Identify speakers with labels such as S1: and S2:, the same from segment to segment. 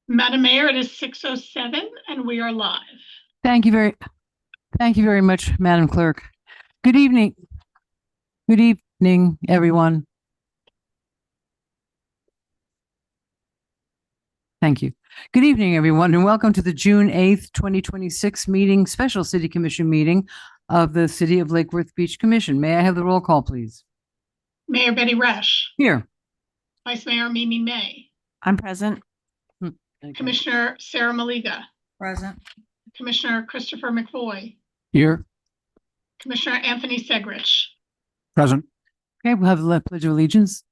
S1: Madam Mayor, it is 6:07 and we are live.
S2: Thank you very much, Madam Clerk. Good evening. Good evening, everyone. Thank you. Good evening, everyone, and welcome to the June 8th, 2026 meeting, special City Commission meeting of the City of Lake Worth Beach Commission. May I have the roll call, please?
S1: Mayor Betty Resch,
S2: Here.
S1: Vice Mayor Mimi May,
S3: I'm present.
S1: Commissioner Sarah Maliga,
S3: Present.
S1: Commissioner Christopher McVoy,
S2: Here.
S1: Commissioner Anthony Segrich.
S4: Present.
S2: Okay, we'll have the Pledge of Allegiance.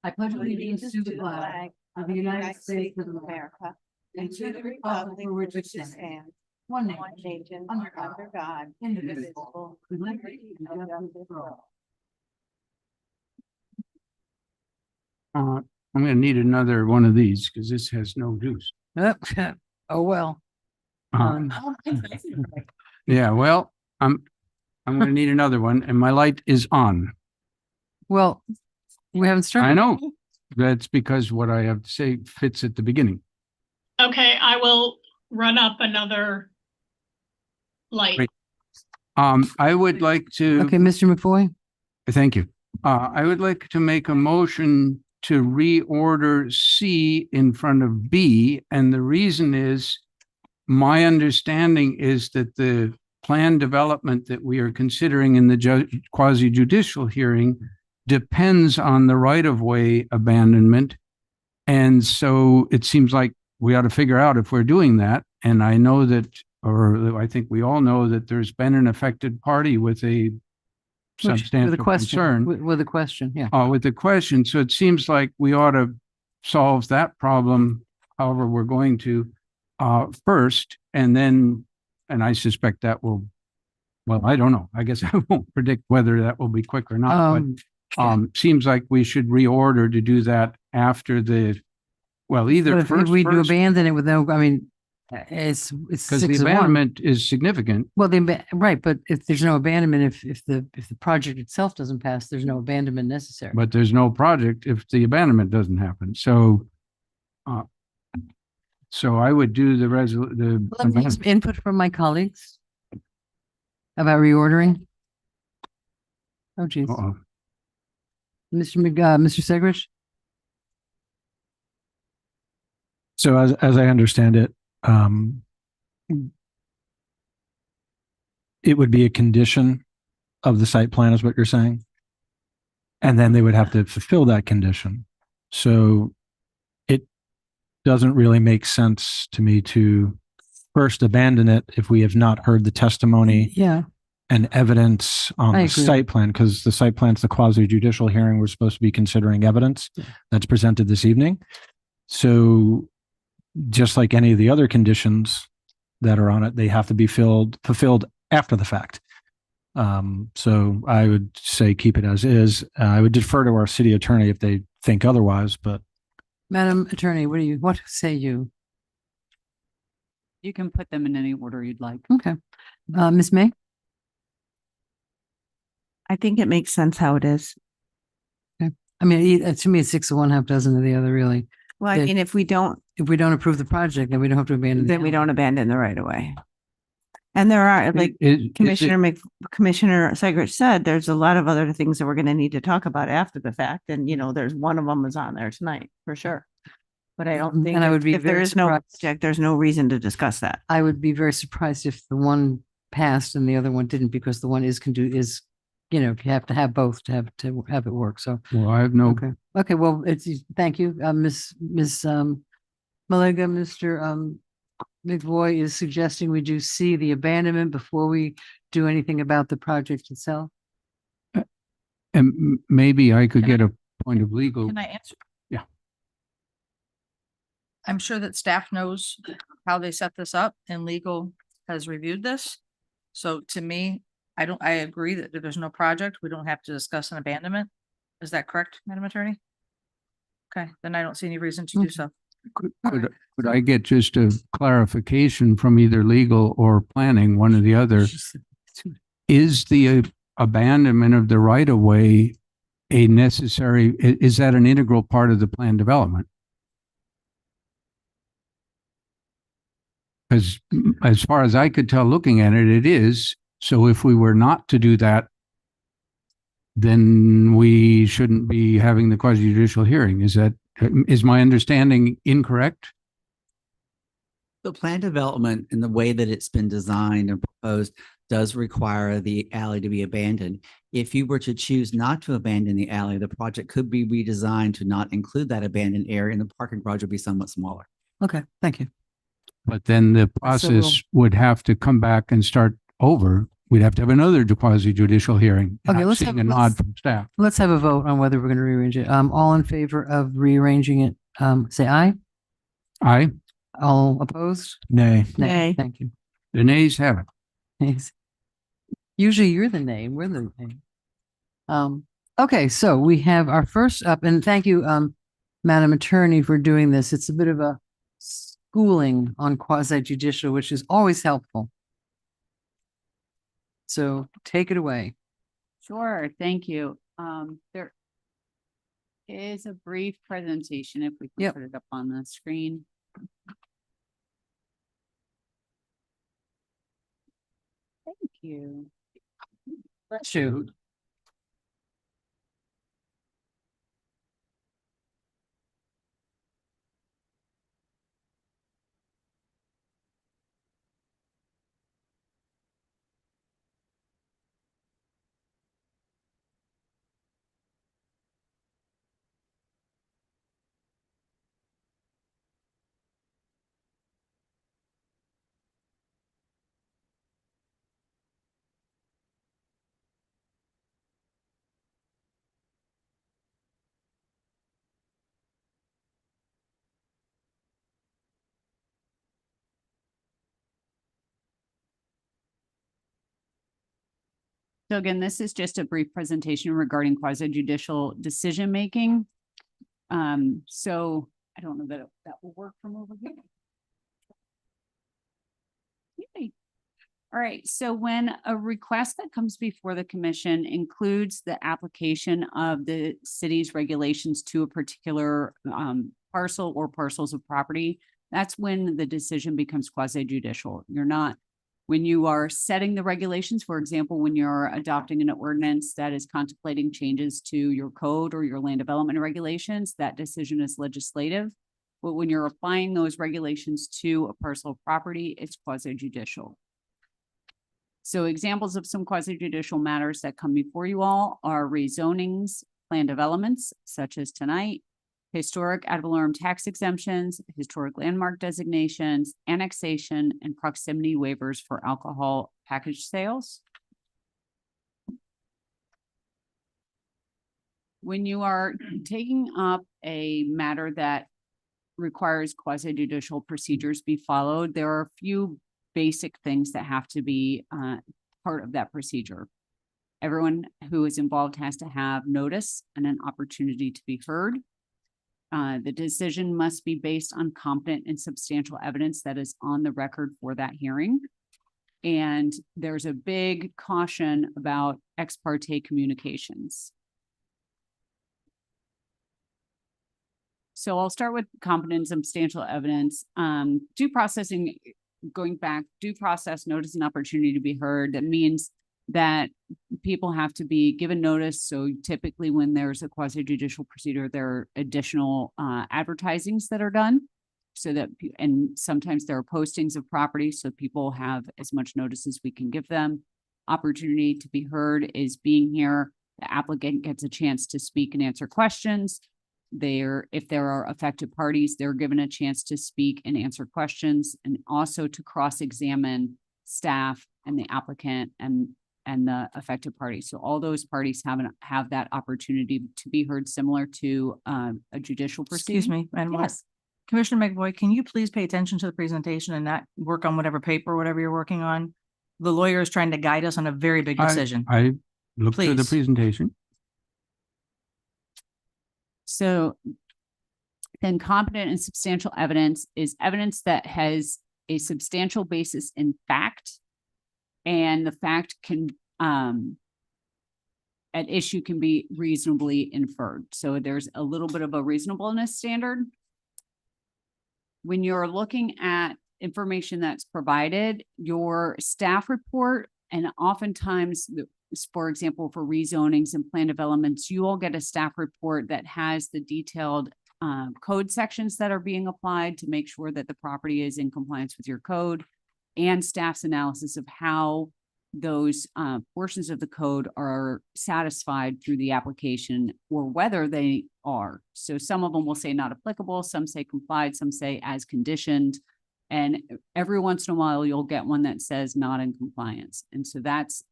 S2: I pledge allegiance to the flag of the United States of America and to the republic for which it stands, one nation, under God, indivisible, with liberty and justice for all.
S4: I'm going to need another one of these because this has no juice.
S2: Oh, well.
S4: Yeah, well, I'm going to need another one, and my light is on.
S2: Well, we haven't started.
S4: I know. That's because what I have to say fits at the beginning.
S1: Okay, I will run up another light.
S4: Great. I would like to.
S2: Okay, Mr. McFoy.
S4: Thank you. I would like to make a motion to reorder C in front of B, and the reason is my understanding is that the plan development that we are considering in the quasi judicial hearing depends on the right-of-way abandonment. And so it seems like we ought to figure out if we're doing that. And I know that, or I think we all know that there's been an affected party with a substantial concern.
S2: With a question, yeah.
S4: With the question. So it seems like we ought to solve that problem, however we're going to, first, and then, and I suspect that will, well, I don't know. I guess I won't predict whether that will be quick or not, but seems like we should reorder to do that after the, well, either
S2: But if we do abandon it with no, I mean, it's
S4: because the
S2: 6-1.
S4: abandonment is significant.
S2: Well, right, but if there's no abandonment, if the project itself doesn't pass, there's no abandonment necessary.
S4: But there's no project if the abandonment doesn't happen. So, so I would do
S2: Let me get some input from my colleagues about reordering. Oh, geez. Mr. Segrich?
S5: So as I understand it, it would be a condition of the site plan is what you're saying. And then they would have to fulfill that condition. So it doesn't really make sense to me to first abandon it if we have not heard the testimony and evidence on the site plan, because the site plan's the quasi judicial hearing. We're supposed to be considering evidence that's presented this evening. So just like any of the other conditions that are on it, they have to be fulfilled after the fact. So I would say keep it as is. I would defer to our city attorney if they think otherwise, but.
S2: Madam Attorney, what say you?
S3: You can put them in any order you'd like.
S2: Okay. Ms. May?
S3: I think it makes sense how it is.
S2: Okay. I mean, to me, it's 6-1, half dozen of the other, really.
S3: Well, I mean, if we don't
S2: approve the project, then we don't have to abandon.
S3: Then we don't abandon the right of way. And there are, like Commissioner Segrich said, there's a lot of other things that we're going to need to talk about after the fact. And, there's one of them is on there tonight for sure. But I don't think if there is no project, there's no reason to discuss that.
S2: I would be very surprised if the one passed and the other one didn't, because the one you have to have both to have it work. So,
S4: well, I have no.
S2: Okay. Well, thank you, Ms. Maliga. Mr. McVoy is suggesting we do see the abandonment before we do anything about the project itself.
S4: And maybe I could get a point of legal.
S6: Can I answer?
S4: Yeah.
S6: I'm sure that staff knows how they set this up and legal has reviewed this. So to me, I agree that if there's no project, we don't have to discuss an abandonment. Is that correct, Madam Attorney? Okay, then I don't see any reason to do so.
S4: Could I get just a clarification from either legal or planning, one or the other? Is the abandonment of the right of way a necessary, is that an integral part of the plan development? Because as far as I could tell, looking at it, it is. So if we were not to do that, then we shouldn't be having the quasi judicial hearing. Is my understanding incorrect?
S7: The plan development and the way that it's been designed and proposed does require the alley to be abandoned. If you were to choose not to abandon the alley, the project could be redesigned to not include that abandoned area and the parking garage would be somewhat smaller.
S5: Okay, thank you.
S4: But then the
S5: So we'll-
S4: process would have to come back and start over. We'd have to have another quasi judicial hearing. And
S5: Okay,
S4: I'm
S5: let's
S4: seeing
S5: have-
S4: a nod from staff.
S5: Let's have a vote on whether we're going to rearrange it. All in favor of rearranging it, say aye.
S4: Aye,
S5: All opposed? Nay.
S3: Nay.
S5: Thank you.
S4: the nays have it.
S5: Thanks. Usually you're the nay, we're the nay. Okay, so we have our first up, and thank you, Madam Attorney, for doing this. It's a bit of a schooling on quasi judicial, which is always helpful. So take it away.
S2: Sure, thank you. There is a brief presentation if we can
S5: Yep.
S2: put it up on the screen. Thank you.
S5: Bless you.
S2: So again, this is just a brief presentation regarding quasi judicial decision making. So I don't know that that will work from over here. Yay. All right, so when a request that comes before the commission includes the application of the city's regulations to a particular parcel or parcels of property, that's when the decision becomes quasi judicial. When you are setting the regulations, for example, when you're adopting an ordinance that is contemplating changes to your code or your land development regulations, that decision is legislative. But when you're applying those regulations to a parcel of property, it's quasi judicial. So examples of some quasi judicial matters that come before you all are rezonings, plan developments, such as tonight, historic ad valorem tax exemptions, historic landmark designations, annexation, and proximity waivers for alcohol package sales. When you are taking up a matter that requires quasi judicial procedures be followed, there are a few basic things that have to be part of that procedure. Everyone who is involved has to have notice and an opportunity to be heard. The decision must be based on competent and substantial evidence that is on the record for that hearing. And there's a big caution about ex parte communications. So I'll start with competent and substantial evidence. Due processing, going back, due process, notice and opportunity to be heard. That means that people have to be given notice. So typically when there's a quasi judicial procedure, there are additional advertisings that are done so that, and sometimes there are postings of property so people have as much notice as we can give them. Opportunity to be heard is being here. The applicant gets a chance to speak and answer questions. If there are affected parties, they're given a chance to speak and answer questions, and also to cross-examine staff and the applicant and the affected parties. So all those parties have that opportunity to be heard, similar to a judicial proceeding.
S6: Excuse me, Madam Clerk.
S2: Yes.
S6: Commissioner McVoy, can you please pay attention to the presentation and not work on whatever paper, whatever you're working on? The lawyer is trying to guide us on a very big decision.
S4: I looked through the
S6: Please.
S4: presentation.
S2: So then competent and substantial evidence is evidence that has a substantial basis in fact. And the fact can, substantial basis in fact, and the fact can be proven by a substantial basis in evidence. So examples of some quasi judicial matters that come before you all are rezonings, plan developments, such as tonight, historic ad valorem tax exemptions, historic landmark designations, annexation, and proximity waivers for alcohol package sales.
S8: at issue can be reasonably inferred. So there's a little bit of a reasonableness standard. When you're looking at information that's provided, your staff report, and oftentimes, for example, for rezonings and plan developments, you all get a staff report that has the detailed code sections that are being applied to make sure that the property is in compliance with your code, and staff's analysis of how those portions of the code are satisfied through the application or whether they are. So some of them will say not applicable, some say complied, some say as conditioned. And every once in a while, you'll get one that says not in compliance. And so that's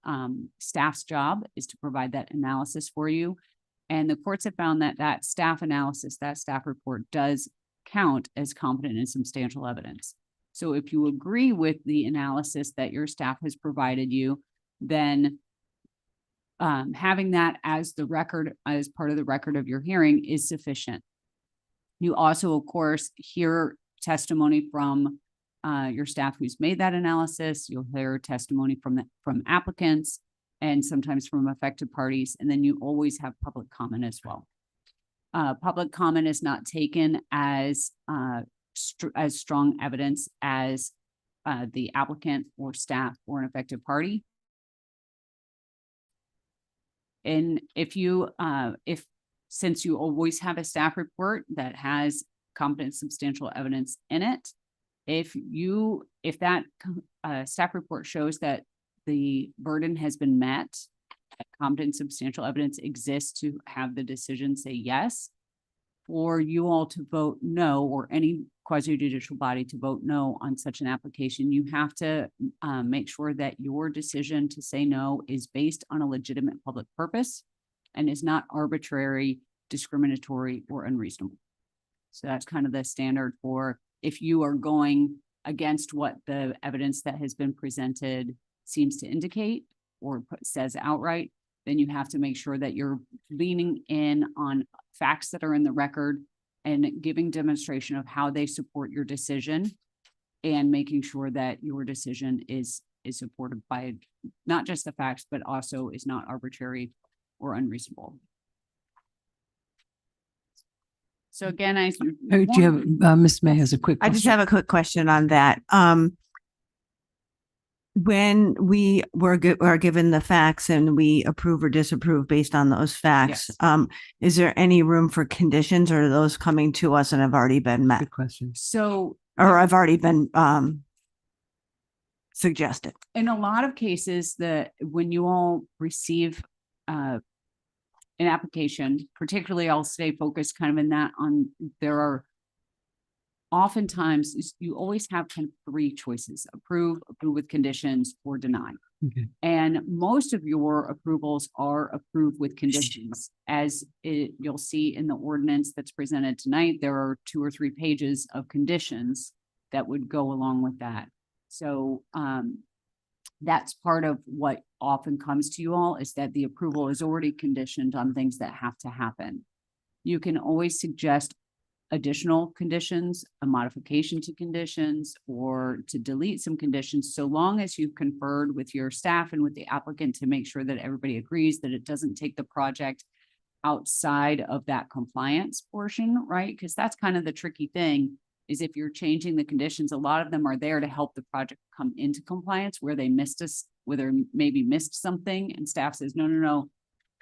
S8: staff's job, is to provide that analysis for you. And the courts have found that that staff analysis, that staff report does count as competent and substantial evidence. So if you agree with the analysis that your staff has provided you, then having that as the record, as part of the record of your hearing, is sufficient. You also, of course, hear testimony from your staff who's made that analysis. You'll hear testimony from applicants and sometimes from affected parties. And then you always have public comment as well. Public comment is not taken as strong evidence as the applicant or staff or an affected party. And since you always have a staff report that has competent substantial evidence in it, if that staff report shows that the burden has been met, that competent substantial evidence exists to have the decision say yes, for you all to vote no, or any quasi-judicial body to vote no on such an application, you have to make sure that your decision to say no is based on a legitimate public purpose and is not arbitrary, discriminatory, or unreasonable. So that's kind of the standard for if you are going against what the evidence that has been presented seems to indicate or says outright, then you have to make sure that you're leaning in on facts that are in the record and giving demonstration of how they support your decision, and making sure that your decision is supported by not just the facts, but also is not arbitrary or unreasonable. So again,
S2: Do you have, Ms. May has a quick
S3: I
S2: question.
S3: just have a quick question on that. When we are given the facts and we approve or disapprove based on those facts,
S8: Yes.
S3: Is there any room for conditions, or are those coming to us and have already been met,
S2: Good question.
S8: So
S3: or have already been suggested?
S8: in a lot of cases, when you all receive an application, particularly I'll stay focused kind of in that there are oftentimes you always have kind of three choices: approve with conditions, or deny.
S2: Okay.
S8: And most of your approvals are approved with conditions. As you'll see in the ordinance that's presented tonight, there are 2 or 3 pages of conditions that would go along with that. So that's part of what often comes to you all, is that the approval is already conditioned on things that have to happen. You can always suggest additional conditions, a modification to conditions, or to delete some conditions, so long as you've conferred with your staff and with the applicant to make sure that everybody agrees that it doesn't take the project outside of that compliance portion, right? Because that's kind of the tricky thing, is if you're changing the conditions, a lot of them are there to help the project come into compliance where they maybe missed something, and staff says, no,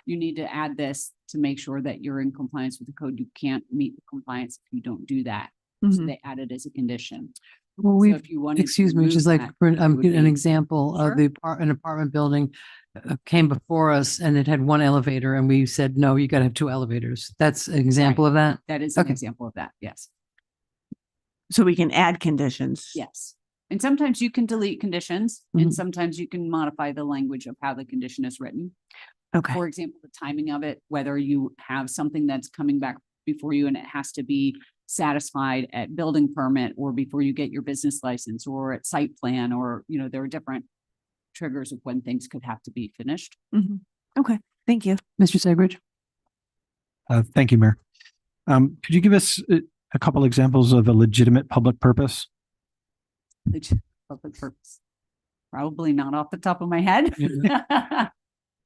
S8: you need to add this to make sure that you're in compliance with the code. You can't meet the compliance if you don't do that. So
S3: Mhm.
S8: they add it as a condition.
S2: Well,
S8: So
S2: we've,
S8: if you wanted to
S2: excuse me,
S8: remove
S2: just like,
S8: that,
S2: for
S8: it would
S2: an
S8: be-
S2: example
S8: Sure.
S2: of an apartment building came before us and it had 1 elevator, and we said, no, you got to have 2 elevators. That's an example of that.
S8: That is an
S2: Okay.
S8: example of that. Yes.
S3: So we can add conditions.
S8: Yes. And sometimes you can delete conditions, and
S2: Mhm.
S8: sometimes you can modify the language of how the condition is written.
S3: Okay.
S8: For example, the timing of it, whether you have something that's coming back before you and it has to be satisfied at building permit, or before you get your business license, or at site plan, or, there are different triggers of when things could have to be finished.
S3: Mhm. Okay. Thank you.
S2: Mr. Segrich?
S5: Thank you, Mayor. Could you give us a couple examples of a legitimate public purpose?
S8: Public purpose. Probably not off the top of my head.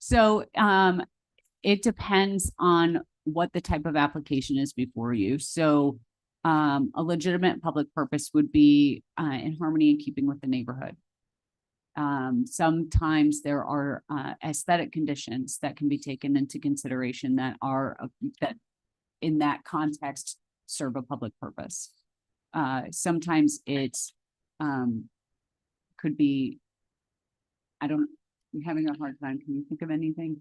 S8: So, it depends on what the type of application is before you. So a legitimate public purpose would be in harmony and keeping with the neighborhood. Sometimes there are aesthetic conditions that can be taken into consideration that are that in that context serve a public purpose. Sometimes it's could be, I'm having a hard time. Can you think of anything?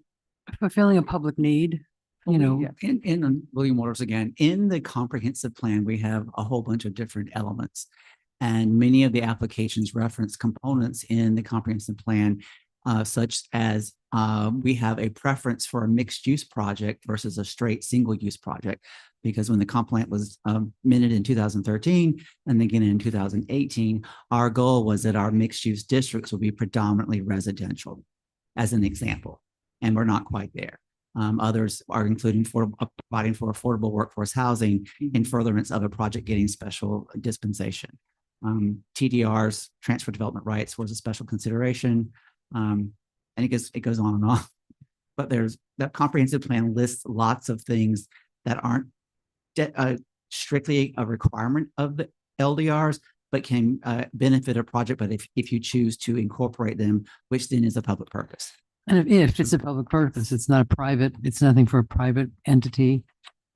S2: Fulfilling a public need, you know.
S8: Yeah.
S7: In William Waters again, in the comprehensive plan, we have a whole bunch of different elements. And many of the applications reference components in the comprehensive plan, such as we have a preference for a mixed use project versus a straight single use project. Because when the comp plan was amended in 2013 and again in 2018, our goal was that our mixed use districts would be predominantly residential, as an example. And we're not quite there. Others are including providing for affordable workforce housing in furtherance of a project getting special dispensation. TDR's transfer development rights was a special consideration. And it goes on and on. But there's that comprehensive plan lists lots of things that aren't strictly a requirement of the LDRs, but can benefit a project, but if you choose to incorporate them, which then is a public purpose.
S2: And if it's a public purpose, it's not a private, it's nothing for a private entity.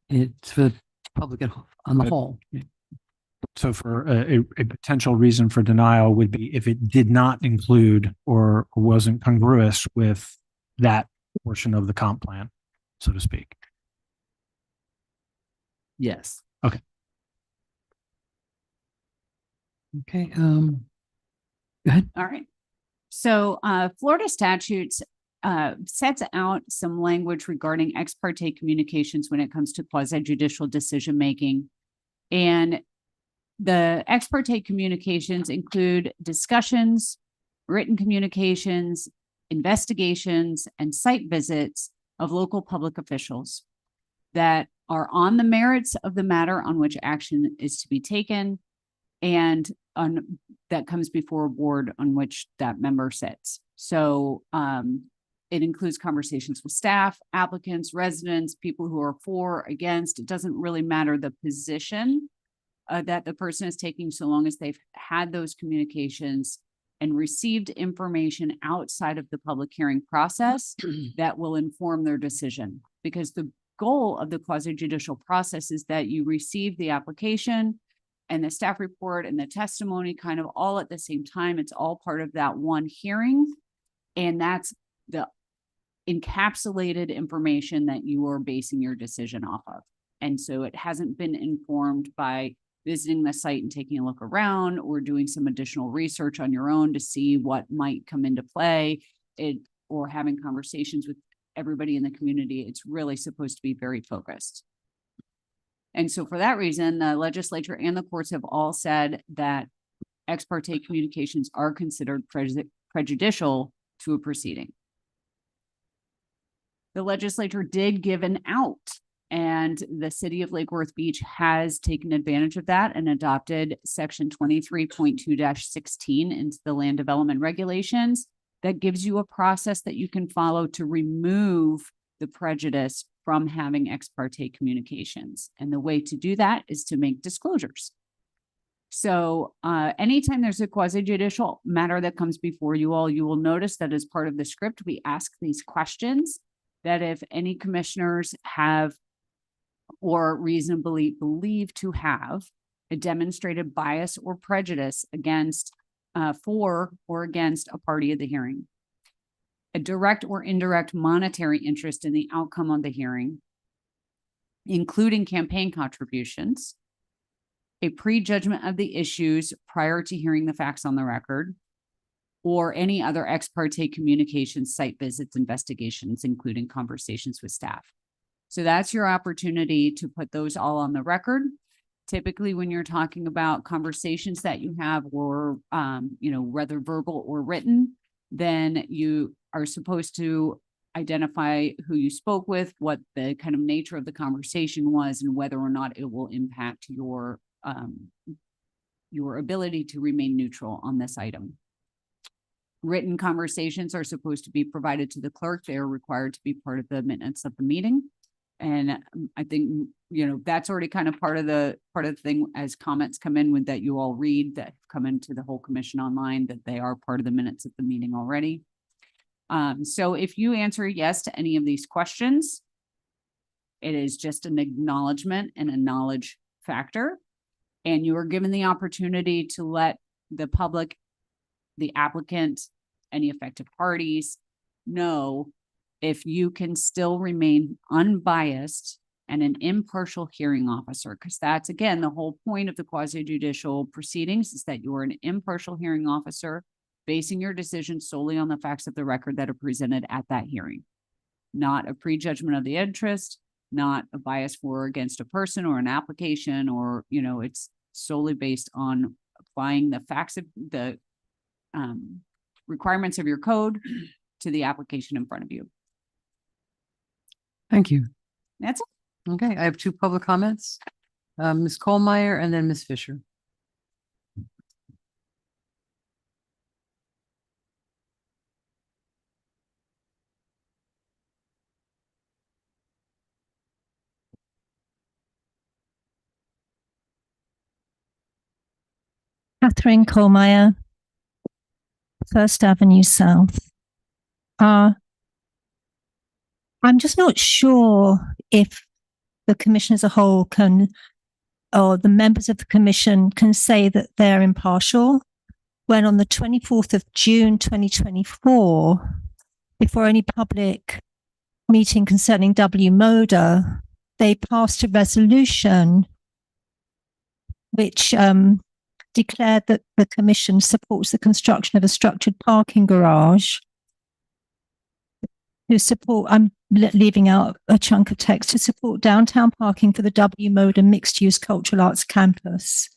S2: It's for the public on the
S5: But-
S2: whole.
S5: So for a potential reason for denial would be if it did not include or wasn't congruous with that portion of the comp plan, so to speak.
S7: Yes.
S2: Okay, go ahead.
S8: All right. So Florida statutes sets out some language regarding ex parte communications when it comes to quasi judicial decision making. And the ex parte communications include discussions, written communications, investigations, and site visits of local public officials that are on the merits of the matter on which action is to be taken and on that comes before a board on which that member sits. So it includes conversations with staff, applicants, residents, people who are for, against. It doesn't really matter the position that the person is taking, so long as they've had those communications and received information outside of the public hearing process that will inform their decision. Because the goal of the quasi judicial process is that you receive the application and the staff report and the testimony kind of all at the same time. It's all part of that one hearing. And that's the encapsulated information that you are basing your decision off of. And so it hasn't been informed by visiting the site and taking a look around or doing some additional research on your own to see what might come into play, or having conversations with everybody in the community. It's really supposed to be very focused. And so for that reason, the legislature and the courts have all said that ex parte communications are considered prejudicial to a proceeding. The legislature did give an out, and the city of Lake Worth Beach has taken advantage of that and adopted section 23.2-16 into the land development regulations that gives you a process that you can follow to remove the prejudice from having ex parte communications. And the way to do that is to make disclosures. So anytime there's a quasi judicial matter that comes before you all, you will notice that as part of the script, we ask these questions that if any commissioners have or reasonably believe to have a demonstrated bias or prejudice against, for or against a party of the hearing, a direct or indirect monetary interest in the outcome of the hearing, including campaign contributions, a prejudgment of the issues prior to hearing the facts on the record, or any other ex parte communications, site visits, investigations, including conversations with staff. So that's your opportunity to put those all on the record. Typically, when you're talking about conversations that you have, or, whether verbal or written, then you are supposed to identify who you spoke with, what the kind of nature of the conversation was, and whether or not it will impact your ability to remain neutral on this item. written conversations are supposed to be provided to the clerk. They are required to be part of the minutes of the meeting. And I think, you know, that's already kind of part of the thing as comments come in with that you all read that come into the whole commission online, that they are part of the minutes of the meeting already. So if you answer yes to any of these questions, it is just an acknowledgement and a knowledge factor. And you are given the opportunity to let the public, the applicant, any affected parties know if you can still remain unbiased and an impartial hearing officer, because that's, again, the whole point of the quasi judicial proceedings is that you are an impartial hearing officer basing your decision solely on the facts of the record that are presented at that hearing, not a prejudgment of the interest, not a bias for or against a person or an application, or, you know, it's solely based on applying the facts of the requirements of your code to the application in front of you.
S9: Thank you.
S8: That's it.
S9: Okay, I have two public comments. Ms. Colmeyer and then Ms. Fisher.
S10: Catherine Colmeyer, First Avenue South. I'm just not sure if the commission as a whole can, or the members of the commission can say that they're impartial when on the 24th of June 2024, before any public meeting concerning W. Moda, they passed a resolution which declared that the commission supports the construction of a structured parking garage. To support, I'm leaving out a chunk of text, to support downtown parking for the W. Moda mixed-use cultural arts campus.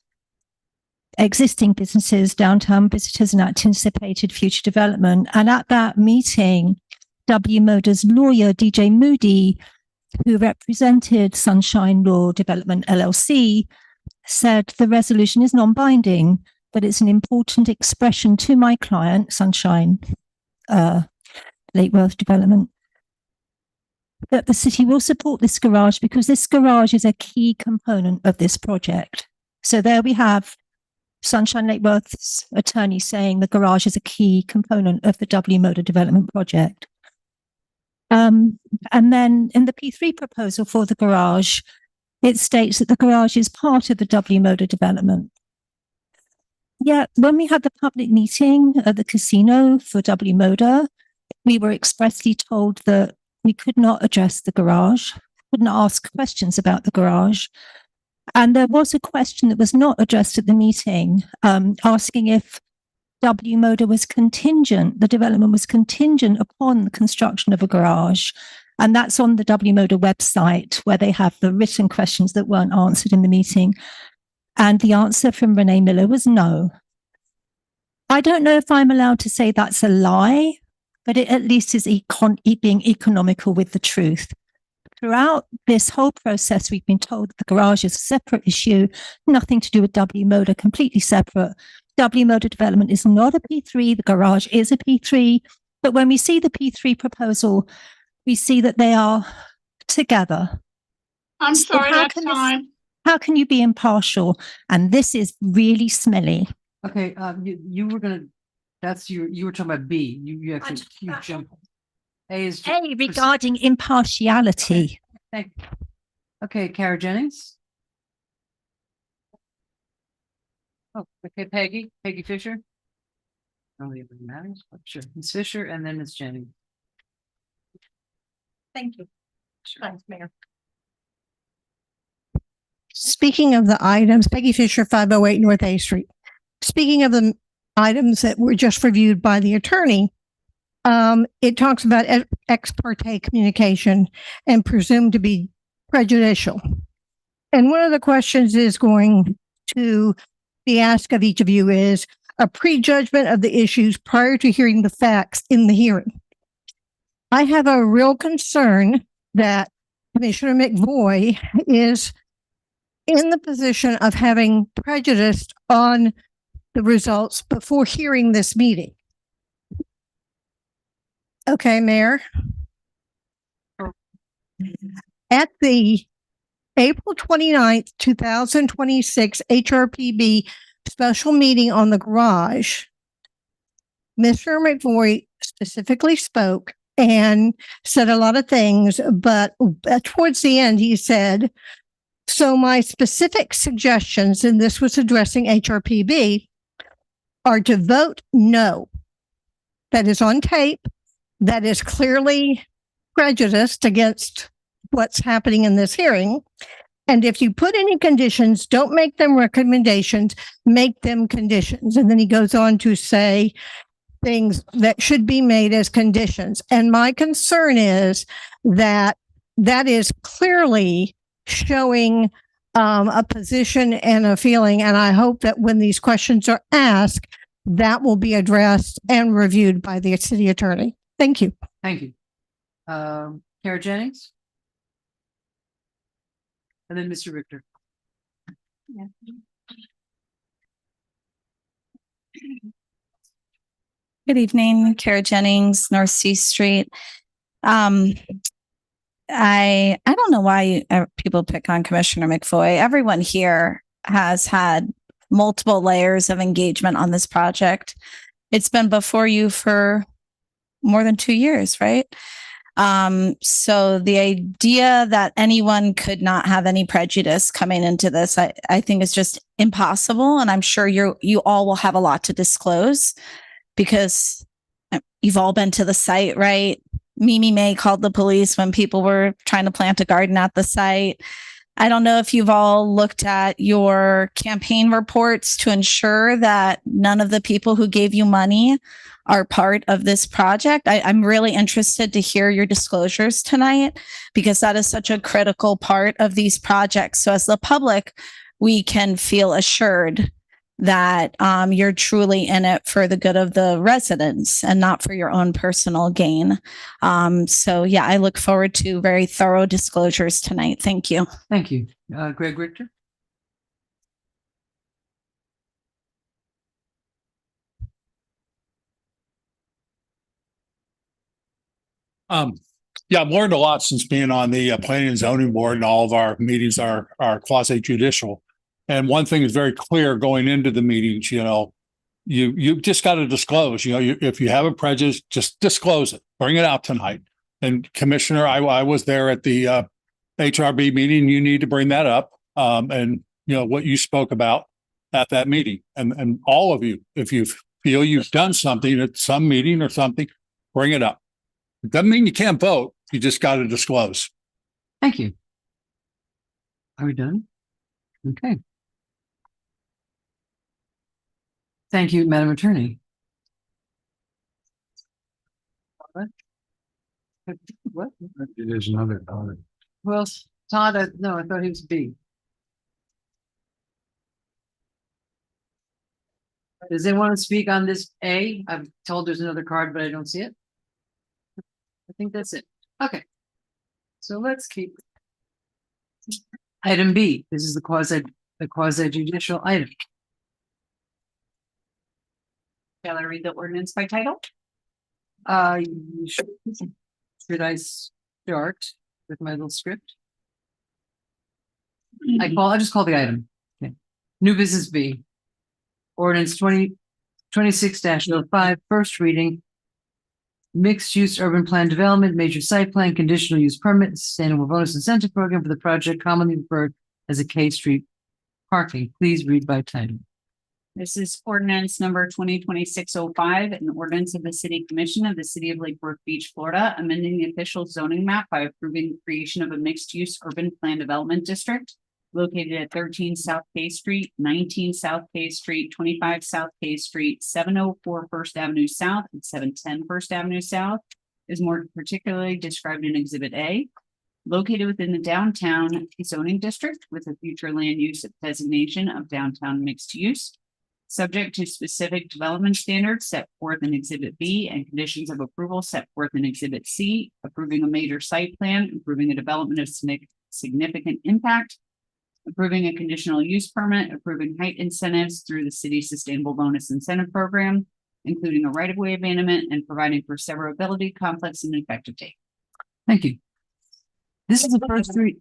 S10: Existing businesses, downtown visitors, and anticipated future development. And at that meeting, W. Moda's lawyer, DJ Moody, who represented Sunshine Law Development LLC, said the resolution is non-binding, but it's an important expression to my client, Sunshine Lake Worth Development, that the city will support this garage because this garage is a key component of this project. So there we have Sunshine Lake Worth's attorney saying the garage is a key component of the W. Moda development project. And then in the P3 proposal for the garage, it states that the garage is part of the W. Moda development. Yet when we had the public meeting at the casino for W. Moda, we were expressly told that we could not address the garage, couldn't ask questions about the garage. And there was a question that was not addressed at the meeting, asking if W. Moda was contingent, the development was contingent upon the construction of a garage. And that's on the W. Moda website where they have the written questions that weren't answered in the meeting. And the answer from Renee Miller was no. I don't know if I'm allowed to say that's a lie, but it at least is being economical with the truth. Throughout this whole process, we've been told that the garage is a separate issue, nothing to do with W. Moda, completely separate. W. Moda development is not a P3, the garage is a P3. But when we see the P3 proposal, we see that they are together.
S1: I'm
S10: So
S1: sorry,
S10: how
S1: that's
S10: can this-
S1: time.
S10: How can you be impartial? And this is really smelly.
S9: Okay, you were gonna, you were talking about B. You actually, you jumped. A is.
S10: A, regarding impartiality.
S9: Thank you. Okay, Kara Jennings. Oh, okay, Peggy Fisher. I don't think it matters, but sure, Ms. Fisher and then Ms. Jennings.
S10: Thank you. Thanks, Mayor.
S11: Speaking of the items, Peggy Fisher, 508 North A Street. Speaking of the items that were just reviewed by the attorney, it talks about ex parte communication and presumed to be prejudicial. And one of the questions is going to be asked of each of you is a prejudgment of the issues prior to hearing the facts in the hearing. I have a real concern that Commissioner McVoy is in the position of having prejudice on the results before hearing this meeting. Okay, Mayor. At the April 29th, 2026 HRPB special meeting on the garage, Mr. McVoy specifically spoke and said a lot of things, but towards the end, he said, so my specific suggestions, and this was addressing HRPB, are to vote no. That is on tape. That is clearly prejudiced against what's happening in this hearing. And if you put any conditions, don't make them recommendations, make them conditions. And then he goes on to say things that should be made as conditions. And my concern is that that is clearly showing a position and a feeling. And I hope that when these questions are asked, that will be addressed and reviewed by the city attorney. Thank you.
S9: Thank you. Kara Jennings? And then Mr. Richter.
S12: Good evening, Kara Jennings, North C Street. I don't know why people pick on Commissioner McFoy. Everyone here has had multiple layers of engagement on this project. It's been before you for more than 2 years, right? So the idea that anyone could not have any prejudice coming into this, I think is just impossible. And I'm sure you all will have a lot to disclose because you've all been to the site, right? Mimi May called the police when people were trying to plant a garden at the site. I don't know if you've all looked at your campaign reports to ensure that none of the people who gave you money are part of this project. I'm really interested to hear your disclosures tonight because that is such a critical part of these projects. So as the public, we can feel assured that you're truly in it for the good of the residents and not for your own personal gain. So yeah, I look forward to very thorough disclosures tonight. Thank you.
S9: Thank you. Greg Richter?
S13: Yeah, I've learned a lot since being on the planning and zoning board, and all of our meetings are quasi judicial. And one thing is very clear going into the meetings, you just got to disclose, if you have a prejudice, just disclose it, bring it out tonight. And Commissioner, I was there at the HRB meeting. You need to bring that up. And what you spoke about at that meeting, and all of you, if you feel you've done something at some meeting or something, bring it up. It doesn't mean you can't vote. You just got to disclose.
S9: Thank you. Are we done? Okay. Thank you, Madam Attorney. What?
S4: There's another.
S9: Well, Todd, no, I thought he was B. Does anyone want to speak on this A? I'm told there's another card, but I don't see it. I think that's it. Okay. So let's keep. Item B, this is the quasi judicial item.
S8: Shall I read the ordinance by title?
S9: Should I start with my little script? I'll just call the item. Okay. New business B. Ordinance 2026-05, first reading. Mixed use urban plan development, major site plan, conditional use permit, sustainable bonus incentive program for the project commonly referred as a K Street parking. Please read by title.
S8: This is ordinance number 2026-05, an ordinance of the City Commission of the City of Lake Worth Beach, Florida, amending the official zoning map by approving the creation of a mixed-use urban plan development district located at 13 South K Street, 19 South K Street, 25 South K Street, 704 First Avenue South, and 710 First Avenue South, is more particularly described in Exhibit A. Located within the downtown zoning district with a future land use designation of downtown mixed use, subject to specific development standards set forth in Exhibit B and conditions of approval set forth in Exhibit C, approving a major site plan, approving a development of significant impact, approving a conditional use permit, approving height incentives through the city's sustainable bonus incentive program, including a right-of-way abandonment and providing for severability, conflicts, and effective date.
S9: Thank you. This is the first read,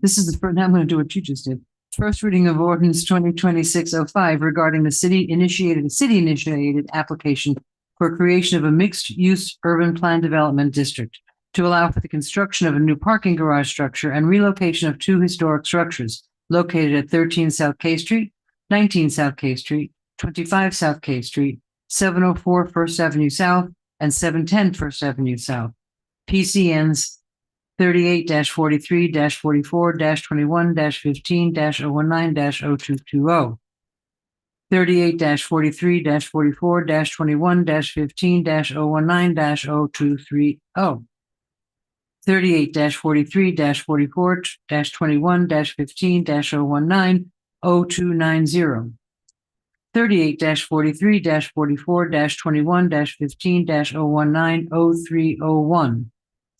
S9: this is the first, now I'm going to do what you just did. First reading of ordinance 2026-05 regarding the city initiated application for creation of a mixed-use urban plan development district to allow for the construction of a new parking garage structure and relocation of two historic structures located at 13 South K Street, 19 South K Street, 25 South K Street, 704 First Avenue South, and 710 First Avenue South. PCNs 38-44-44-21-15-019-02220. 38-43-44-21-15-019-023. 38-43-44-21-15-019-0290. 38-43-44-21-15-019-0301.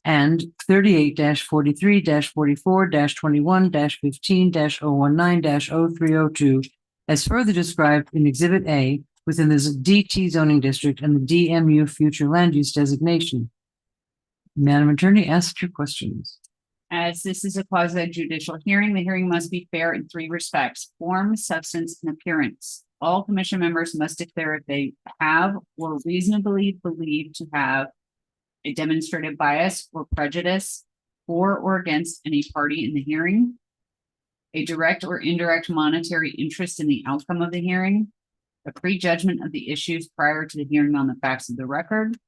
S9: And 38-43-44-21-15-019-0302 as further described in Exhibit A within the DT zoning district and the DMU future land use designation. Madam Attorney, ask your questions.
S8: As this is a quasi judicial hearing, the hearing must be fair in three respects: form, substance, and appearance. All commission members must declare if they have or reasonably believe to have a demonstrated bias or prejudice for or against any party in the hearing, a direct or indirect monetary interest in the outcome of the hearing, a prejudgment of the issues prior to the hearing on the facts of the record,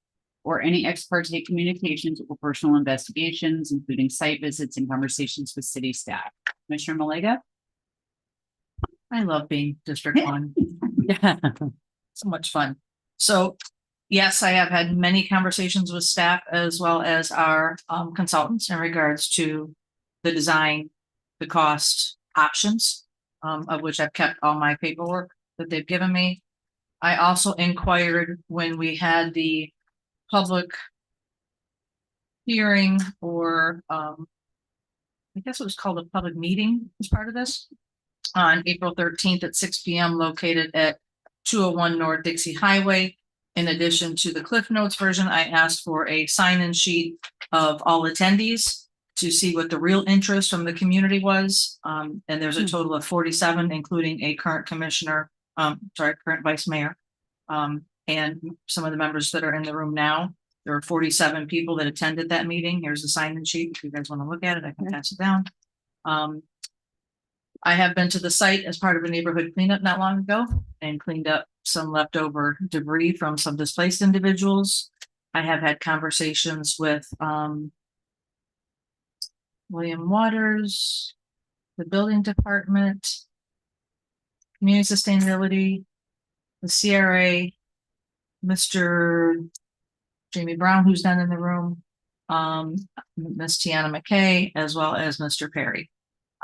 S8: or any ex parte communications or personal investigations, including site visits and conversations with city staff. Commissioner Malega?
S6: I love being District 1. So much fun. So yes, I have had many conversations with staff as well as our consultants in regards to the design, the cost options, of which I've kept all my paperwork that they've given me. I also inquired when we had the public hearing, or I guess it was called a public meeting as part of this, on April 13th at 6 p.m. located at 201 North Dixie Highway. In addition to the Cliff Notes version, I asked for a sign-in sheet of all attendees to see what the real interest from the community was. And there's a total of 47, including a current commissioner, current vice mayor, and some of the members that are in the room now. There were 47 people that attended that meeting. Here's the sign-in sheet. If you guys want to look at it, I can pass it down. I have been to the site as part of a neighborhood cleanup not long ago and cleaned up some leftover debris from some displaced individuals. I have had conversations with William Waters, the building department, community sustainability, the CRA, Mr. Jamie Brown, who's not in the room, Ms. Tiana McKay, as well as Mr. Perry.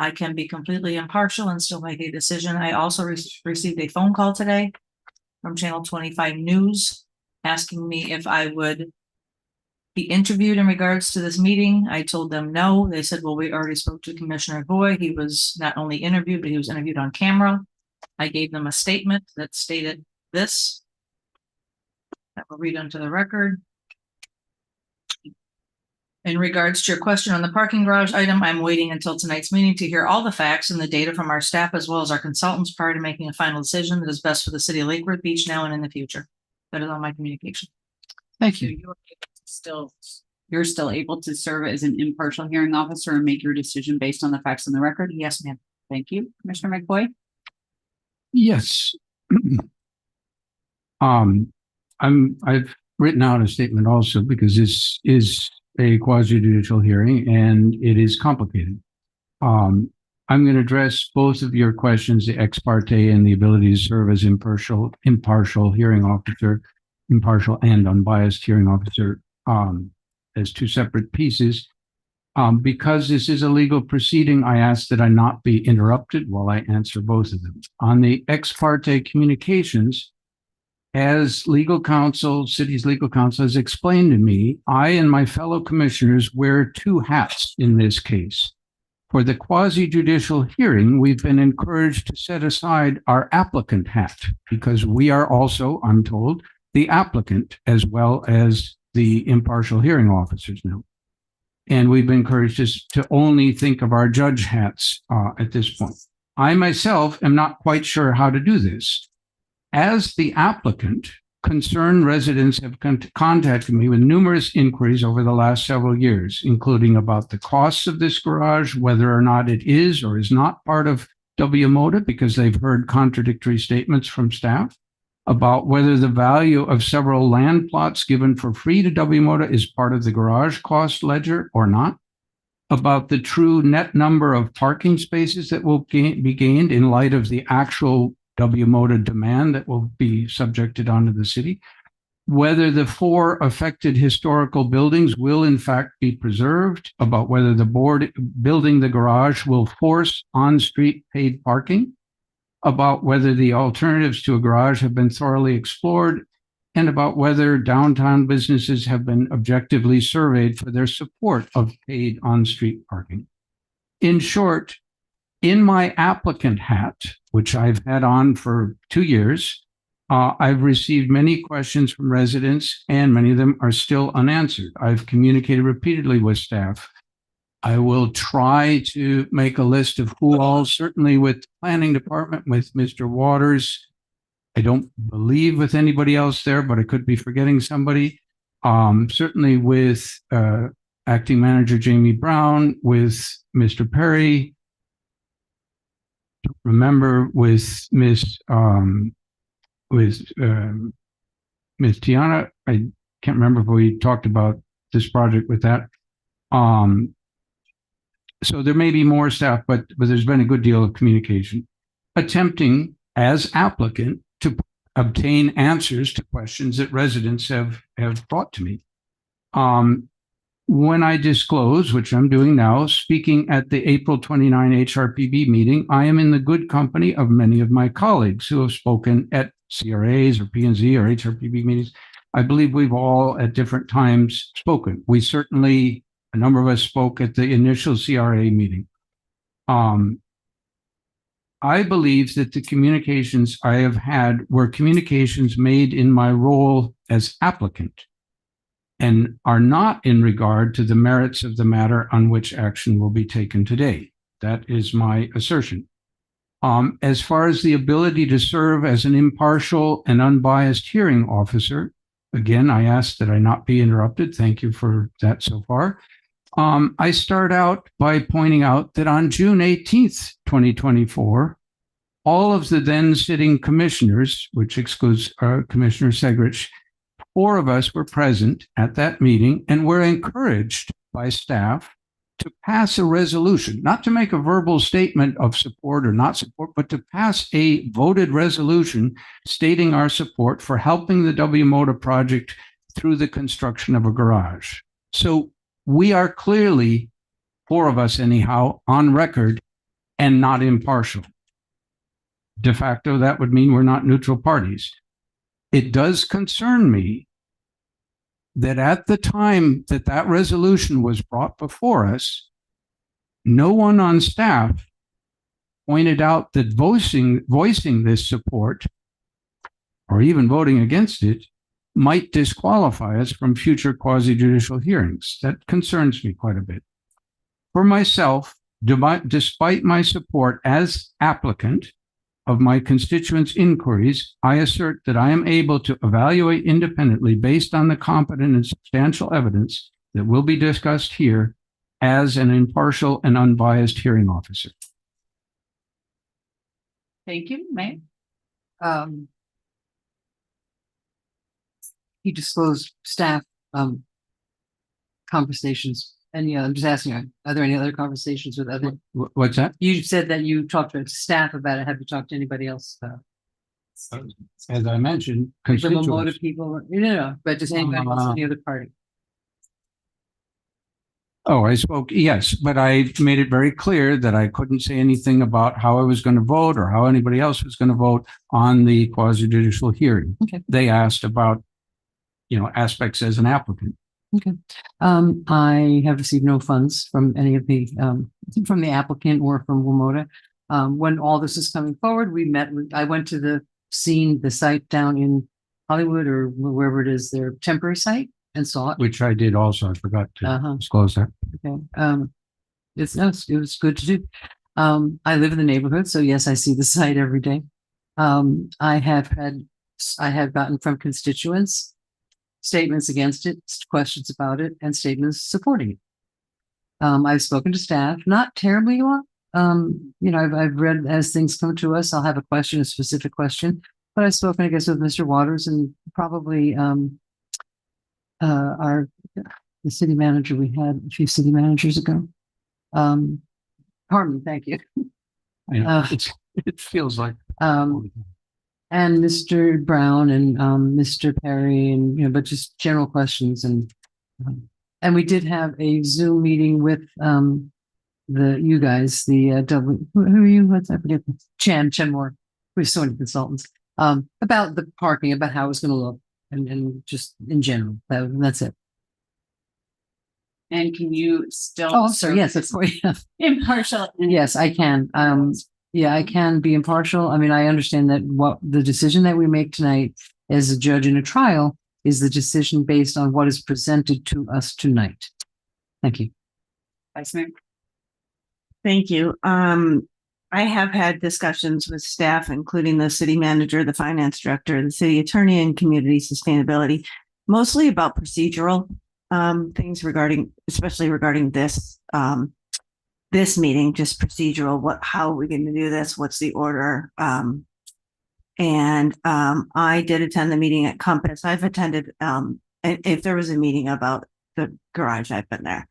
S6: I can be completely impartial and still make a decision. I also received a phone call today from Channel 25 News asking me if I would be interviewed in regards to this meeting. I told them no. They said, well, we already spoke to Commissioner Boy. He was not only interviewed, but he was interviewed on camera. I gave them a statement that stated this. That will read into the record. In regards to your question on the parking garage item, I'm waiting until tonight's meeting to hear all the facts and the data from our staff as well as our consultants prior to making a final decision that is best for the city of Lake Worth Beach now and in the future. That is all my communication.
S9: Thank you.
S8: You're still able to serve as an impartial hearing officer and make your decision based on the facts on the record?
S6: Yes, ma'am.
S8: Thank you. Commissioner McBoy?
S4: Yes. I've written out a statement also because this is a quasi judicial hearing and it is complicated. I'm going to address both of your questions, the ex parte and the ability to serve as impartial hearing officer, impartial and unbiased hearing officer, as two separate pieces. Because this is a legal proceeding, I ask that I not be interrupted while I answer both of them. On the ex parte communications, as legal counsel, city's legal counsel has explained to me, I and my fellow commissioners wear two hats in this case. For the quasi-judicial hearing, we've been encouraged to set aside our applicant hat because we are also, I'm told, the applicant as well as the impartial hearing officers know. And we've been encouraged to only think of our judge hats at this point. I myself am not quite sure how to do this. As the applicant, concerned residents have contacted me with numerous inquiries over the last several years, including about the costs of this garage, whether or not it is or is not part of WMODA, because they've heard contradictory statements from staff, about whether the value of several land plots given for free to WMODA is part of the garage cost ledger or not, about the true net number of parking spaces that will be gained in light of the actual WMODA demand that will be subjected onto the city, whether the 4 affected historical buildings will in fact be preserved, about whether the board building the garage will force on-street paid parking, about whether the alternatives to a garage have been thoroughly explored, and about whether downtown businesses have been objectively surveyed for their support of paid on-street parking. In short, in my applicant hat, which I've had on for 2 years, I've received many questions from residents, and many of them are still unanswered. I've communicated repeatedly with staff. I will try to make a list of who all, certainly with the planning department, with Mr. Waters. I don't believe with anybody else there, but I could be forgetting somebody. Certainly with acting manager Jamie Brown, with Mr. Perry. Remember with Miss Tiana. I can't remember if we talked about this project with that. So there may be more staff, but there's been a good deal of communication, attempting as applicant to obtain answers to questions that residents have brought to me. When I disclose, which I'm doing now, speaking at the April 29 HRPB meeting, I am in the good company of many of my colleagues who have spoken at CRAs or P&Z or HRPB meetings. I believe we've all at different times spoken. We certainly, a number of us spoke at the initial CRA meeting. I believe that the communications I have had were communications made in my role as applicant and are not in regard to the merits of the matter on which action will be taken today. That is my assertion. As far as the ability to serve as an impartial and unbiased hearing officer, again, I ask that I not be interrupted. Thank you for that so far. I start out by pointing out that on June 18th, 2024, all of the then sitting commissioners, which excludes Commissioner Segrich, 4 of us were present at that meeting and were encouraged by staff to pass a resolution, not to make a verbal statement of support or not support, but to pass a voted resolution stating our support for helping the WMODA project through the construction of a garage. So we are clearly, 4 of us anyhow, on record and not impartial. De facto, that would mean we're not neutral parties. It does concern me that at the time that that resolution was brought before us, no one on staff pointed out that voicing this support or even voting against it might disqualify us from future quasi-judicial hearings. That concerns me quite a bit. For myself, despite my support as applicant of my constituents' inquiries, I assert that I am able to evaluate independently based on the competent and substantial evidence that will be discussed here as an impartial and unbiased hearing officer.
S8: Thank you, May.
S9: You disclosed staff conversations. And I'm just asking, are there any other conversations with other?
S4: What's that?
S9: You said that you talked to staff about it. Have you talked to anybody else?
S4: As I mentioned,
S9: The
S4: constituents.
S9: Momoda people, no, but just anybody else, any other party?
S4: Oh, I spoke, yes, but I made it very clear that I couldn't say anything about how I was going to vote or how anybody else was going to vote on the quasi-judicial hearing.
S9: Okay.
S4: They asked about, aspects as an applicant.
S9: Okay. I have received no funds from any of the, from the applicant or from WMODA. When all this is coming forward, I went to the scene, the site down in Hollywood or wherever it is, their temporary site and saw it.
S4: Which I did also. I forgot
S9: Uh-huh.
S4: to disclose that.
S9: Okay. It was good to do. I live in the neighborhood, so yes, I see the site every day. I have gotten from constituents statements against it, questions about it, and statements supporting it. I've spoken to staff, not terribly a lot. I've read as things come to us, I'll have a question, a specific question, but I've spoken, I guess, with Mr. Waters and probably, the city manager we had a few city managers ago. Harmon, thank you.
S4: I know, it feels like.
S9: And Mr. Brown and Mr. Perry and but just general questions and we did have a Zoom meeting with you guys, the who are you? What's I forget? Chen Moore. We're so many consultants about the parking, about how it's going to look, and just in general. That's it.
S8: And can you still?
S9: Oh, I'm sorry. Yes, of course.
S8: Impartial.
S9: Yes, I can. Yeah, I can be impartial. I mean, I understand that what the decision that we make tonight as a judge in a trial is the decision based on what is presented to us tonight. Thank you.
S8: Vice Mayor.
S3: Thank you. I have had discussions with staff, including the city manager, the finance director, the city attorney, and community sustainability, mostly about procedural things especially regarding this meeting, just procedural. How are we going to do this? What's the order? I did attend the meeting at Compass. I've attended, if there was a meeting about the garage, I've been there.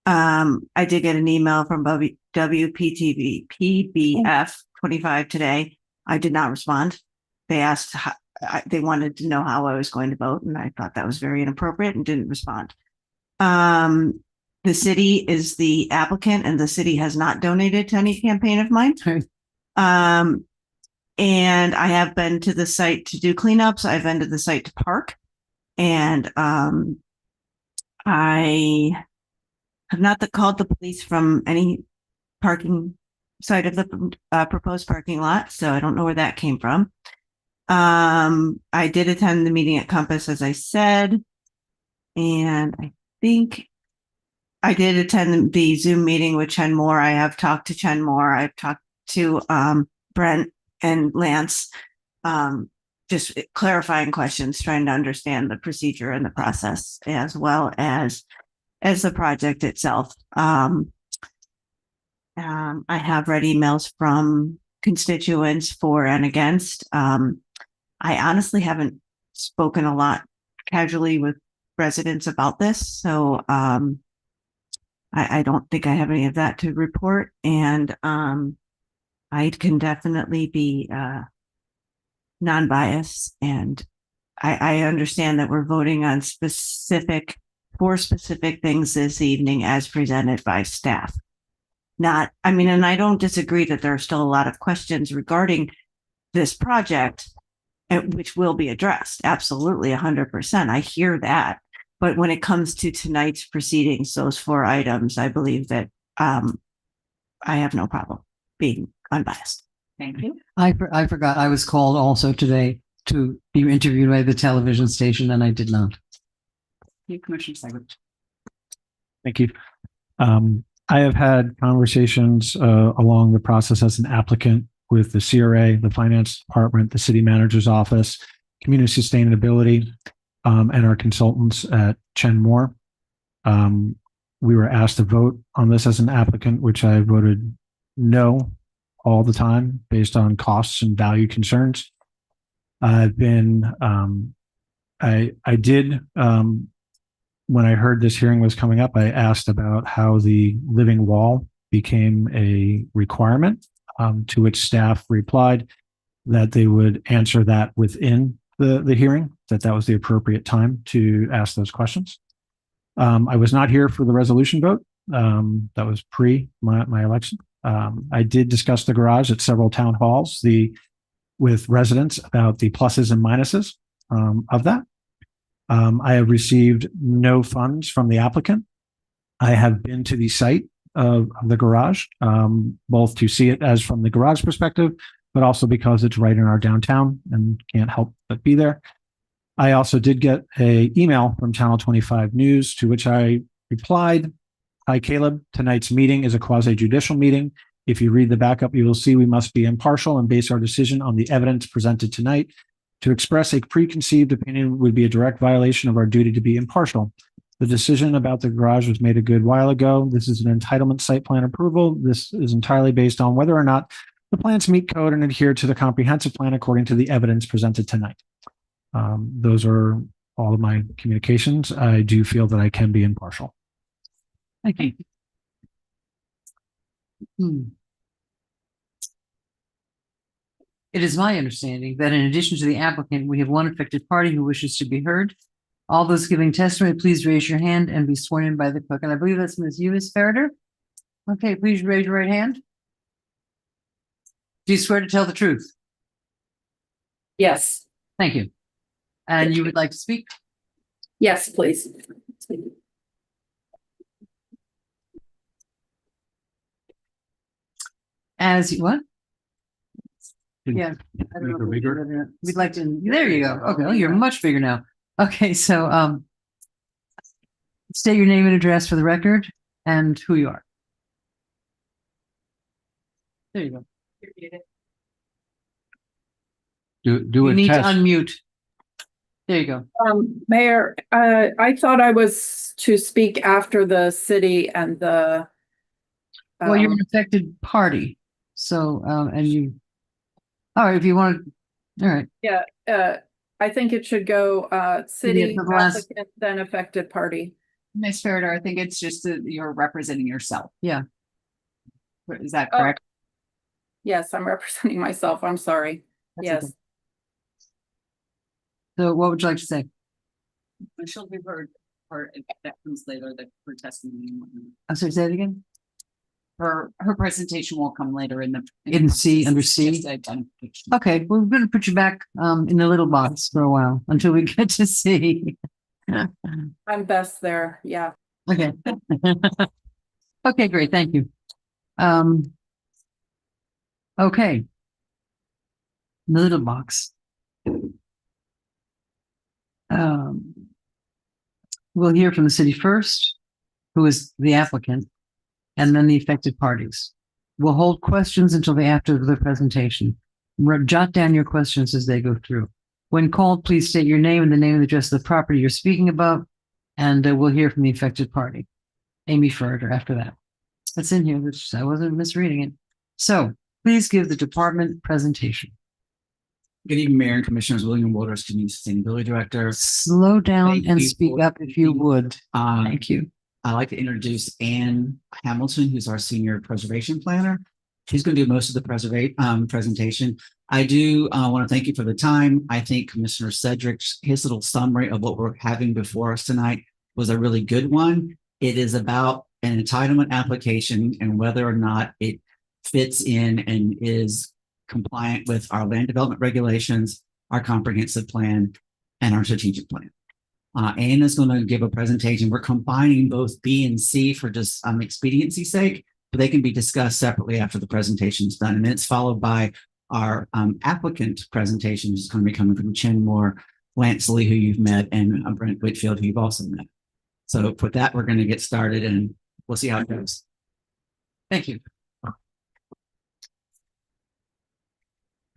S3: I did get an email from WPTV PBF 25 today. I did not respond. They asked, they wanted to know how I was going to vote, and I thought that was very inappropriate and didn't respond. The city is the applicant, and the city has not donated to any campaign of mine. And I have been to the site to do cleanups. I've been to the site to park, and I have not called the police from any parking site of the proposed parking lot, so I don't know where that came from. I did attend the meeting at Compass, as I said, and I think I did attend the Zoom meeting with Chen Moore. I have talked to Chen Moore. I've talked to Brent and Lance, just clarifying questions, trying to understand the procedure and the process, as well as the project itself. I have read emails from constituents for and against. I honestly haven't spoken a lot casually with residents about this, so I don't think I have any of that to report. And I can definitely be non-biased, and I understand that we're voting on four specific things this evening as presented by staff. And I don't disagree that there are still a lot of questions regarding this project, which will be addressed. Absolutely, 100%. I hear that. But when it comes to tonight's proceedings, those 4 items, I believe that I have no problem being unbiased.
S8: Thank you.
S9: I forgot I was called also today to be interviewed by the television station, and I did not.
S8: You, Commissioner Segrich.
S5: Thank you. I have had conversations along the process as an applicant with the CRA, the finance department, the city manager's office, community sustainability, and our consultants at Chen Moore. We were asked to vote on this as an applicant, which I voted no all the time based on costs and value concerns. I've been, I did, when I heard this hearing was coming up, I asked about how the living wall became a requirement, to which staff replied that they would answer that within the hearing, that was the appropriate time to ask those questions. I was not here for the resolution vote. That was pre my election. I did discuss the garage at several town halls with residents about the pluses and minuses of that. I have received no funds from the applicant. I have been to the site of the garage, both to see it as from the garage perspective, but also because it's right in our downtown and can't help but be there. I also did get a email from Channel 25 News to which I replied, "Hi, Caleb. Tonight's meeting is a quasi judicial meeting. If you read the backup, you will see we must be impartial and base our decision on the evidence presented tonight. To express a preconceived opinion would be a direct violation of our duty to be impartial. The decision about the garage was made a good while ago. This is an entitlement site plan approval. This is entirely based on whether or not the plans meet code and adhere to the comprehensive plan according to the evidence presented tonight." Those are all of my communications. I do feel that I can be impartial.
S9: Thank you. It is my understanding that in addition to the applicant, we have one affected party who wishes to be heard. All those giving testimony, please raise your hand and be sworn in by the clerk. And I believe that's Ms. Farrader. Okay, please raise your right hand. Do you swear to tell the truth?
S14: Yes,
S9: Thank you. And you would like to speak?
S14: yes, please.
S9: As you what? Yeah. I don't
S4: Make
S9: know
S4: her
S9: if we
S4: bigger?
S9: do that. We'd like to, there you go. Okay, well, you're much bigger now. Okay, so state your name and address for the record and who you are. There you go.
S4: Do
S9: You
S4: a
S9: need to
S4: test.
S9: unmute. There you go.
S14: Mayor, I thought I was to speak after the city and the.
S9: Well, you're an affected party. So, and you, all right, if you want to, all right.
S14: Yeah, I think it should go, city,
S9: for the last-
S14: applicant, then affected party.
S8: Ms. Farrader, I think it's just that you're representing yourself.
S9: Yeah.
S8: Is that
S14: Oh,
S8: correct?
S14: Yes, I'm representing myself. I'm sorry.
S9: That's
S14: Yes.
S9: okay. So what would you like to say?
S8: She'll be heard, or that comes later, that her testimony. and whatnot.
S9: I'm sorry, say it again.
S8: Her presentation will come later in the.
S9: In C, under
S8: It's
S9: C?
S8: just identification.
S9: Okay, we're going to put you back in the little box for a while until we get to C.
S14: I'm best there. Yeah.
S9: Okay. Okay, great. Thank you. Okay. The little box. We'll hear from the city first, who is the applicant, and then the affected parties. We'll hold questions until after the presentation. Jot down your questions as they go through. When called, please state your name and the name and address of the property you're speaking about, and we'll hear from the affected party. Amy Farrader after that. That's in here, which I wasn't misreading it. So please give the department presentation.
S7: Good evening, Mayor and Commissioners. William Waters, Community Sustainability Director.
S9: Slow down
S7: Thank
S9: and
S7: you
S9: speak
S7: for-
S9: up if you would. Thank you.
S7: I'd like to introduce Ann Hamilton, who's our Senior Preservation Planner. She's going to do most of the presentation. I do want to thank you for the time. I think Commissioner Cedric's, his little summary of what we're having before us tonight was a really good one. It is about an entitlement application and whether or not it fits in and is compliant with our land development regulations, our comprehensive plan, and our strategic plan. Ann is going to give a presentation. We're combining both B and C for just expediency sake, but they can be discussed separately after the presentation is done. And then it's followed by our applicant presentation, which is going to be coming from Chen Moore, Lance Lee, who you've met, and Brent Whitfield, who you've also met. So with that, we're going to get started and we'll see how it goes.
S9: Thank you.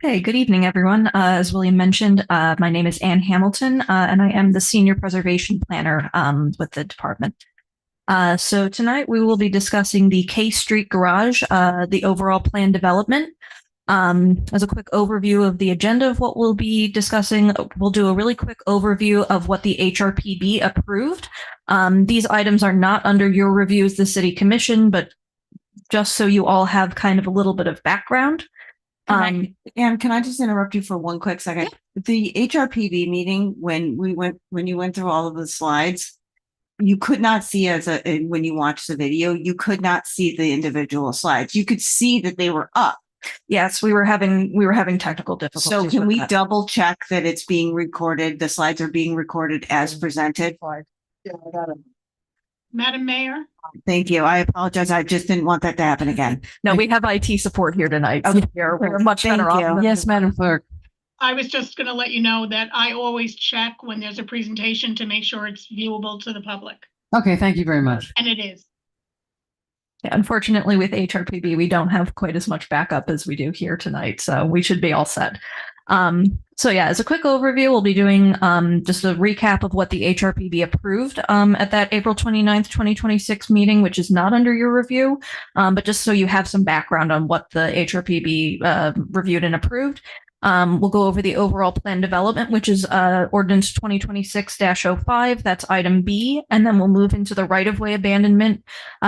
S15: Hey, good evening, everyone. As William mentioned, my name is Ann Hamilton, and I am the Senior Preservation Planner with the department. So tonight we will be discussing the K Street Garage, the overall plan development. As a quick overview of the agenda of what we'll be discussing, we'll do a really quick overview of what the HRPB approved. These items are not under your review as the City Commission, but just so you all have kind of a little bit of background.
S3: And can I just interrupt you for one quick second? The HRPB meeting, when you went through all of the slides, you could not see when you watched the video, you could not see the individual slides. You could see that they were up.
S15: Yes, we were having technical difficulties.
S3: So can
S15: with
S3: we
S15: that.
S3: double check that it's being recorded? The slides are being recorded as presented?
S14: Yeah, I got it.
S1: Madam Mayor,
S3: Thank you. I apologize. I just didn't want that to happen again.
S15: No, we have IT support here tonight. So
S3: Okay.
S15: we're much better
S3: Thank
S15: off.
S3: you.
S9: Yes, Madam Clerk.
S1: I was just gonna let you know that I always check when there's a presentation to make sure it's viewable to the public,
S9: Okay, thank you very much.
S1: and it is.
S15: Yeah, unfortunately, with HRPB, we don't have quite as much backup as we do here tonight, so we should be all set. So yeah, as a quick overview, we'll be doing just a recap of what the HRPB approved at that April 29th, 2026 meeting, which is not under your review, but just so you have some background on what the HRPB reviewed and approved. We'll go over the overall plan development, which is ordinance 2026-05. That's item B. And then we'll move into the right-of-way abandonment,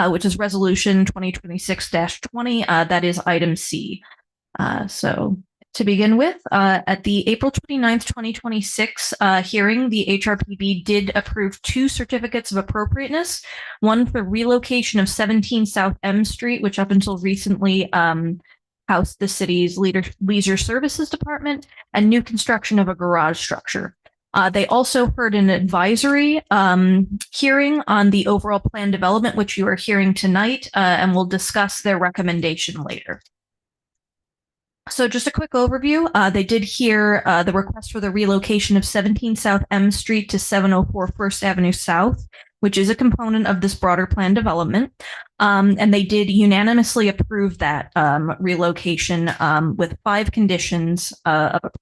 S15: which is resolution 2026-20. That is item C. So to begin with, at the April 29th, 2026 hearing, the HRPB did approve 2 certificates of appropriateness, one for relocation of 17 South M Street, which up until recently housed the city's leisure services department, and new construction of a garage structure. They also heard an advisory hearing on the overall plan development, which you are hearing tonight, and we'll discuss their recommendation later. So just a quick overview. They did hear the request for the relocation of 17 South M Street to 704 First Avenue South, which is a component of this broader plan development. And they did unanimously approve that relocation with 5 conditions of approval.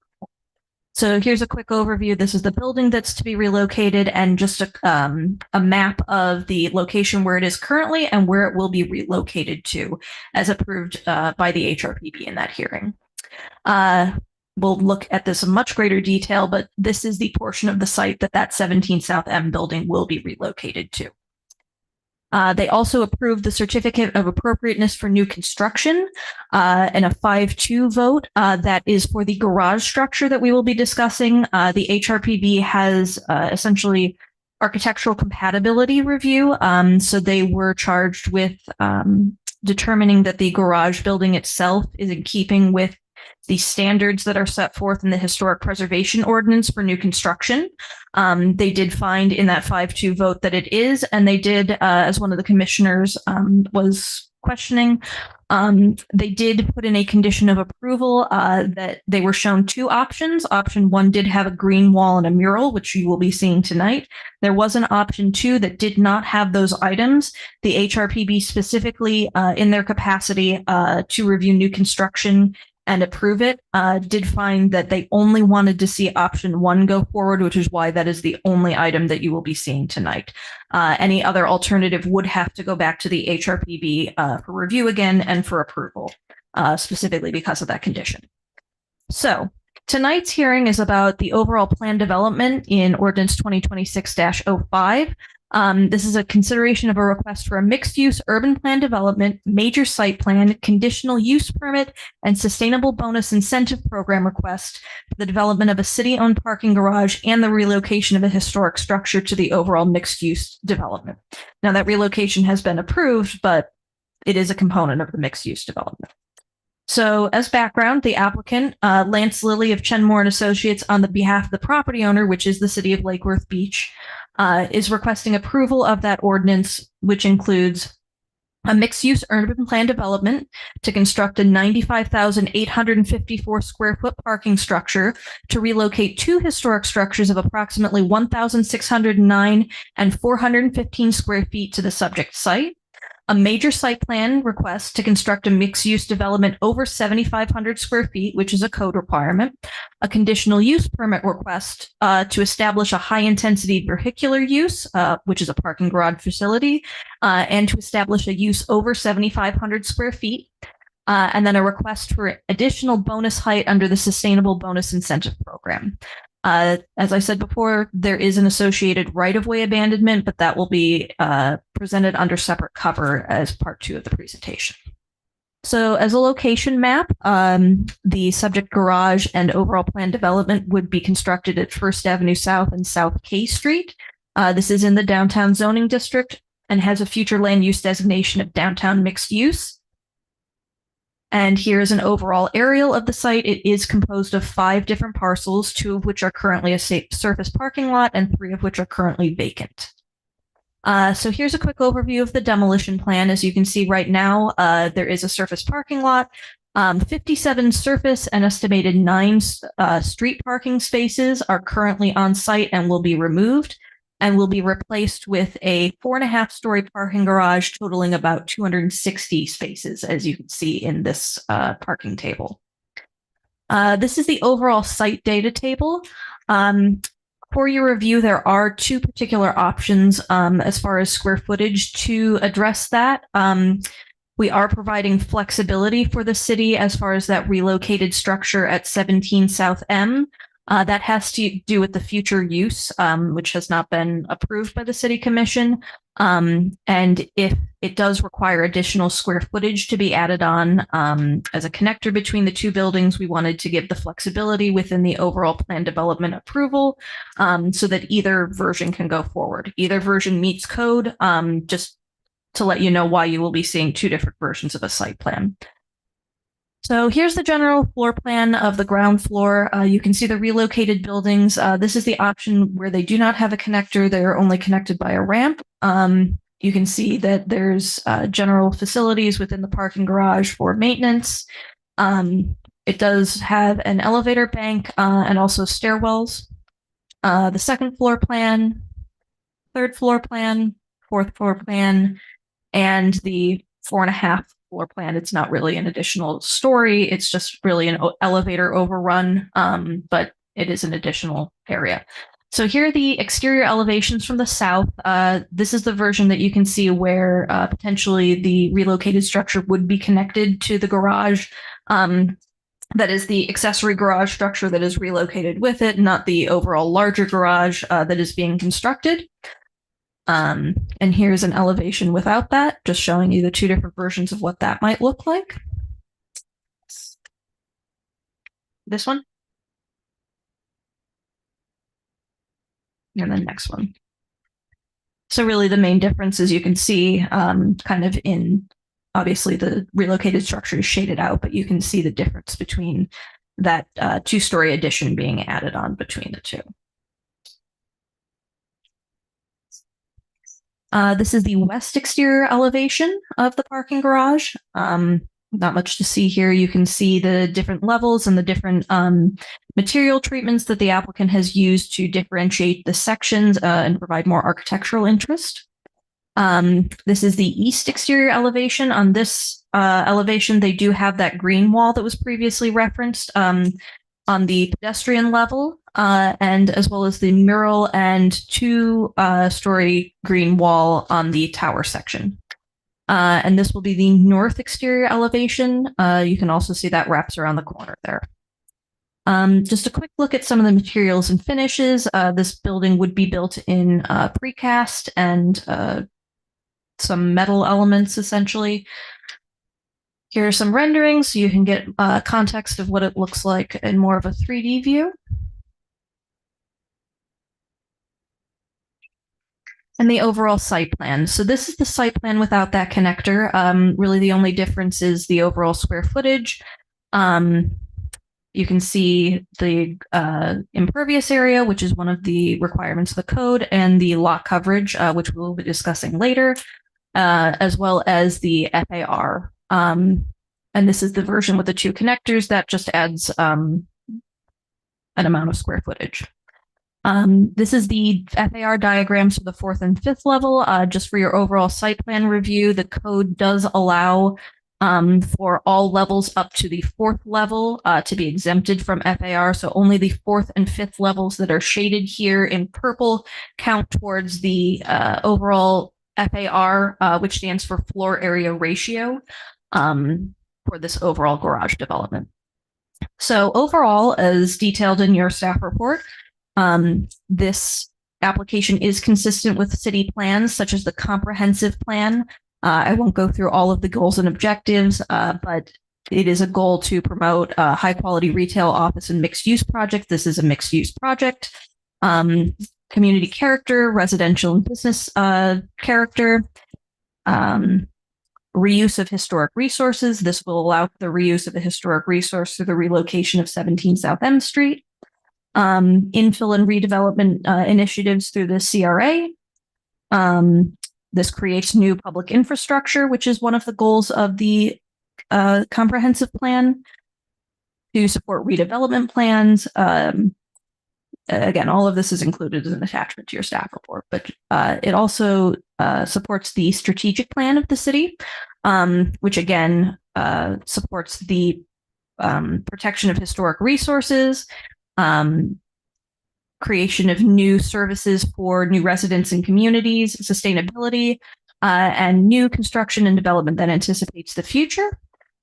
S15: So here's a quick overview. This is the building that's to be relocated, and just a map of the location where it is currently and where it will be relocated to, as approved by the HRPB in that hearing. We'll look at this in much greater detail, but this is the portion of the site that 17 South M building will be relocated to. They also approved the certificate of appropriateness for new construction and a 5-2 vote. That is for the garage structure that we will be discussing. The HRPB has essentially architectural compatibility review. So they were charged with determining that the garage building itself is in keeping with the standards that are set forth in the historic preservation ordinance for new construction. They did find in that 5-2 vote that it is, and they did, as one of the commissioners was questioning, they did put in a condition of approval that they were shown 2 options. Option 1 did have a green wall and a mural, which you will be seeing tonight. There was an option 2 that did not have those items. The HRPB specifically, in their capacity to review new construction and approve it, did find that they only wanted to see option 1 go forward, which is why that is the only item that you will be seeing tonight. Any other alternative would have to go back to the HRPB for review again and for approval, specifically because of that condition. So tonight's hearing is about the overall plan development in ordinance 2026-05. This is a consideration of a request for a mixed-use urban plan development, major site plan, conditional use permit, and sustainable bonus incentive program request for the development of a city-owned parking garage and the relocation of a historic structure to the overall mixed-use development. Now, that relocation has been approved, but it is a component of the mixed-use development. So as background, the applicant, Lance Lilly of Chenmore and Associates, on the behalf of the property owner, which is the city of Lake Worth Beach, is requesting approval of that ordinance, which includes a mixed-use urban plan development to construct a 95,854 square foot parking structure to relocate 2 historic structures of approximately 1,609 and 415 square feet to the subject site. A major site plan request to construct a mixed-use development over 7,500 square feet, which is a code requirement. A conditional use permit request to establish a high-intensity vehicular use, which is a parking garage facility, and to establish a use over 7,500 square feet. And then a request for additional bonus height under the Sustainable Bonus Incentive Program. As I said before, there is an associated right-of-way abandonment, but that will be presented under separate cover as part 2 of the presentation. So as a location map, the subject garage and overall plan development would be constructed at First Avenue South and South K Street. This is in the downtown zoning district and has a future land use designation of downtown mixed use. And here's an overall aerial of the site. It is composed of 5 different parcels, 2 of which are currently a surface parking lot and 3 of which are currently vacant. So here's a quick overview of the demolition plan. As you can see right now, there is a surface parking lot. 57 surface and estimated 9 street parking spaces are currently on site and will be removed and will be replaced with a 4.5-story parking garage totaling about 260 spaces, as you can see in this parking table. This is the overall site data table. For your review, there are 2 particular options as far as square footage to address that. We are providing flexibility for the city as far as that relocated structure at 17 South M. That has to do with the future use, which has not been approved by the City Commission. And if it does require additional square footage to be added on as a connector between the 2 buildings, we wanted to give the flexibility within the overall plan development approval so that either version can go forward. Either version meets code, just to let you know why you will be seeing 2 different versions of a site plan. So here's the general floor plan of the ground floor. You can see the relocated buildings. This is the option where they do not have a connector. They're only connected by a ramp. You can see that there's general facilities within the parking garage for maintenance. It does have an elevator bank and also stairwells. The second floor plan, third floor plan, fourth floor plan, and the 4.5 floor plan. It's not really an additional story. It's just really an elevator overrun, but it is an additional area. So here are the exterior elevations from the south. This is the version that you can see where potentially the relocated structure would be connected to the garage. That is the accessory garage structure that is relocated with it, not the overall larger garage that is being constructed. And here's an elevation without that, just showing you the 2 different versions of what that might look like. This one. And then next one. So really the main difference is you can see kind of in, obviously the relocated structure is shaded out, but you can see the difference between that 2-story addition being added on between the 2. This is the west exterior elevation of the parking garage. Not much to see here. You can see the different levels and the different material treatments that the applicant has used to differentiate the sections and provide more architectural interest. This is the east exterior elevation. On this elevation, they do have that green wall that was previously referenced on the pedestrian level. And as well as the mural and 2-story green wall on the tower section. And this will be the north exterior elevation. You can also see that wraps around the corner there. Just a quick look at some of the materials and finishes. This building would be built in precast and some metal elements, essentially. Here are some renderings so you can get context of what it looks like in more of a 3D view. And the overall site plan. So this is the site plan without that connector. Really the only difference is the overall square footage. You can see the impervious area, which is one of the requirements of the code, and the lot coverage, which we'll be discussing later, as well as the FAR. And this is the version with the 2 connectors that just adds an amount of square footage. This is the FAR diagrams for the 4th and 5th level. Just for your overall site plan review, the code does allow for all levels up to the 4th level to be exempted from FAR. So only the 4th and 5th levels that are shaded here in purple count towards the overall FAR, which stands for floor area ratio for this overall garage development. So overall, as detailed in your staff report, this application is consistent with city plans, such as the comprehensive plan. I won't go through all of the goals and objectives, but it is a goal to promote a high quality retail, office, and mixed use project. This is a mixed use project. Community character, residential and business character, reuse of historic resources. This will allow for the reuse of a historic resource through the relocation of 17 South M Street. Infill and redevelopment initiatives through the CRA. This creates new public infrastructure, which is one of the goals of the comprehensive plan to support redevelopment plans. Again, all of this is included as an attachment to your staff report, but it also supports the strategic plan of the city, which again supports the protection of historic resources, creation of new services for new residents and communities, sustainability, and new construction and development that anticipates the future.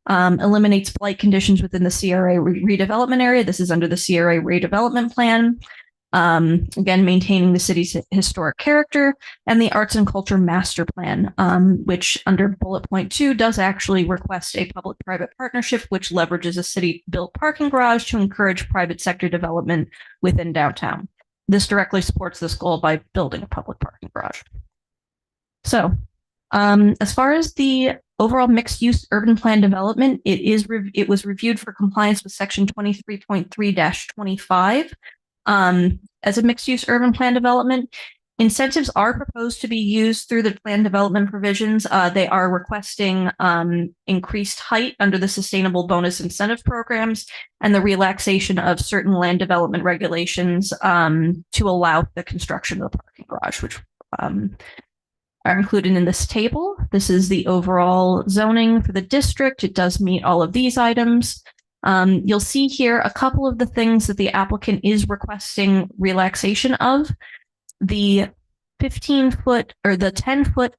S15: Eliminates blight conditions within the CRA redevelopment area. This is under the CRA redevelopment plan. Again, maintaining the city's historic character, and the arts and culture master plan, which under bullet point 2 does actually request a public-private partnership, which leverages a city-built parking garage to encourage private sector development within downtown. This directly supports this goal by building a public parking garage. So, as far as the overall mixed-use urban plan development, it was reviewed for compliance with section 23.3-25. As a mixed-use urban plan development, incentives are proposed to be used through the plan development provisions. They are requesting increased height under the sustainable bonus incentive programs and the relaxation of certain land development regulations to allow the construction of the parking garage, which are included in this table. This is the overall zoning for the district. It does meet all of these items. You'll see here a couple of the things that the applicant is requesting relaxation of. The 15-foot or the 10-foot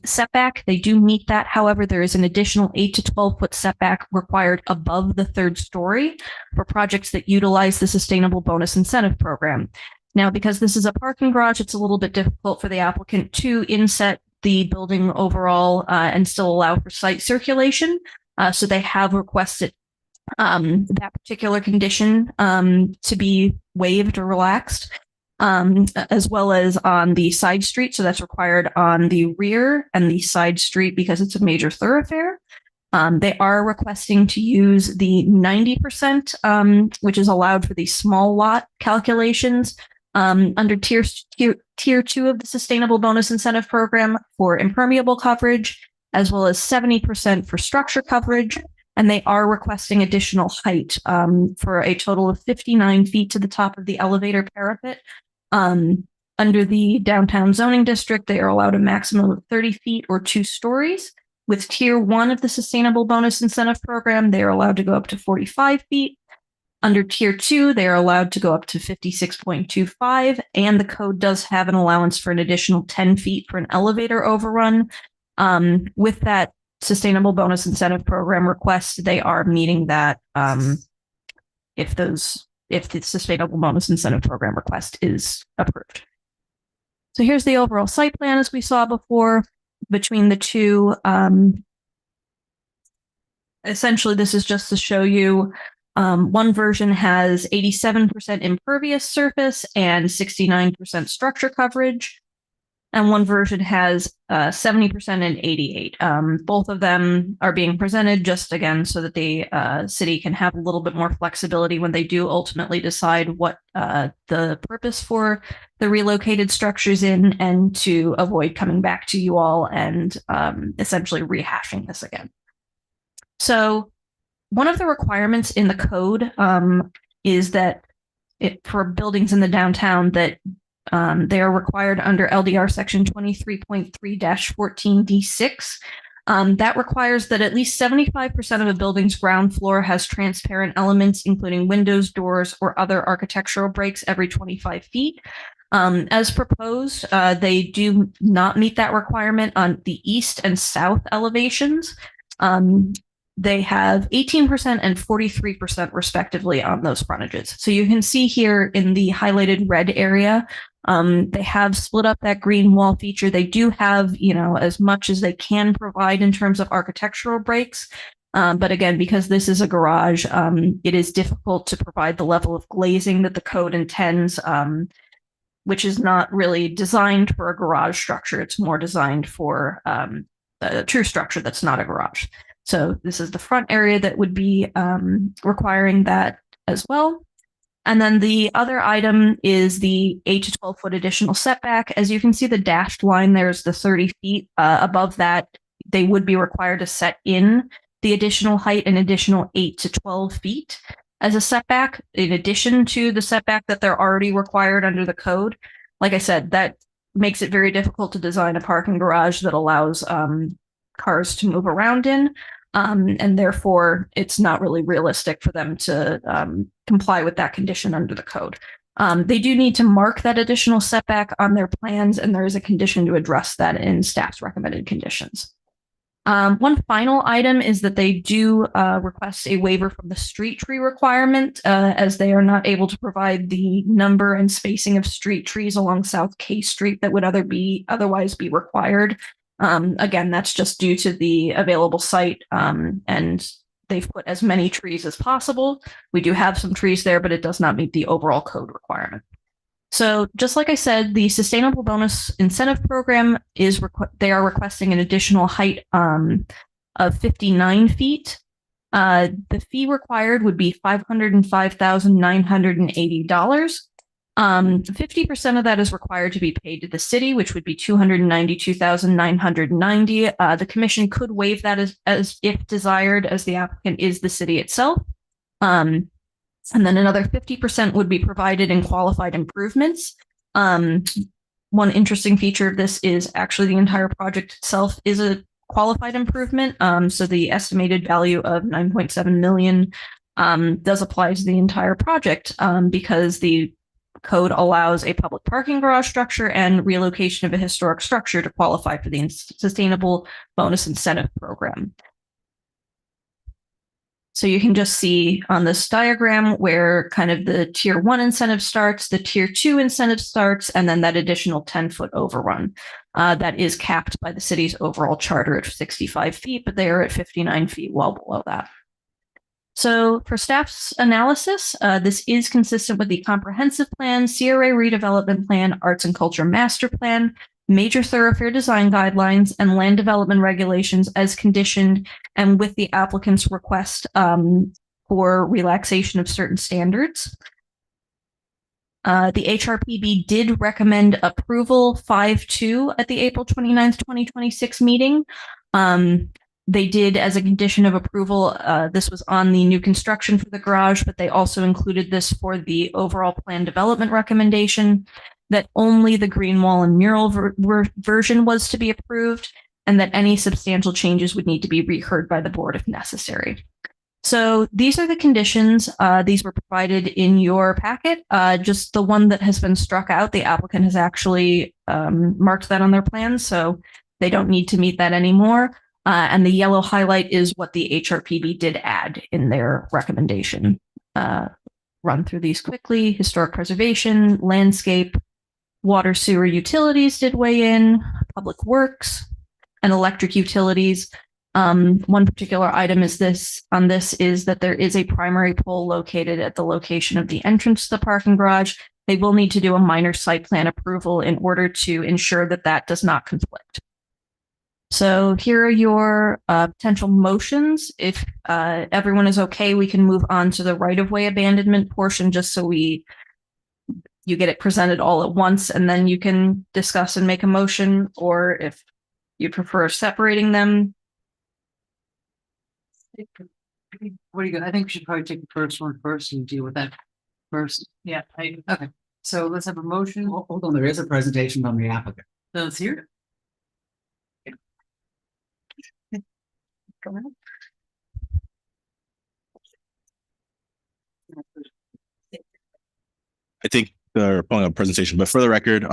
S15: setback, they do meet that. However, there is an additional 8 to 12-foot setback required above the third story for projects that utilize the sustainable bonus incentive program. Now, because this is a parking garage, it's a little bit difficult for the applicant to inset the building overall and still allow for site circulation. So they have requested that particular condition to be waived or relaxed, as well as on the side street. So that's required on the rear and the side street because it's a major thoroughfare. They are requesting to use the 90%, which is allowed for the small lot calculations under tier 2 of the sustainable bonus incentive program for impermeable coverage, as well as 70% for structure coverage. And they are requesting additional height for a total of 59 feet to the top of the elevator parapet. Under the downtown zoning district, they are allowed a maximum of 30 feet or 2 stories. With tier 1 of the sustainable bonus incentive program, they are allowed to go up to 45 feet. Under tier 2, they are allowed to go up to 56.25, and the code does have an allowance for an additional 10 feet for an elevator overrun. With that sustainable bonus incentive program request, they are meeting that if the sustainable bonus incentive program request is approved. So here's the overall site plan as we saw before between the two. Essentially, this is just to show you one version has 87% impervious surface and 69% structure coverage. And one version has 70% and 88%. Both of them are being presented just again so that the city can have a little bit more flexibility when they do ultimately decide what the purpose for the relocated structures in, and to avoid coming back to you all and essentially rehashing this again. So one of the requirements in the code is that for buildings in the downtown that they are required under LDR section 23.3-14D6. That requires that at least 75% of a building's ground floor has transparent elements, including windows, doors, or other architectural breaks every 25 feet. As proposed, they do not meet that requirement on the east and south elevations. They have 18% and 43% respectively on those frontages. So you can see here in the highlighted red area, they have split up that green wall feature. They do have, as much as they can provide in terms of architectural breaks. But again, because this is a garage, it is difficult to provide the level of glazing that the code intends, which is not really designed for a garage structure. It's more designed for a true structure that's not a garage. So this is the front area that would be requiring that as well. And then the other item is the 8 to 12 foot additional setback. As you can see, the dashed line, there's the 30 feet. Above that, they would be required to set in the additional height an additional 8 to 12 feet as a setback, in addition to the setback that they're already required under the code. Like I said, that makes it very difficult to design a parking garage that allows cars to move around in. And therefore, it's not really realistic for them to comply with that condition under the code. They do need to mark that additional setback on their plans, and there is a condition to address that in staff's recommended conditions. One final item is that they do request a waiver from the street tree requirement, as they are not able to provide the number and spacing of street trees along South K Street that would otherwise be required. Again, that's just due to the available site, and they've put as many trees as possible. We do have some trees there, but it does not meet the overall code requirement. So just like I said, the Sustainable Bonus Incentive Program they are requesting an additional height of 59 feet. The fee required would be $505,980. 50% of that is required to be paid to the city, which would be $292,990. The commission could waive that as if desired, as the applicant is the city itself. And then another 50% would be provided in qualified improvements. One interesting feature of this is actually the entire project itself is a qualified improvement. So the estimated value of 9.7 million does apply to the entire project because the code allows a public parking garage structure and relocation of a historic structure to qualify for the Sustainable Bonus Incentive Program. So you can just see on this diagram where kind of the tier 1 incentive starts, the tier 2 incentive starts, and then that additional 10-foot overrun. That is capped by the city's overall charter at 65 feet, but they are at 59 feet, well below that. So for staff's analysis, this is consistent with the comprehensive plan, CRA redevelopment plan, arts and culture master plan, major thoroughfare design guidelines, and land development regulations as conditioned, and with the applicant's request for relaxation of certain standards. The HRPB did recommend approval 5-2 at the April 29th, 2026 meeting. They did, as a condition of approval, this was on the new construction for the garage, but they also included this for the overall plan development recommendation, that only the green wall and mural version was to be approved, and that any substantial changes would need to be reheard by the board if necessary. So these are the conditions. These were provided in your packet. Just the one that has been struck out, the applicant has actually marked that on their plans, so they don't need to meet that anymore. And the yellow highlight is what the HRPB did add in their recommendation. Run through these quickly. Historic preservation, landscape, water, sewer, utilities did weigh in, public works, and electric utilities. One particular item is that there is a primary pole located at the location of the entrance to the parking garage. They will need to do a minor site plan approval in order to ensure that that does not conflict. So here are your potential motions. If everyone is okay, we can move on to the right-of-way abandonment portion, just so you get it presented all at once, and then you can discuss and make a motion, or if you prefer separating them.
S9: What do you got? I think we should probably take the first one first and deal with that first.
S14: Yeah.
S9: Okay, so let's have a motion.
S7: Hold on, there is a presentation from the applicant.
S9: So let's hear it.
S14: Go ahead.
S16: I think they're pulling up a presentation, but for the record,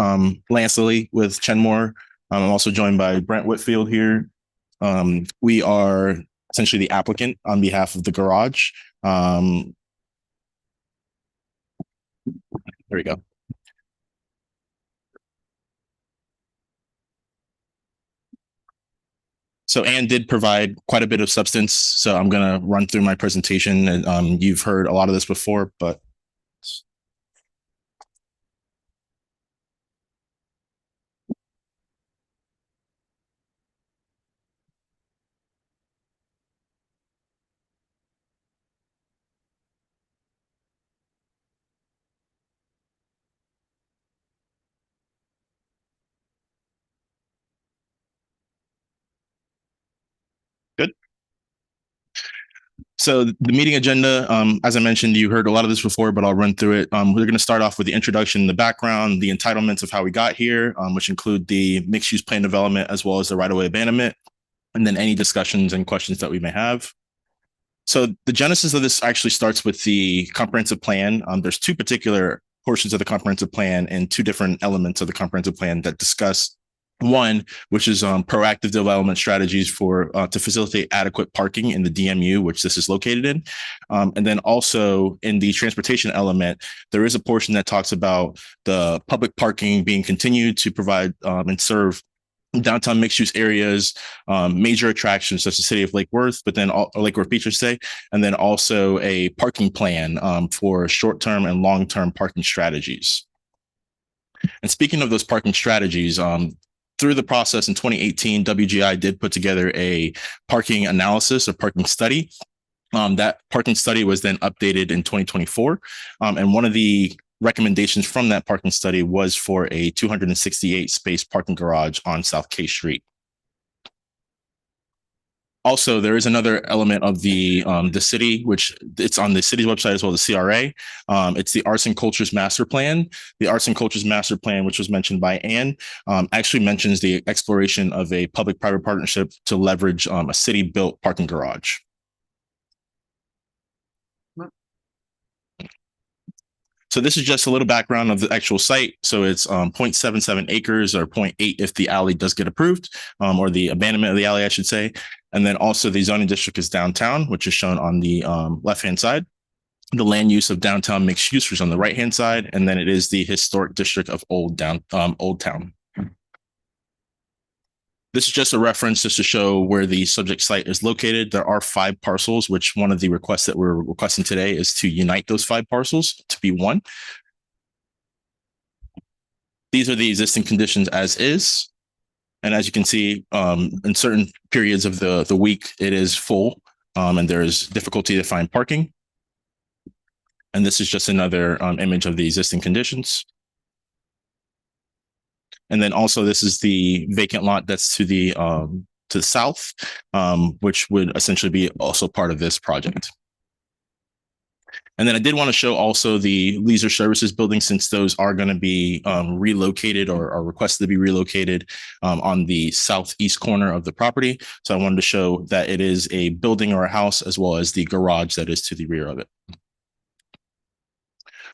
S16: Lance Lilly with Chenmore. I'm also joined by Brent Whitfield here. We are essentially the applicant on behalf of the garage. There we go. So Anne did provide quite a bit of substance, so I'm going to run through my presentation. And you've heard a lot of this before, but good. So the meeting agenda, as I mentioned, you heard a lot of this before, but I'll run through it. We're going to start off with the introduction, the background, the entitlements of how we got here, which include the mixed-use plan development as well as the right-of-way abandonment, and then any discussions and questions that we may have. So the genesis of this actually starts with the comprehensive plan. There's two particular portions of the comprehensive plan and two different elements of the comprehensive plan that discuss one, which is proactive development strategies for to facilitate adequate parking in the DMU, which this is located in. And then also in the transportation element, there is a portion that talks about the public parking being continued to provide and serve downtown mixed use areas, major attractions such as the city of Lake Worth, but then Lake Worth Beach, I should say, and then also a parking plan for short-term and long-term parking strategies. And speaking of those parking strategies, through the process in 2018, WGI did put together a parking analysis, a parking study. That parking study was then updated in 2024. And one of the recommendations from that parking study was for a 268 space parking garage on South K Street. Also, there is another element of the city, which it's on the city's website as well as the CRA. It's the Arts and Cultures Master Plan. The Arts and Cultures Master Plan, which was mentioned by Anne, actually mentions the exploration of a public-private partnership to leverage a city-built parking garage. So this is just a little background of the actual site. So it's 0.77 acres or 0.8 if the alley does get approved, or the abandonment of the alley, I should say. And then also the zoning district is downtown, which is shown on the left-hand side. The land use of downtown mixed use is on the right-hand side. And then it is the historic district of Old Town. This is just a reference just to show where the subject site is located. There are 5 parcels, which one of the requests that we're requesting today is to unite those 5 parcels to be one. These are the existing conditions as is. And as you can see, in certain periods of the week, it is full and there is difficulty to find parking. And this is just another image of the existing conditions. And then also this is the vacant lot that's to the south, which would essentially be also part of this project. And then I did want to show also the leisure services building, since those are going to be relocated or are requested to be relocated on the southeast corner of the property. So I wanted to show that it is a building or a house as well as the garage that is to the rear of it.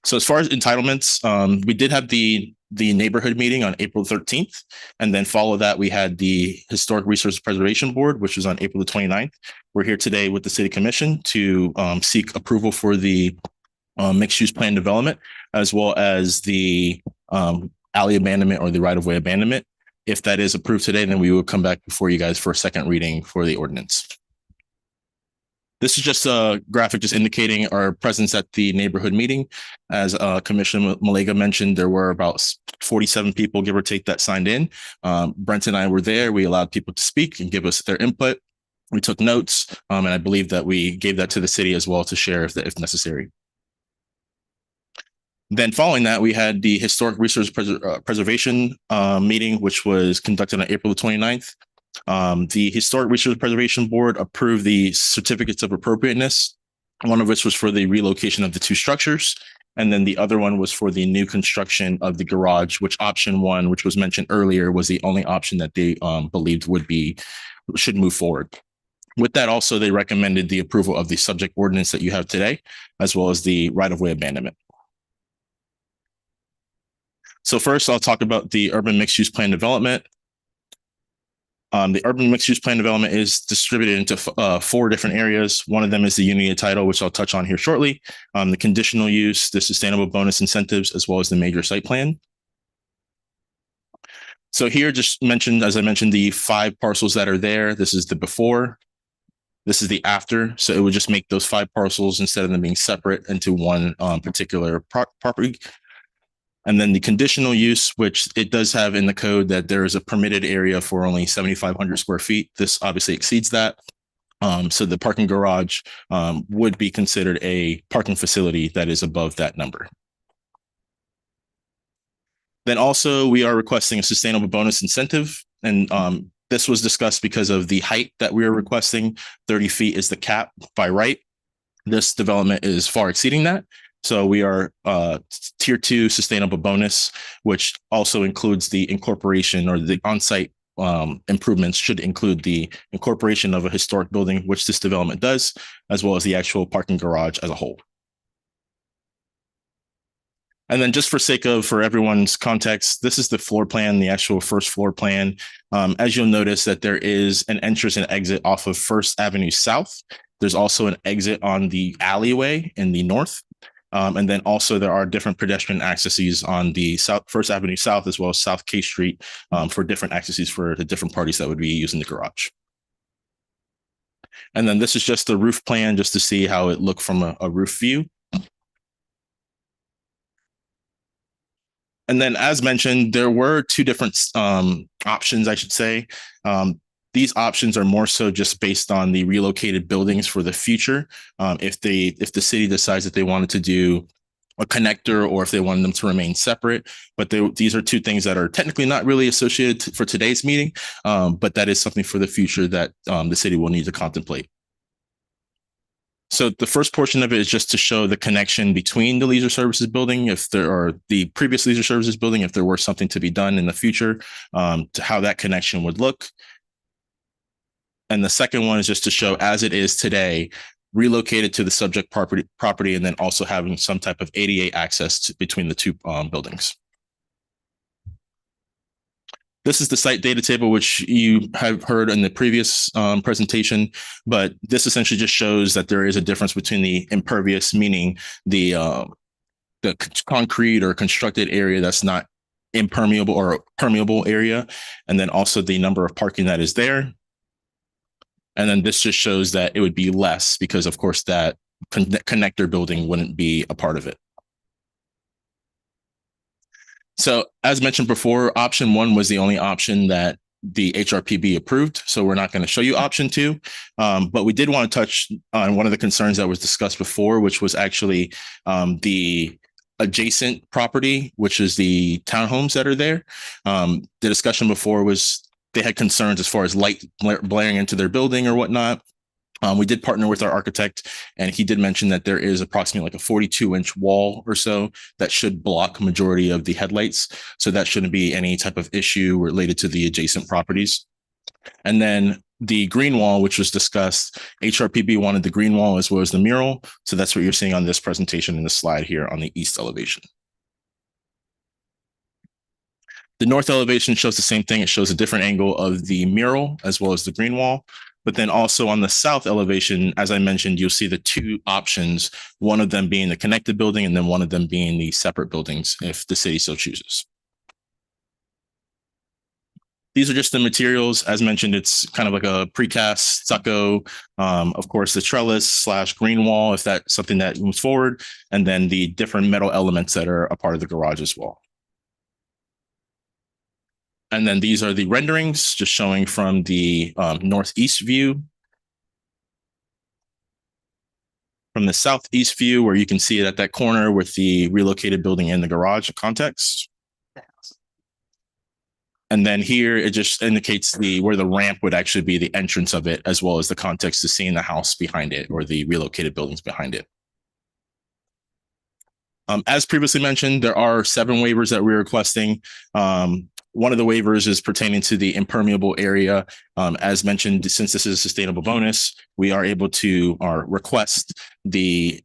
S16: So as far as entitlements, we did have the neighborhood meeting on April 13th. And then follow that, we had the Historic Resource Preservation Board, which was on April the 29th. We're here today with the City Commission to seek approval for the mixed use plan development, as well as the alley abandonment or the right-of-way abandonment. If that is approved today, then we will come back before you guys for a second reading for the ordinance. This is just a graphic just indicating our presence at the neighborhood meeting. As Commissioner Malega mentioned, there were about 47 people, give or take, that signed in. Brent and I were there. We allowed people to speak and give us their input. We took notes, and I believe that we gave that to the city as well to share if necessary. Then following that, we had the Historic Resource Preservation meeting, which was conducted on April the 29th. The Historic Resource Preservation Board approved the certificates of appropriateness, one of which was for the relocation of the 2 structures. And then the other one was for the new construction of the garage, which option 1, which was mentioned earlier, was the only option that they believed should move forward. With that, also, they recommended the approval of the subject ordinance that you have today, as well as the right-of-way abandonment. So first, I'll talk about the urban mixed-use plan development. The urban mixed-use plan development is distributed into 4 different areas. One of them is the unity title, which I'll touch on here shortly. The conditional use, the sustainable bonus incentives, as well as the major site plan. So here, just mentioned, as I mentioned, the 5 parcels that are there. This is the before. This is the after. So it would just make those 5 parcels, instead of them being separate, into one particular property. And then the conditional use, which it does have in the code that there is a permitted area for only 7,500 square feet. This obviously exceeds that. So the parking garage would be considered a parking facility that is above that number. Then also we are requesting a sustainable bonus incentive. And this was discussed because of the height that we are requesting. 30 feet is the cap by right. This development is far exceeding that. So we are tier 2 sustainable bonus, which also includes the incorporation or the on-site improvements should include the incorporation of a historic building, which this development does, as well as the actual parking garage as a whole. And then just for everyone's context, this is the floor plan, the actual first floor plan. As you'll notice that there is an entrance and exit off of First Avenue South. There's also an exit on the alleyway in the north. And then also there are different pedestrian accesses on the First Avenue South, as well as South K Street for different accesses for the different parties that would be using the garage. And then this is just the roof plan just to see how it looked from a roof view. And then, as mentioned, there were two different options, I should say. These options are more so just based on the relocated buildings for the future. If the city decides that they wanted to do a connector or if they wanted them to remain separate. But these are two things that are technically not really associated for today's meeting, but that is something for the future that the city will need to contemplate. So the first portion of it is just to show the connection between the leisure services building, if there are the previous leisure services building, if there were something to be done in the future, to how that connection would look. And the second one is just to show as it is today, relocated to the subject property, and then also having some type of ADA access between the two buildings. This is the site data table, which you have heard in the previous presentation, but this essentially just shows that there is a difference between the impervious, meaning the concrete or constructed area that's not impermeable or permeable area, and then also the number of parking that is there. And then this just shows that it would be less because, of course, that connector building wouldn't be a part of it. So as mentioned before, option 1 was the only option that the HRPB approved. So we're not going to show you option 2, but we did want to touch on one of the concerns that was discussed before, which was actually the adjacent property, which is the townhomes that are there. The discussion before was they had concerns as far as light blaring into their building or whatnot. We did partner with our architect, and he did mention that there is approximately like a 42-inch wall or so that should block majority of the headlights. So that shouldn't be any type of issue related to the adjacent properties. And then the green wall, which was discussed, HRPB wanted the green wall as well as the mural. So that's what you're seeing on this presentation in the slide here on the east elevation. The north elevation shows the same thing. It shows a different angle of the mural as well as the green wall. But then also on the south elevation, as I mentioned, you'll see the two options, one of them being the connected building and then one of them being the separate buildings if the city so chooses. These are just the materials. As mentioned, it's kind of like a precast stucco. Of course, the trellis / green wall, if that's something that moves forward, and then the different metal elements that are a part of the garage as well. And then these are the renderings just showing from the northeast view. From the southeast view, where you can see it at that corner with the relocated building in the garage context. And then here, it just indicates where the ramp would actually be the entrance of it, as well as the context to seeing the house behind it or the relocated buildings behind it. As previously mentioned, there are 7 waivers that we're requesting. One of the waivers is pertaining to the impermeable area. As mentioned, since this is a sustainable bonus, we are able to request the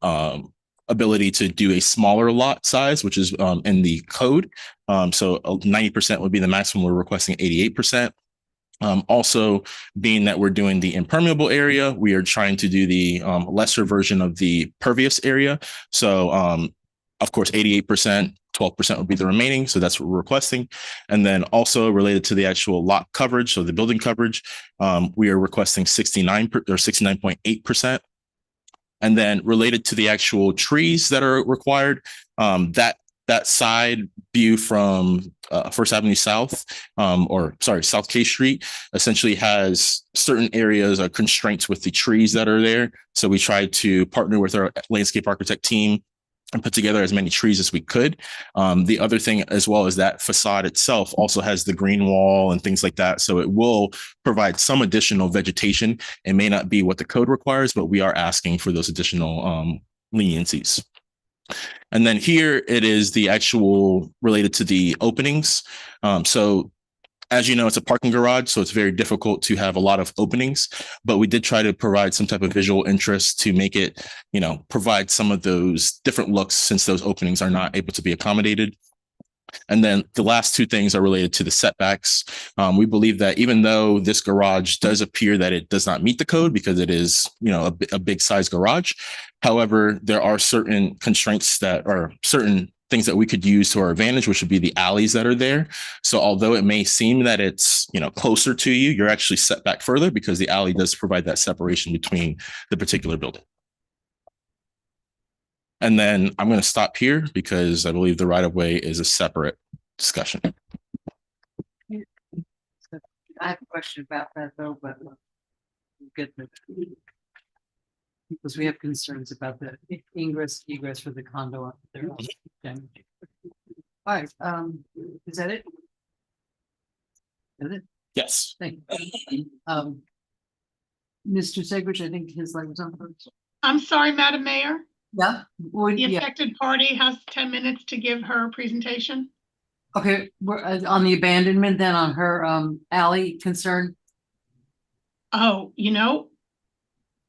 S16: ability to do a smaller lot size, which is in the code. So 90% would be the maximum. We're requesting 88%. Also, being that we're doing the impermeable area, we are trying to do the lesser version of the pervious area. So of course, 88%, 12% would be the remaining. So that's what we're requesting. And then also related to the actual lot coverage, so the building coverage, we are requesting 69.8%. And then related to the actual trees that are required, that side view from First Avenue South, South K Street, essentially has certain areas or constraints with the trees that are there. So we tried to partner with our landscape architect team and put together as many trees as we could. The other thing as well is that facade itself also has the green wall and things like that. So it will provide some additional vegetation. It may not be what the code requires, but we are asking for those additional leniencies. And then here it is the actual related to the openings. So as you know, it's a parking garage, so it's very difficult to have a lot of openings, but we did try to provide some type of visual interest to make it, provide some of those different looks since those openings are not able to be accommodated. And then the last two things are related to the setbacks. We believe that even though this garage does appear that it does not meet the code because it is, a big size garage. However, there are certain constraints that are certain things that we could use to our advantage, which would be the alleys that are there. So although it may seem that it's, closer to you, you're actually set back further because the alley does provide that separation between the particular building. And then I'm going to stop here because I believe the right of way is a separate discussion.
S9: I have a question about that though, but we'll get to it. Because we have concerns about the egress for the condo up there. Okay. All right, is that it? Is it?
S16: Yes.
S9: Thank you. Mr. Segrich, I think his line was on first.
S1: I'm sorry, Madam Mayor.
S9: Yeah.
S1: The affected party has 10 minutes to give her presentation.
S9: Okay, we're on the abandonment then on her alley concern.
S1: Oh,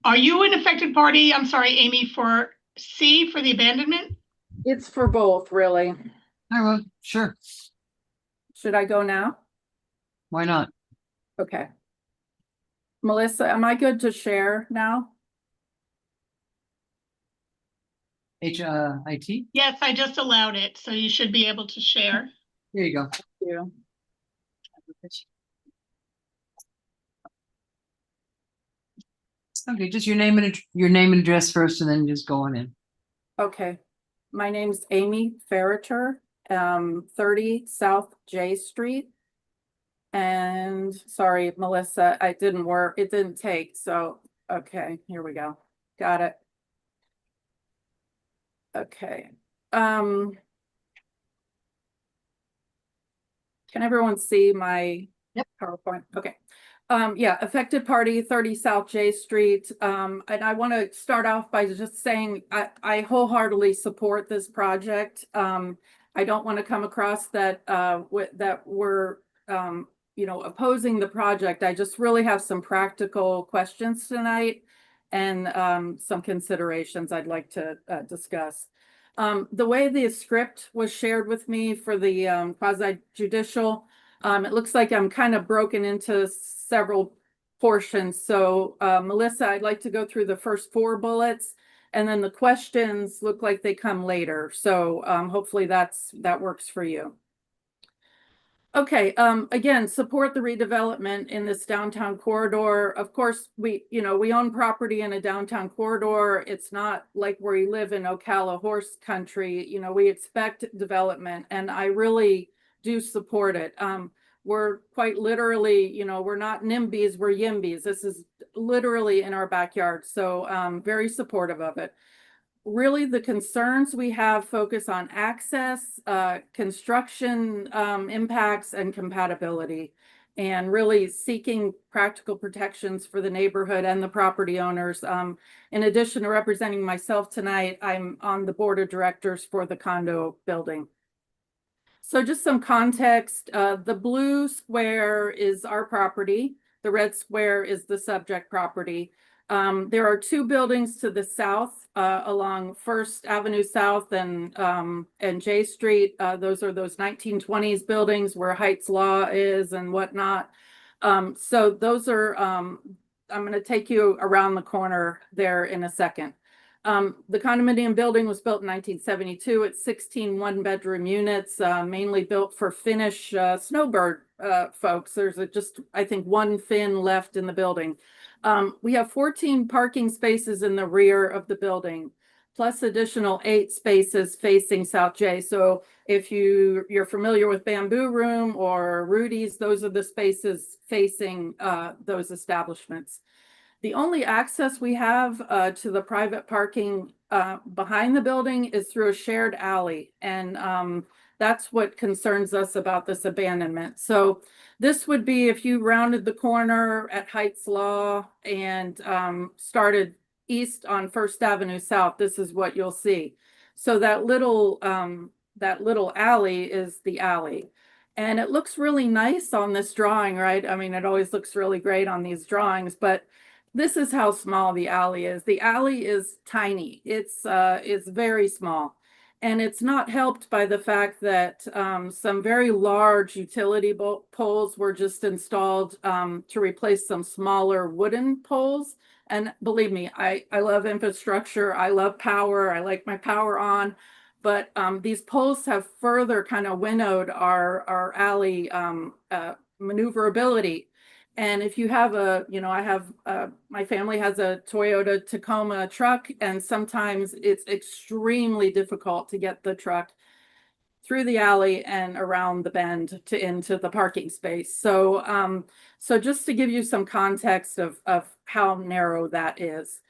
S1: are you an affected party? I'm sorry, Amy, for C for the abandonment?
S14: It's for both, really.
S9: All right, well, sure.
S14: Should I go now?
S9: Why not?
S14: Okay. Melissa, am I good to share now?
S9: HIT?
S1: Yes, I just allowed it, so you should be able to share.
S9: Here you go.
S14: Thank you.
S9: Okay, just your name and address first, and then just go on in.
S14: Okay. My name's Amy Ferreter, 30 South J Street. And sorry, Melissa, it didn't work. It didn't take. So, okay, here we go. Got it. Okay. Can everyone see my PowerPoint? Okay. Yeah, affected party, 30 South J Street. And I want to start off by just saying I wholeheartedly support this project. I don't want to come across that that we're opposing the project. I just really have some practical questions tonight and some considerations I'd like to discuss. The way the script was shared with me for the quasi-judicial, it looks like I'm kind of broken into several portions. So Melissa, I'd like to go through the first 4 bullets, and then the questions look like they come later. So hopefully that works for you. Okay, again, support the redevelopment in this downtown corridor. Of course, we own property in a downtown corridor. It's not like where you live in Ocala horse country. We expect development, and I really do support it. We're quite literally, we're not NIMBYs, we're YIMBYs. This is literally in our backyard. So very supportive of it. Really, the concerns we have focus on access, construction impacts, and compatibility, and really seeking practical protections for the neighborhood and the property owners. In addition to representing myself tonight, I'm on the board of directors for the condo building. So just some context, the blue square is our property. The red square is the subject property. There are 2 buildings to the south along First Avenue South and J Street. Those are those 1920s buildings where Heights Law is and whatnot. So those are, I'm going to take you around the corner there in a second. The condominium building was built in 1972. It's 16 one-bedroom units, mainly built for Finnish snowbird folks. There's I think 1 Finn left in the building. We have 14 parking spaces in the rear of the building, plus additional 8 spaces facing South J. So if you're familiar with Bamboo Room or Rudy's, those are the spaces facing those establishments. The only access we have to the private parking behind the building is through a shared alley. And that's what concerns us about this abandonment. So this would be if you rounded the corner at Heights Law and started east on First Avenue South, this is what you'll see. So that little alley is the alley. And it looks really nice on this drawing, right? I mean, it always looks really great on these drawings, but this is how small the alley is. The alley is tiny. It's very small. And it's not helped by the fact that some very large utility poles were just installed to replace some smaller wooden poles. And believe me, I love infrastructure. I love power. I like my power on. But these poles have further kind of winnowed our alley maneuverability. And if you have my family has a Toyota Tacoma truck, and sometimes it's extremely difficult to get the truck through the alley and around the bend into the parking space. So, so just to give you some context of how narrow that is.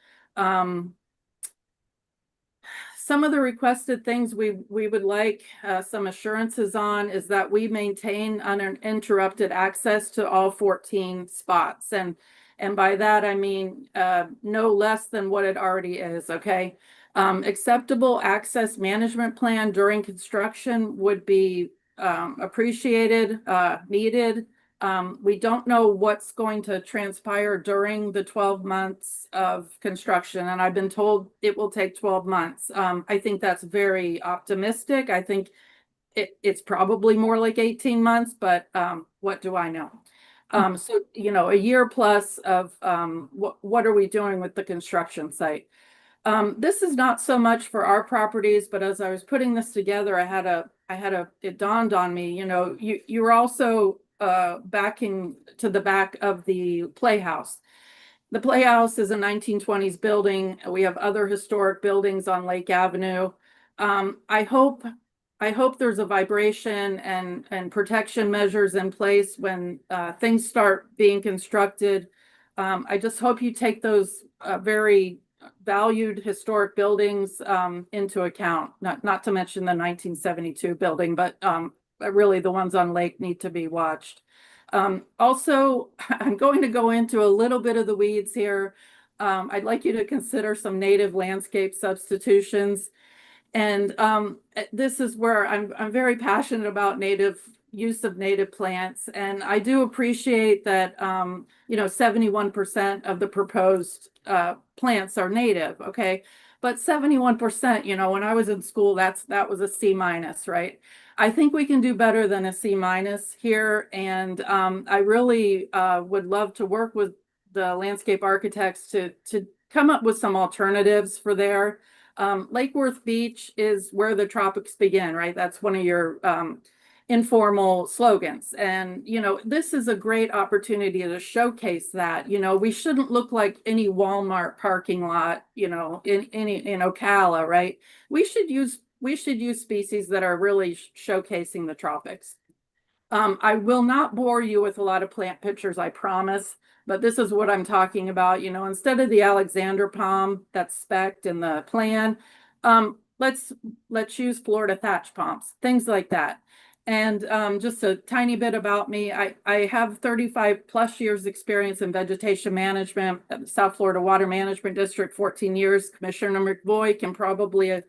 S14: Some of the requested things we would like some assurances on is that we maintain uninterrupted access to all 14 spots. And by that, I mean no less than what it already is, okay? Acceptable access management plan during construction would be appreciated, needed. We don't know what's going to transpire during the 12 months of construction, and I've been told it will take 12 months. I think that's very optimistic. I think it's probably more like 18 months, but what do I know? So, a year plus of what are we doing with the construction site? This is not so much for our properties, but as I was putting this together, it dawned on me, you're also backing to the back of the Playhouse. The Playhouse is a 1920s building. We have other historic buildings on Lake Avenue. I hope there's a vibration and protection measures in place when things start being constructed. I just hope you take those very valued historic buildings into account, not to mention the 1972 building, but really the ones on Lake need to be watched. Also, I'm going to go into a little bit of the weeds here. I'd like you to consider some native landscape substitutions. And this is where I'm very passionate about use of native plants. And I do appreciate that, 71% of the proposed plants are native, okay? But 71%, when I was in school, that was a C-, right? I think we can do better than a C- here. And I really would love to work with the landscape architects to come up with some alternatives for there. Lake Worth Beach is where the tropics begin, right? That's one of your informal slogans. And, this is a great opportunity to showcase that. We shouldn't look like any Walmart parking lot, in Ocala, right? We should use species that are really showcasing the tropics. I will not bore you with a lot of plant pictures, I promise, but this is what I'm talking about. Instead of the Alexander palm that's spec'd in the plan, let's use Florida thatch palms, things like that. And just a tiny bit about me, I have 35 plus years experience in vegetation management at the South Florida Water Management District, 14 years. Commissioner McVoy can probably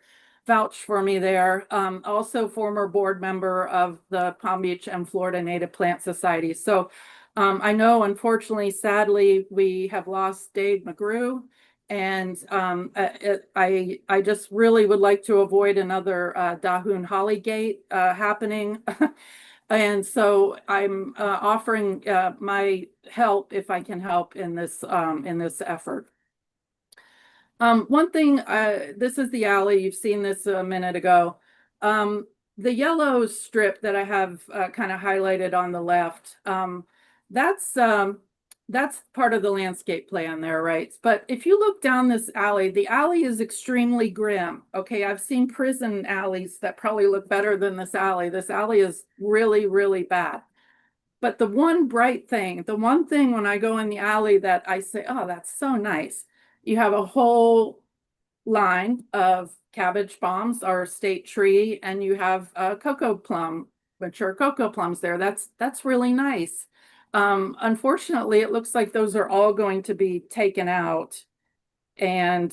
S14: vouch for me there. Also former board member of the Palm Beach and Florida Native Plant Society. So I know, unfortunately, sadly, we have lost Dave McGrew. And I just really would like to avoid another Dahoon Hollygate happening. And so I'm offering my help if I can help in this effort. One thing, this is the alley. You've seen this a minute ago. The yellow strip that I have kind of highlighted on the left, that's part of the landscape plan there, right? But if you look down this alley, the alley is extremely grim. Okay, I've seen prison alleys that probably look better than this alley. This alley is really, really bad. But the one bright thing, the one thing when I go in the alley that I say, oh, that's so nice. You have a whole line of cabbage bombs, our state tree, and you have a cocoa plum, mature cocoa plums there. That's really nice. Unfortunately, it looks like those are all going to be taken out. And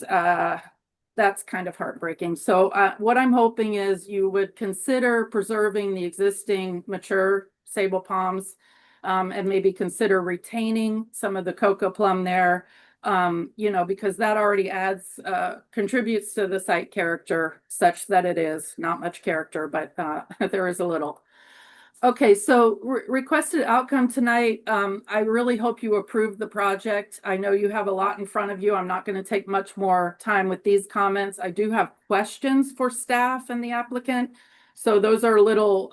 S14: that's kind of heartbreaking. So what I'm hoping is you would consider preserving the existing mature sable palms, and maybe consider retaining some of the cocoa plum there, because that already adds, contributes to the site character such that it is not much character, but there is a little. Okay, so requested outcome tonight. I really hope you approve the project. I know you have a lot in front of you. I'm not going to take much more time with these comments. I do have questions for staff and the applicant. So those are a little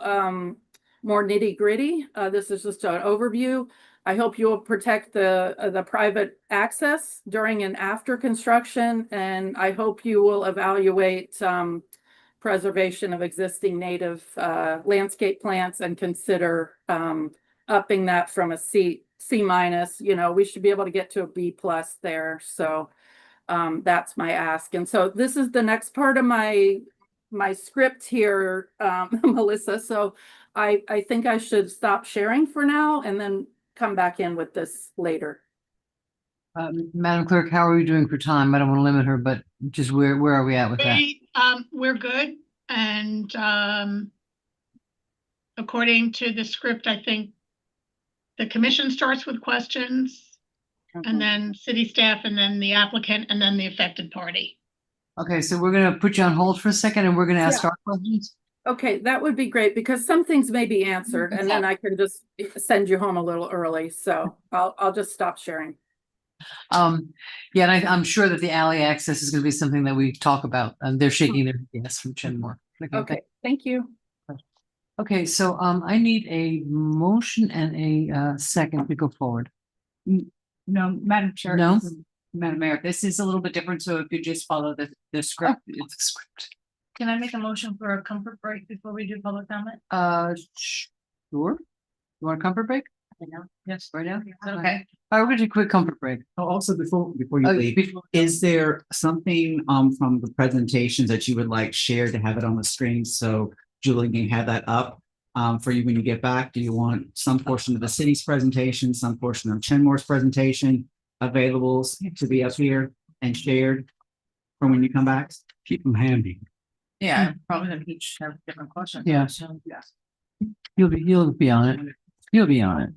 S14: more nitty gritty. This is just an overview. I hope you will protect the private access during and after construction, and I hope you will evaluate preservation of existing native landscape plants and consider upping that from a C minus. We should be able to get to a B plus there. So that's my ask. And so this is the next part of my script here, Melissa. So I think I should stop sharing for now and then come back in with this later.
S9: Madam Clerk, how are we doing for time? I don't want to limit her, but just where are we at with that?
S1: We're good. And according to the script, I think the commission starts with questions and then city staff and then the applicant and then the affected party.
S9: Okay, so we're going to put you on hold for a second and we're going to ask our questions.
S14: Okay, that would be great because some things may be answered and then I can just send you home a little early. So I'll just stop sharing.
S9: Yeah, and I'm sure that the alley access is going to be something that we talk about. They're shaking their yes from Chenmore.
S14: Okay, thank you.
S9: Okay, so I need a motion and a second to go forward.
S8: No, Madam Chair.
S9: No?
S8: Madam Mayor, this is a little bit different, so if you just follow the script, it's a script.
S6: Can I make a motion for a comfort break before we do public comment?
S9: Sure. You want a comfort break?
S6: Right now? Yes.
S9: Right now?
S6: Is that okay?
S9: All right, we're gonna do a quick comfort break.
S7: Also, before you
S9: Oh,
S7: leave,
S9: before-
S7: is there something from the presentations that you would like shared to have it on the screen so Julie can have that up for you when you get back? Do you want some portion of the city's presentation, some portion of Chenmore's presentation available to be up here and shared for when you come back?
S5: Keep them handy.
S6: Yeah, probably gonna each have different questions.
S9: Yeah.
S6: So, yeah.
S9: You'll be on it. You'll be on it.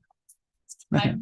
S9: Okay.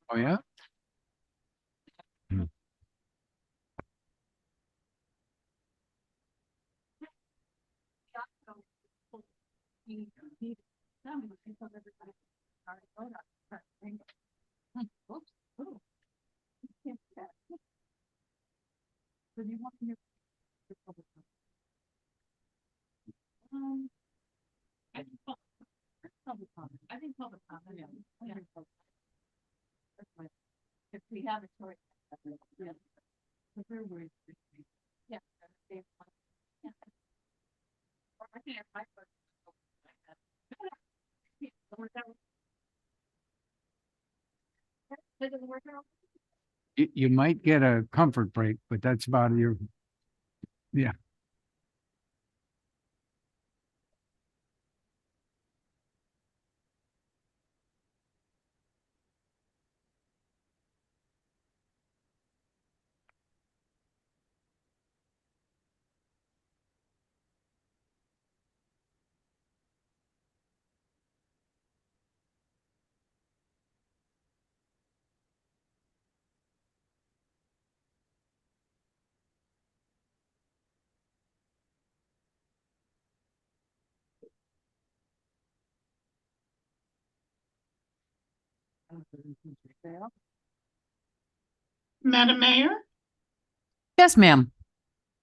S4: Oh, yeah?
S2: I think public comment. If we have a choice. Yeah. Yeah.
S4: You might get a comfort break, but that's about your, yeah.
S1: Madam Mayor,
S9: Yes, ma'am,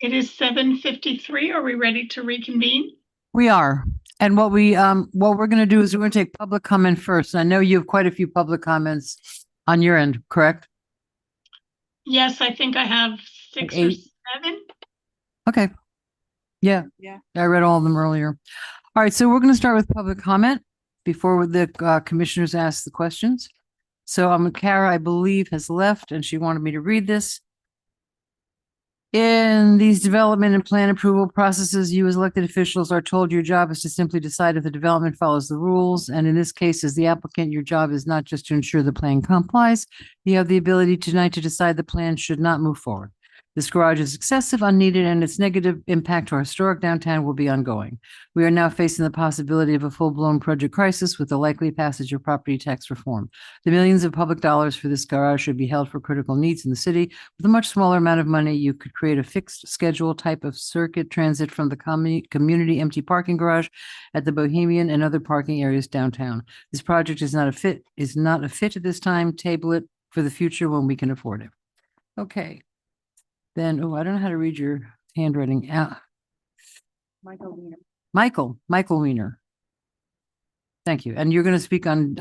S1: it is 7:53. Are we ready to reconvene?
S9: we are. And what we're gonna do is we're gonna take public comment first. I know you have quite a few public comments on your end, correct?
S1: Yes, I think I have 6 or
S9: 8.
S1: 7.
S9: Okay. Yeah.
S6: Yeah.
S9: I read all of them earlier. All right, so we're gonna start with public comment before the commissioners ask the questions. So Kara, I believe, has left and she wanted me to read this. In these development and plan approval processes, you as elected officials are told your job is to simply decide if the development follows the rules. And in this case, as the applicant, your job is not just to ensure the plan complies. You have the ability tonight to decide the plan should not move forward. This garage is excessive, unneeded, and its negative impact to our historic downtown will be ongoing. We are now facing the possibility of a full-blown project crisis with the likely passage of property tax reform. The millions of public dollars for this garage should be held for critical needs in the city. With a much smaller amount of money, you could create a fixed schedule type of circuit transit from the community empty parking garage at the Bohemian and other parking areas downtown. This project is not a fit at this time. Table it for the future when we can afford it. Okay. Then, I don't know how to read your handwriting. Michael Weiner. Thank you. And you're going to speak on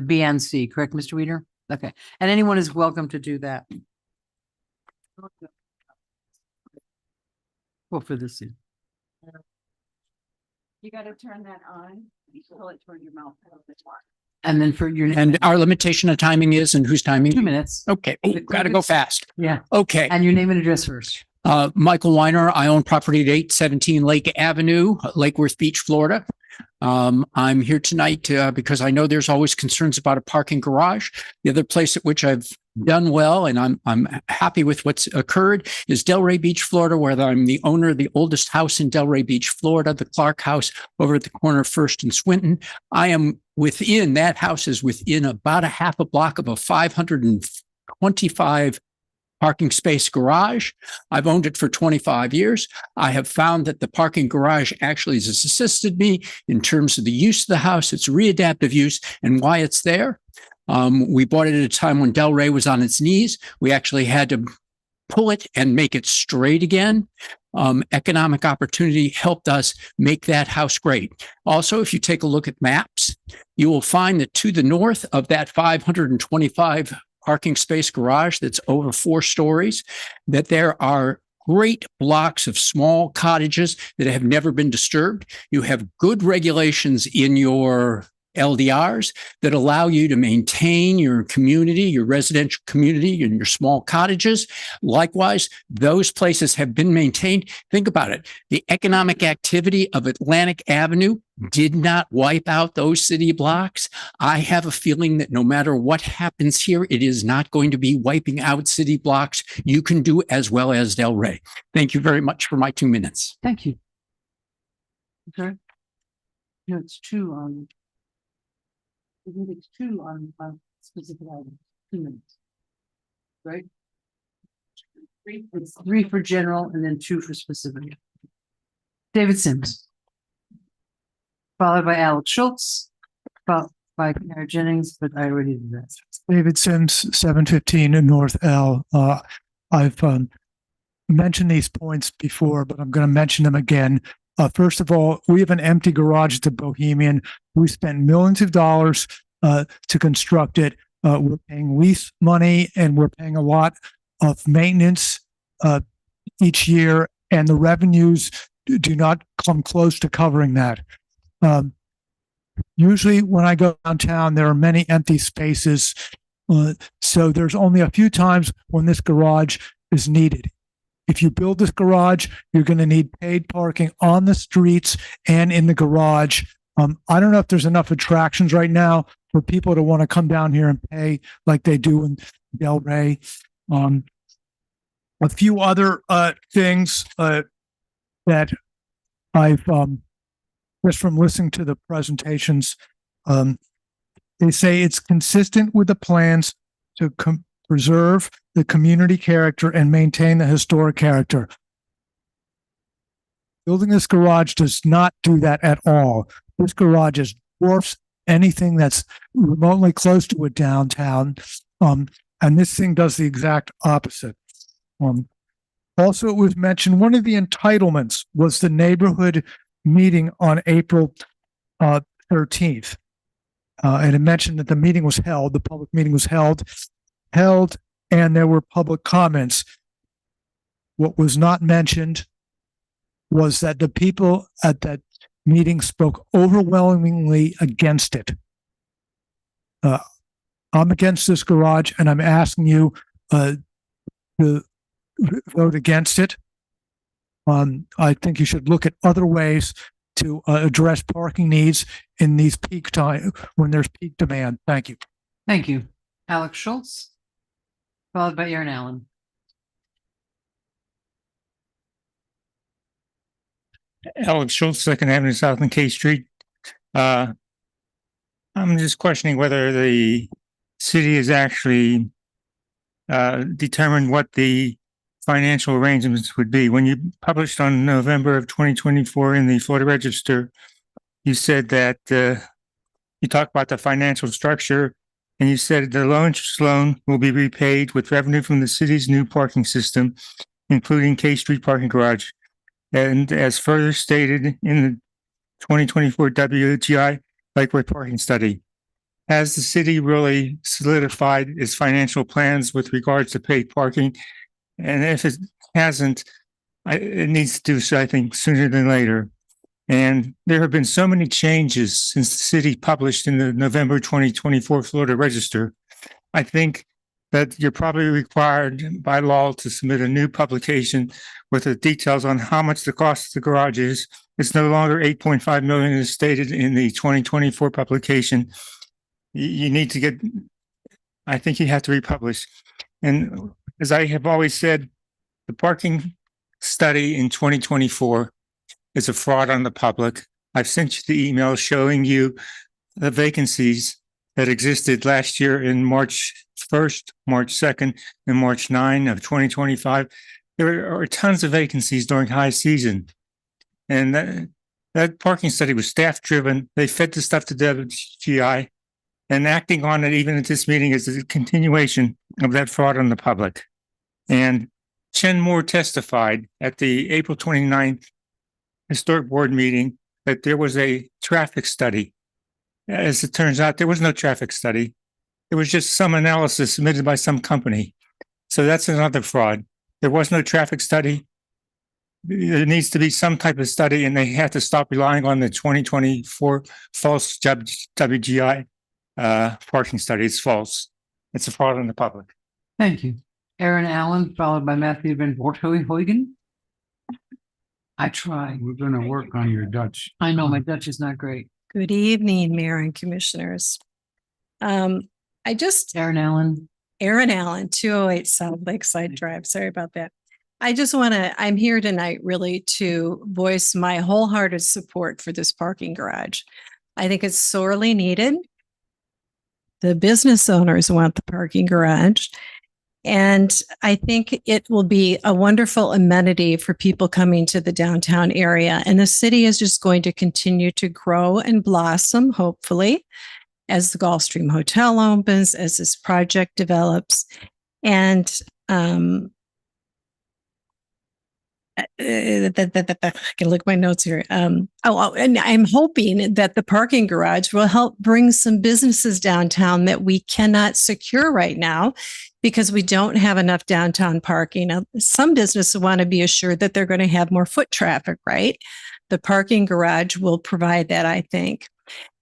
S9: B and C, correct, Mr. Weiner? Okay. And anyone is welcome to do that. Well, for this.
S8: You gotta turn that on, you pull it toward your mouth.
S9: And then for your.
S17: And our limitation of timing is, and whose timing?
S9: 2 minutes.
S17: Okay, gotta go fast.
S9: Yeah.
S17: Okay.
S9: And your name and address first.
S17: Michael Weiner, I own property at 817 Lake Avenue, Lake Worth Beach, Florida. I'm here tonight because I know there's always concerns about a parking garage. The other place at which I've done well, and I'm happy with what's occurred, is Delray Beach, Florida, where I'm the owner of the oldest house in Delray Beach, Florida, the Clark House over at the corner of First and Swinton. That house is within about a half a block of a 525 parking space garage. I've owned it for 25 years. I have found that the parking garage actually has assisted me in terms of the use of the house, its readaptive use, and why it's there. We bought it at a time when Delray was on its knees. We actually had to pull it and make it straight again. Economic opportunity helped us make that house great. Also, if you take a look at maps, you will find that to the north of that 525 parking space garage that's over 4 stories, that there are great blocks of small cottages that have never been disturbed. You have good regulations in your LDRs that allow you to maintain your community, your residential community, and your small cottages. Likewise, those places have been maintained. Think about it. The economic activity of Atlantic Avenue did not wipe out those city blocks. I have a feeling that no matter what happens here, it is not going to be wiping out city blocks. You can do as well as Delray. Thank you very much for my 2 minutes.
S9: Thank you. Okay. No, it's 2. I think it's two on specific items, 2 minutes. Right? It's 3 for general and then 2 for specific. David Sims. Followed by Alex Schultz, followed by Kara Jennings, but I already did that.
S18: David Sims, 715 in North L. I've mentioned these points before, but I'm going to mention them again. First of all, we have an empty garage at the Bohemian. We spent millions of dollars to construct it. We're paying lease money and we're paying a lot of maintenance each year, and the revenues do not come close to covering that. Usually when I go downtown, there are many empty spaces. So there's only a few times when this garage is needed. If you build this garage, you're going to need paid parking on the streets and in the garage. I don't know if there's enough attractions right now for people to want to come down here and pay like they do in Delray. A few other things that I've just from listening to the presentations, they say it's consistent with the plans to preserve the community character and maintain the historic character. Building this garage does not do that at all. This garage is dwarfs anything that's remotely close to a downtown, and this thing does the exact opposite. Also, it was mentioned one of the entitlements was the neighborhood meeting on April 13th. And it mentioned that the meeting was held, the public meeting was held, and there were public comments. What was not mentioned was that the people at that meeting spoke overwhelmingly against it. I'm against this garage, and I'm asking you to vote against it. I think you should look at other ways to address parking needs in these peak time when there's peak demand. Thank you.
S9: Thank you. Alex Schultz, followed by Aaron Allen.
S19: Alex Schultz, Second Avenue South and K Street. I'm just questioning whether the city has actually determined what the financial arrangements would be. When you published on November of 2024 in the Florida Register, you said that you talked about the financial structure, and you said the low interest loan will be repaid with revenue from the city's new parking system, including K Street parking garage. And as further stated in the 2024 WGI Lakeway parking study, has the city really solidified its financial plans with regards to paid parking? And if it hasn't, it needs to do so, I think, sooner than later. And there have been so many changes since the city published in the November 2024 Florida Register. I think that you're probably required by law to submit a new publication with the details on how much the cost of the garage is. It's no longer 8.5 million as stated in the 2024 publication. You need to get, I think you have to republish. And as I have always said, the parking study in 2024 is a fraud on the public. I've sent you the email showing you the vacancies that existed last year in March 1st, March 2nd, and March 9 of 2025. There are tons of vacancies during high season. And that parking study was staff driven. They fed the stuff to WGI, and acting on it even at this meeting is a continuation of that fraud on the public. And Chen Moore testified at the April 29th Historic Board meeting that there was a traffic study. As it turns out, there was no traffic study. It was just some analysis submitted by some company. So that's another fraud. There was no traffic study. There needs to be some type of study, and they have to stop relying on the 2024 false WGI parking study. It's false. It's a fraud on the public.
S9: Thank you. Aaron Allen, followed by Matthew Van Voorthuizen. I try.
S4: We're going to work on your Dutch.
S9: I know my Dutch is not great.
S20: Good evening, Mayor and Commissioners. Aaron Allen, 208 South Lakeside Drive. Sorry about that. I'm here tonight really to voice my wholehearted support for this parking garage. I think it's sorely needed. The business owners want the parking garage. And I think it will be a wonderful amenity for people coming to the downtown area. And the city is just going to continue to grow and blossom, hopefully, as the Gulfstream Hotel opens, as this project develops. And I can look at my notes here. And I'm hoping that the parking garage will help bring some businesses downtown that we cannot secure right now because we don't have enough downtown parking. Now, some businesses want to be assured that they're going to have more foot traffic, right? The parking garage will provide that, I think.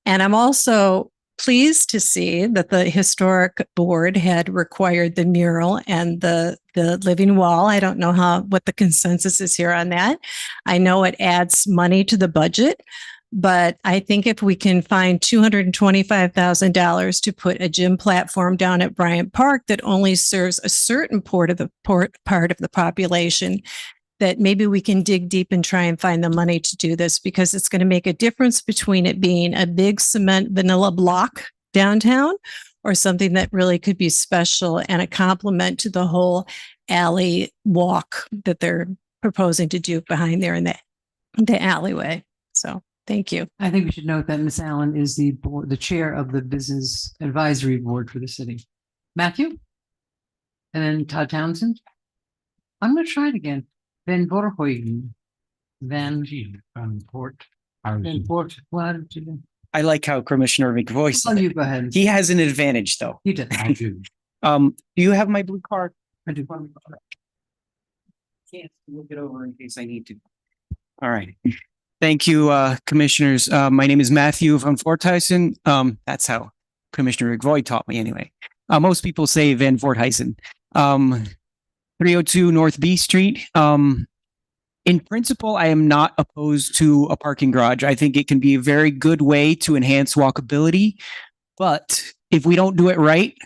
S20: And I'm also pleased to see that the historic board had required the mural and the living wall. I don't know what the consensus is here on that. I know it adds money to the budget, but I think if we can find $225,000 to put a gym platform down at Bryant Park that only serves a certain part of the population, that maybe we can dig deep and try and find the money to do this, because it's going to make a difference between it being a big cement vanilla block downtown or something that really could be special and a complement to the whole alley walk that they're proposing to do behind there in the alleyway. So thank you.
S9: I think we should note that Ms. Allen is the chair of the Business Advisory Board for the city. Matthew? And then Todd Townsend? I'm going to try it again. Van Voorhoeven. Van Port. Van Port. What did you do?
S21: I like how Commissioner McVoy said
S9: Oh,
S21: it.
S9: you go ahead.
S21: He has an advantage though.
S9: He did. I do.
S21: Do you have my blue card?
S9: I do.
S21: Can't look it over in case I need to. All right. Thank you, commissioners. My name is Matthew Van Voorthuizen. That's how Commissioner McVoy taught me anyway. Most people say Van Voorthuizen. 302 North B Street. In principle, I am not opposed to a parking garage. I think it can be a very good way to enhance walkability. But if we don't do it right,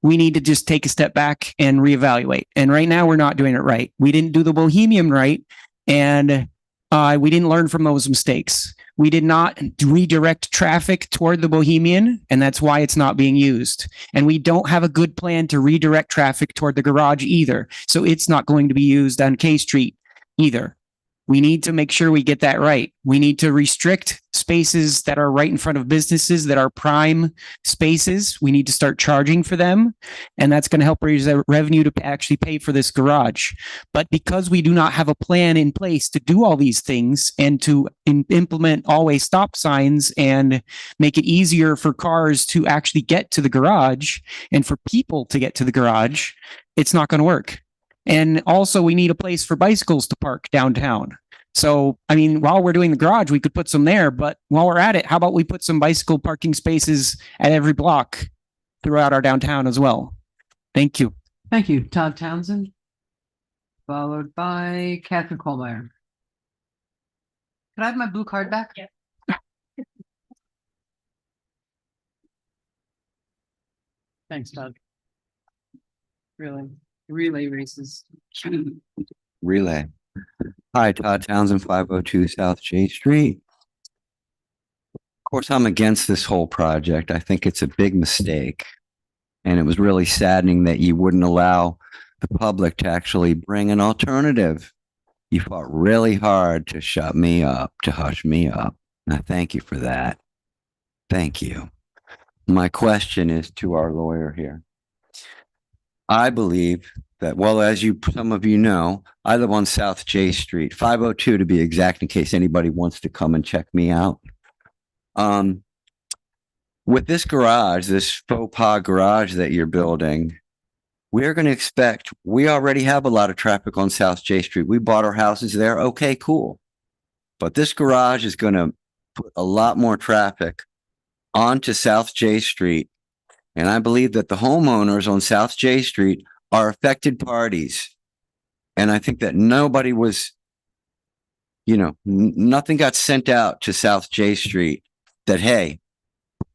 S21: we need to just take a step back and reevaluate. And right now, we're not doing it right. We didn't do the Bohemian right, and we didn't learn from those mistakes. We did not redirect traffic toward the Bohemian, and that's why it's not being used. And we don't have a good plan to redirect traffic toward the garage either. So it's not going to be used on K Street either. We need to make sure we get that right. We need to restrict spaces that are right in front of businesses that are prime spaces. We need to start charging for them, and that's going to help raise the revenue to actually pay for this garage. But because we do not have a plan in place to do all these things and to implement always stop signs and make it easier for cars to actually get to the garage and for people to get to the garage, it's not going to work. And also, we need a place for bicycles to park downtown. So, I mean, while we're doing the garage, we could put some there. But while we're at it, how about we put some bicycle parking spaces at every block throughout our downtown as well? Thank you.
S9: Thank you, Todd Townsend. Followed by Catherine Kohlmeyer. Could I have my blue card back? Yeah. Thanks, Todd. Really. Relay races.
S22: Relay. Hi, Todd Townsend, 502 South J Street. Of course, I'm against this whole project. I think it's a big mistake. And it was really saddening that you wouldn't allow the public to actually bring an alternative. You fought really hard to shut me up, to hush me up. And I thank you for that. Thank you. My question is to our lawyer here. I believe that, well, as some of you know, I live on South J Street, 502 to be exact, in case anybody wants to come and check me out. With this garage, this faux pas garage that you're building, we're going to expect, we already have a lot of traffic on South J Street. We bought our houses there. Okay, cool. But this garage is going to put a lot more traffic onto South J Street. And I believe that the homeowners on South J Street are affected parties. And I think that nobody was, nothing got sent out to South J Street that, hey,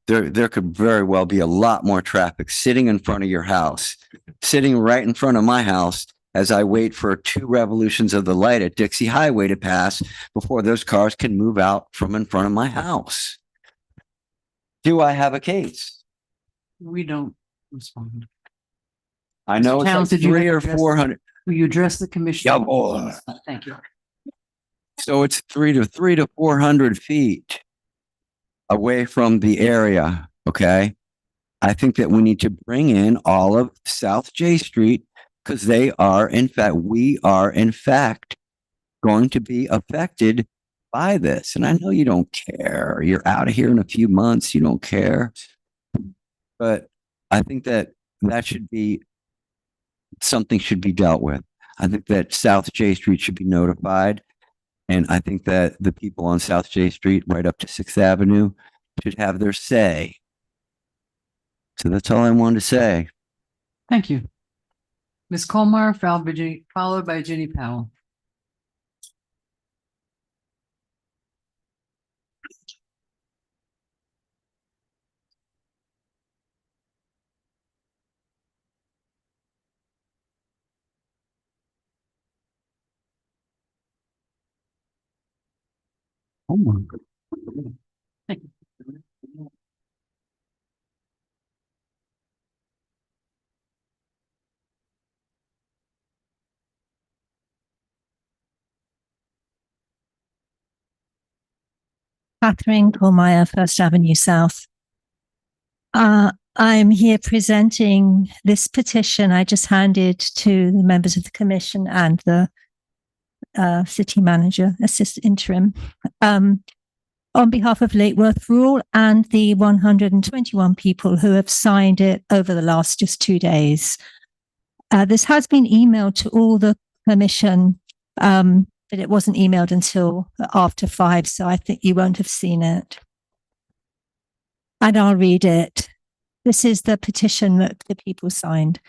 S22: there could very well be a lot more traffic sitting in front of your house, sitting right in front of my house as I wait for 2 revolutions of the light at Dixie Highway to pass before those cars can move out from in front of my house. Do I have a case?
S9: We don't respond.
S22: I know it's like
S9: Towns, did you
S22: 300 or
S9: address-
S22: 400.
S9: Will you address the commission?
S22: Yeah, boy.
S9: Thank you.
S22: So it's 300 to 400 feet away from the area. Okay. I think that we need to bring in all of South J Street because we are in fact going to be affected by this. And I know you don't care. You're out of here in a few months. You don't care. But I think that should be something should be dealt with. I think that South J Street should be notified. And I think that the people on South J Street right up to 6th Avenue should have their say. So that's all I wanted to say.
S9: Thank you. Ms. Colmar, followed by Ginny Powell.
S22: Oh my God.
S15: Catherine Colmeyer, First Avenue South. I'm here presenting this petition I just handed to the members of the commission and the city manager, assistant interim, on behalf of Lake Worth Rural and the 121 people who have signed it over the last just 2 days. This has been emailed to all the commission, but it wasn't emailed until after 5, so I think you won't have seen it. And I'll read it. This is the petition that the people signed.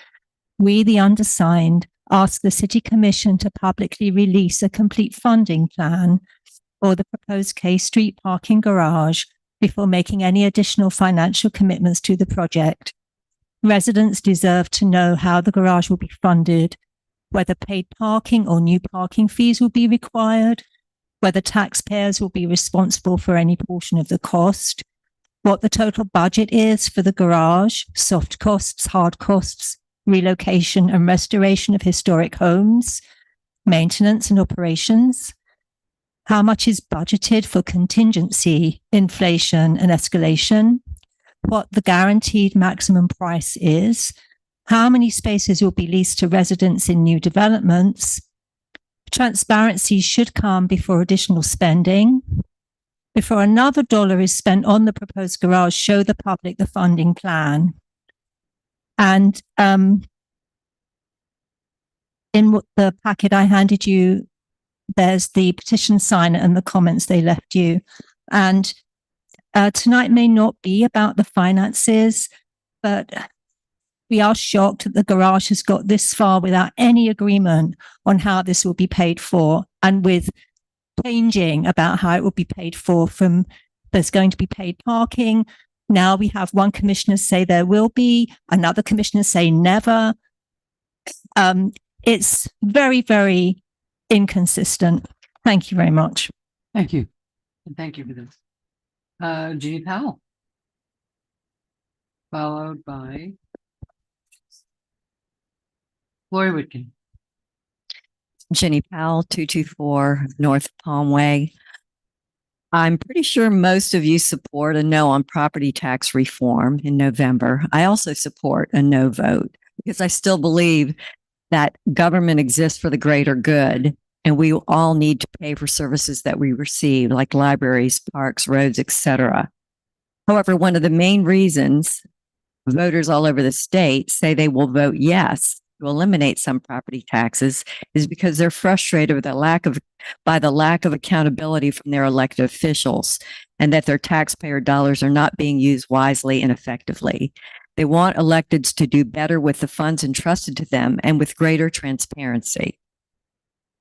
S15: We, the undersigned, ask the City Commission to publicly release a complete funding plan for the proposed K Street parking garage before making any additional financial commitments to the project. Residents deserve to know how the garage will be funded, whether paid parking or new parking fees will be required, whether taxpayers will be responsible for any portion of the cost, what the total budget is for the garage, soft costs, hard costs, relocation and restoration of historic homes, maintenance and operations, how much is budgeted for contingency, inflation and escalation, what the guaranteed maximum price is, how many spaces will be leased to residents in new developments. Transparency should come before additional spending. Before another dollar is spent on the proposed garage, show the public the funding plan. And in the packet I handed you, there's the petition signer and the comments they left you. And tonight may not be about the finances, but we are shocked that the garage has got this far without any agreement on how this will be paid for, and with changing about how it will be paid for. From there's going to be paid parking. Now we have one commissioner say there will be, another commissioner say never. It's very, very inconsistent. Thank you very much.
S9: Thank you. And thank you for this. Ginny Powell. Followed by Lori Whitkin.
S10: Jenny Powell, 224 North Palmway. I'm pretty sure most of you support a no on property tax reform in November. I also support a no vote because I still believe that government exists for the greater good, and we all need to pay for services that we receive, like libraries, parks, roads, etc. However, one of the main reasons voters all over the state say they will vote yes to eliminate some property taxes is because they're frustrated with by the lack of accountability from their elected officials, and that their taxpayer dollars are not being used wisely and effectively. They want electeds to do better with the funds entrusted to them and with greater transparency.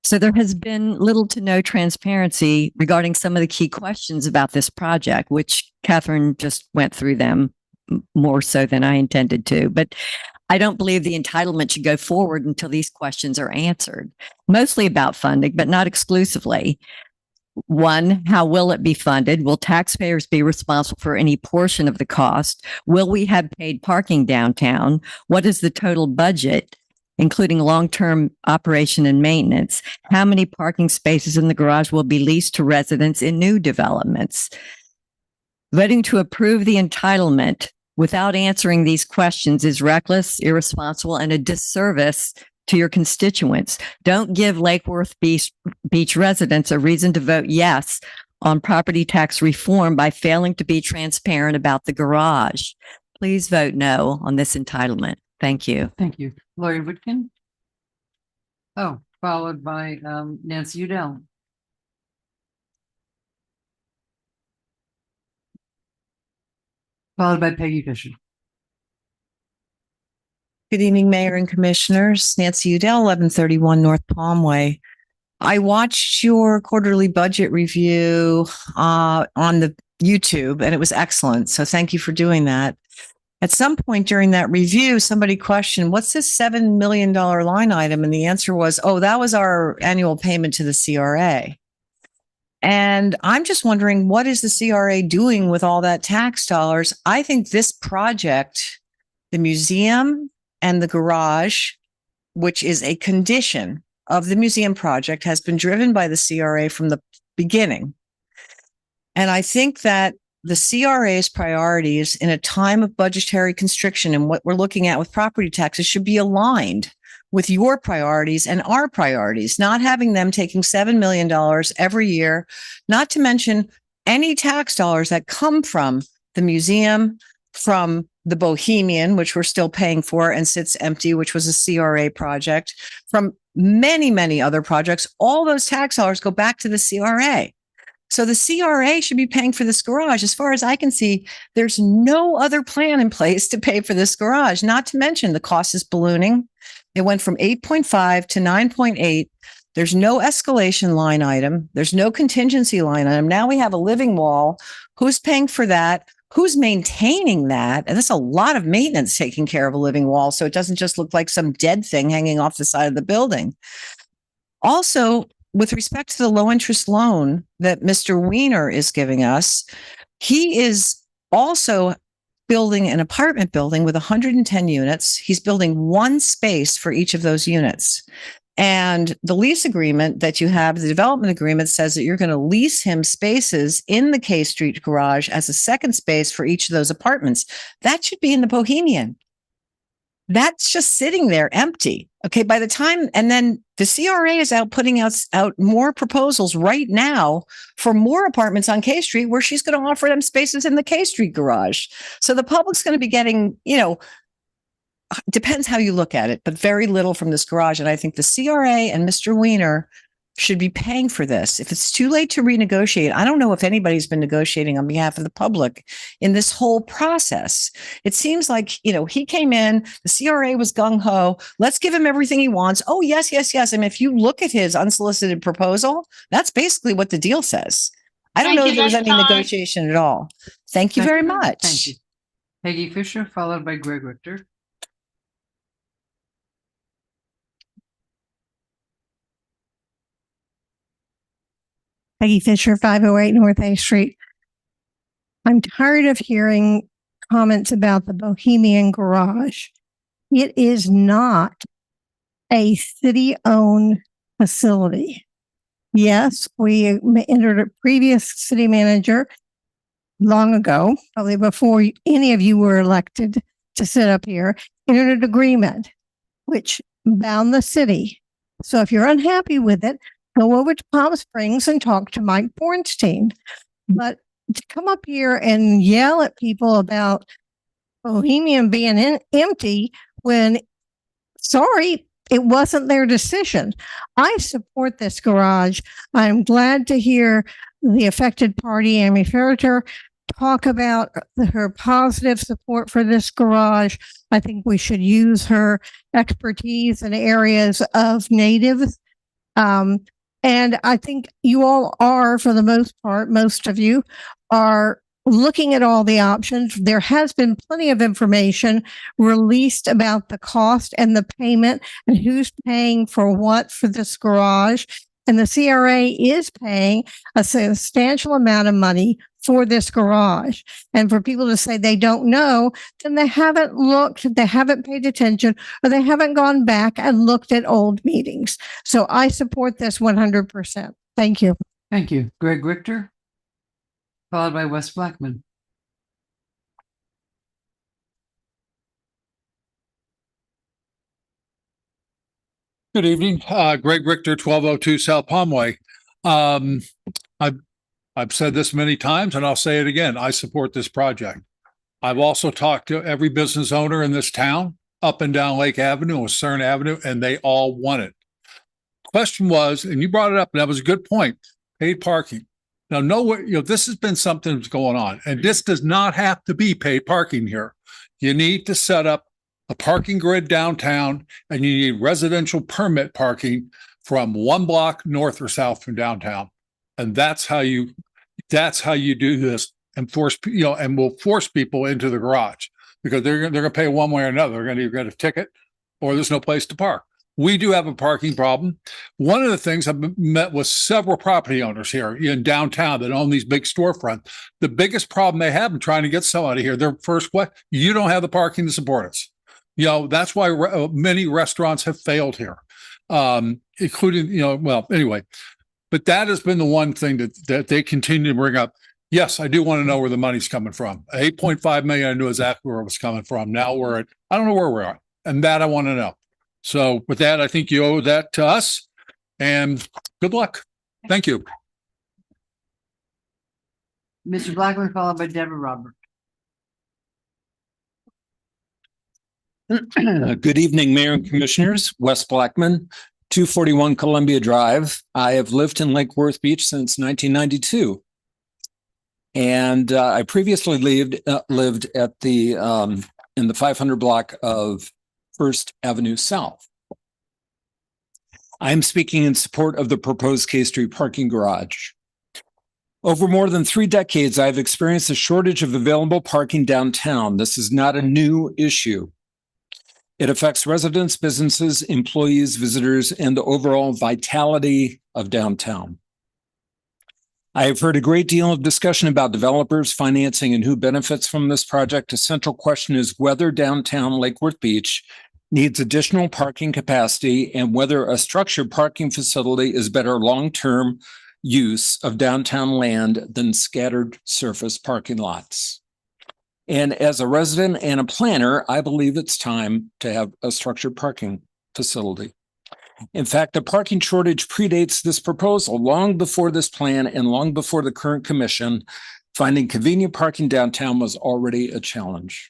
S10: So there has been little to no transparency regarding some of the key questions about this project, which Catherine just went through them more so than I intended to. But I don't believe the entitlement should go forward until these questions are answered, mostly about funding, but not exclusively. One, how will it be funded? Will taxpayers be responsible for any portion of the cost? Will we have paid parking downtown? What is the total budget, including long-term operation and maintenance? How many parking spaces in the garage will be leased to residents in new developments? Voting to approve the entitlement without answering these questions is reckless, irresponsible, and a disservice to your constituents. Don't give Lake Worth Beach residents a reason to vote yes on property tax reform by failing to be transparent about the garage. Please vote no on this entitlement. Thank you.
S9: Thank you. Lori Whitkin? Oh, followed by Nancy Udell. Followed by Peggy Fisher.
S11: Good evening, Mayor and Commissioners. Nancy Udell, 1131 North Palmway. I watched your quarterly budget review on the YouTube, and it was excellent. So thank you for doing that. At some point during that review, somebody questioned, what's this $7 million line item? And the answer was, oh, that was our annual payment to the CRA. And I'm just wondering, what is the CRA doing with all that tax dollars? I think this project, the museum and the garage, which is a condition of the museum project, has been driven by the CRA from the beginning. And I think that the CRA's priorities in a time of budgetary constriction and what we're looking at with property taxes should be aligned with your priorities and our priorities, not having them taking $7 million every year, not to mention any tax dollars that come from the museum, from the Bohemian, which we're still paying for and sits empty, which was a CRA project, from many, many other projects. All those tax dollars go back to the CRA. So the CRA should be paying for this garage. As far as I can see, there's no other plan in place to pay for this garage, not to mention the cost is ballooning. It went from 8.5 to 9.8. There's no escalation line item. There's no contingency line item. Now we have a living wall. Who's paying for that? Who's maintaining that? And there's a lot of maintenance taking care of a living wall, so it doesn't just look like some dead thing hanging off the side of the building. Also, with respect to the low interest loan that Mr. Weiner is giving us, he is also building an apartment building with 110 units. He's building one space for each of those units. And the lease agreement that you have, the development agreement, says that you're going to lease him spaces in the K Street garage as a second space for each of those apartments. That should be in the Bohemian. That's just sitting there empty. Okay. By the time, and then the CRA is out putting out more proposals right now for more apartments on K Street, where she's going to offer them spaces in the K Street garage. So the public's going to be getting, depends how you look at it, but very little from this garage. And I think the CRA and Mr. Weiner should be paying for this. If it's too late to renegotiate, I don't know if anybody's been negotiating on behalf of the public in this whole process. It seems like, he came in, the CRA was gung-ho, let's give him everything he wants. Oh, yes, yes, yes. And if you look at his unsolicited proposal, that's basically what the deal says. I don't know if there's any negotiation at all. Thank you very much.
S9: Thank you. Peggy Fisher, followed by Greg Richter.
S20: Peggy Fisher, 508 North A Street. I'm tired of hearing comments about the Bohemian Garage. It is not a city-owned facility. Yes, we entered a previous city manager long ago, probably before any of you were elected to sit up here, entered an agreement which bound the city. So if you're unhappy with it, go over to Palm Springs and talk to Mike Bornstein. But to come up here and yell at people about Bohemian being empty when, sorry, it wasn't their decision. I support this garage. I'm glad to hear the affected party, Amy Ferreter, talk about her positive support for this garage. I think we should use her expertise in areas of natives. And I think you all are, for the most part, most of you are looking at all the options. There has been plenty of information released about the cost and the payment and who's paying for what for this garage.
S12: And the CRA is paying a substantial amount of money for this garage. And for people to say they don't know, then they haven't looked, they haven't paid attention, or they haven't gone back and looked at old meetings. So I support this 100%. Thank you.
S9: Thank you. Greg Richter, followed by Wes Blackman.
S13: Good evening, Greg Richter, 1202 South Palmway. I've said this many times and I'll say it again. I support this project. I've also talked to every business owner in this town, up and down Lake Avenue and Cern Avenue, and they all want it. Question was, and you brought it up, and that was a good point, paid parking. Now, this has been something that's going on, and this does not have to be paid parking here. You need to set up a parking grid downtown, and you need residential permit parking from 1 block north or south from downtown. And that's how you do this and we'll force people into the garage because they're going to pay one way or another. They're going to either get a ticket or there's no place to park. We do have a parking problem. One of the things I've met with several property owners here in downtown that own these big storefronts. The biggest problem they have in trying to get somebody here, their first question, you don't have the parking to support us. That's why many restaurants have failed here, including, anyway. But that has been the one thing that they continue to bring up. Yes, I do want to know where the money's coming from. 8.5 million, I knew exactly where it was coming from. Now I don't know where we are. And that I want to know. So with that, I think you owe that to us. And good luck. Thank you.
S9: Mr. Blackman, followed by Deborah Robert.
S17: Good evening, Mayor and Commissioners. Wes Blackman, 241 Columbia Drive. I have lived in Lake Worth Beach since 1992. And I previously lived at in the 500 block of First Avenue South. I am speaking in support of the proposed K Street parking garage. Over more than 3 decades, I've experienced a shortage of available parking downtown. This is not a new issue. It affects residents, businesses, employees, visitors, and the overall vitality of downtown. I have heard a great deal of discussion about developers, financing, and who benefits from this project. A central question is whether downtown Lake Worth Beach needs additional parking capacity and whether a structured parking facility is better long-term use of downtown land than scattered surface parking lots. And as a resident and a planner, I believe it's time to have a structured parking facility. In fact, the parking shortage predates this proposal. Long before this plan and long before the current commission, finding convenient parking downtown was already a challenge.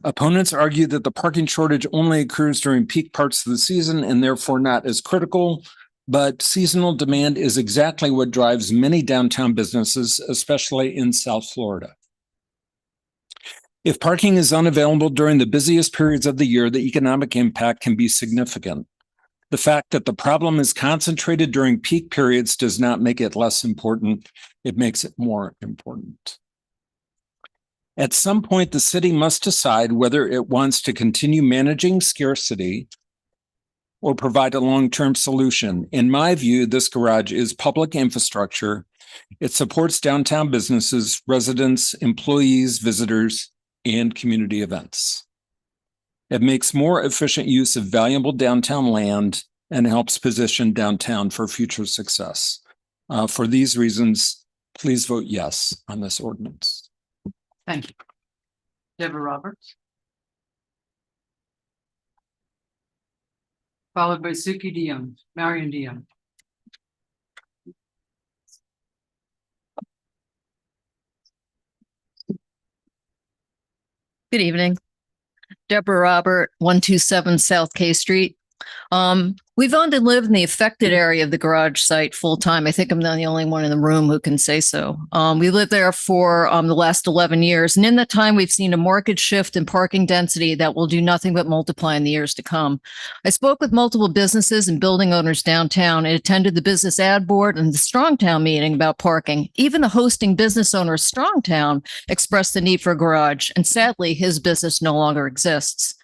S17: Opponents argue that the parking shortage only occurs during peak parts of the season and therefore not as critical, but seasonal demand is exactly what drives many downtown businesses, especially in South Florida. If parking is unavailable during the busiest periods of the year, the economic impact can be significant. The fact that the problem is concentrated during peak periods does not make it less important. It makes it more important. At some point, the city must decide whether it wants to continue managing scarcity or provide a long-term solution. In my view, this garage is public infrastructure. It supports downtown businesses, residents, employees, visitors, and community events. It makes more efficient use of valuable downtown land and helps position downtown for future success. For these reasons, please vote yes on this ordinance.
S9: Thank you. Deborah Roberts. Followed by Suki DeYoung, Marion DeYoung.
S23: Good evening. Deborah Robert, 127 South K Street. We've owned and lived in the affected area of the garage site full time. I think I'm not the only one in the room who can say so. We lived there for the last 11 years. And in that time, we've seen a marked shift in parking density that will do nothing but multiply in the years to come. I spoke with multiple businesses and building owners downtown and attended the business ad board and the Strongtown meeting about parking. Even the hosting business owner of Strongtown expressed the need for a garage. And sadly, his business no longer exists.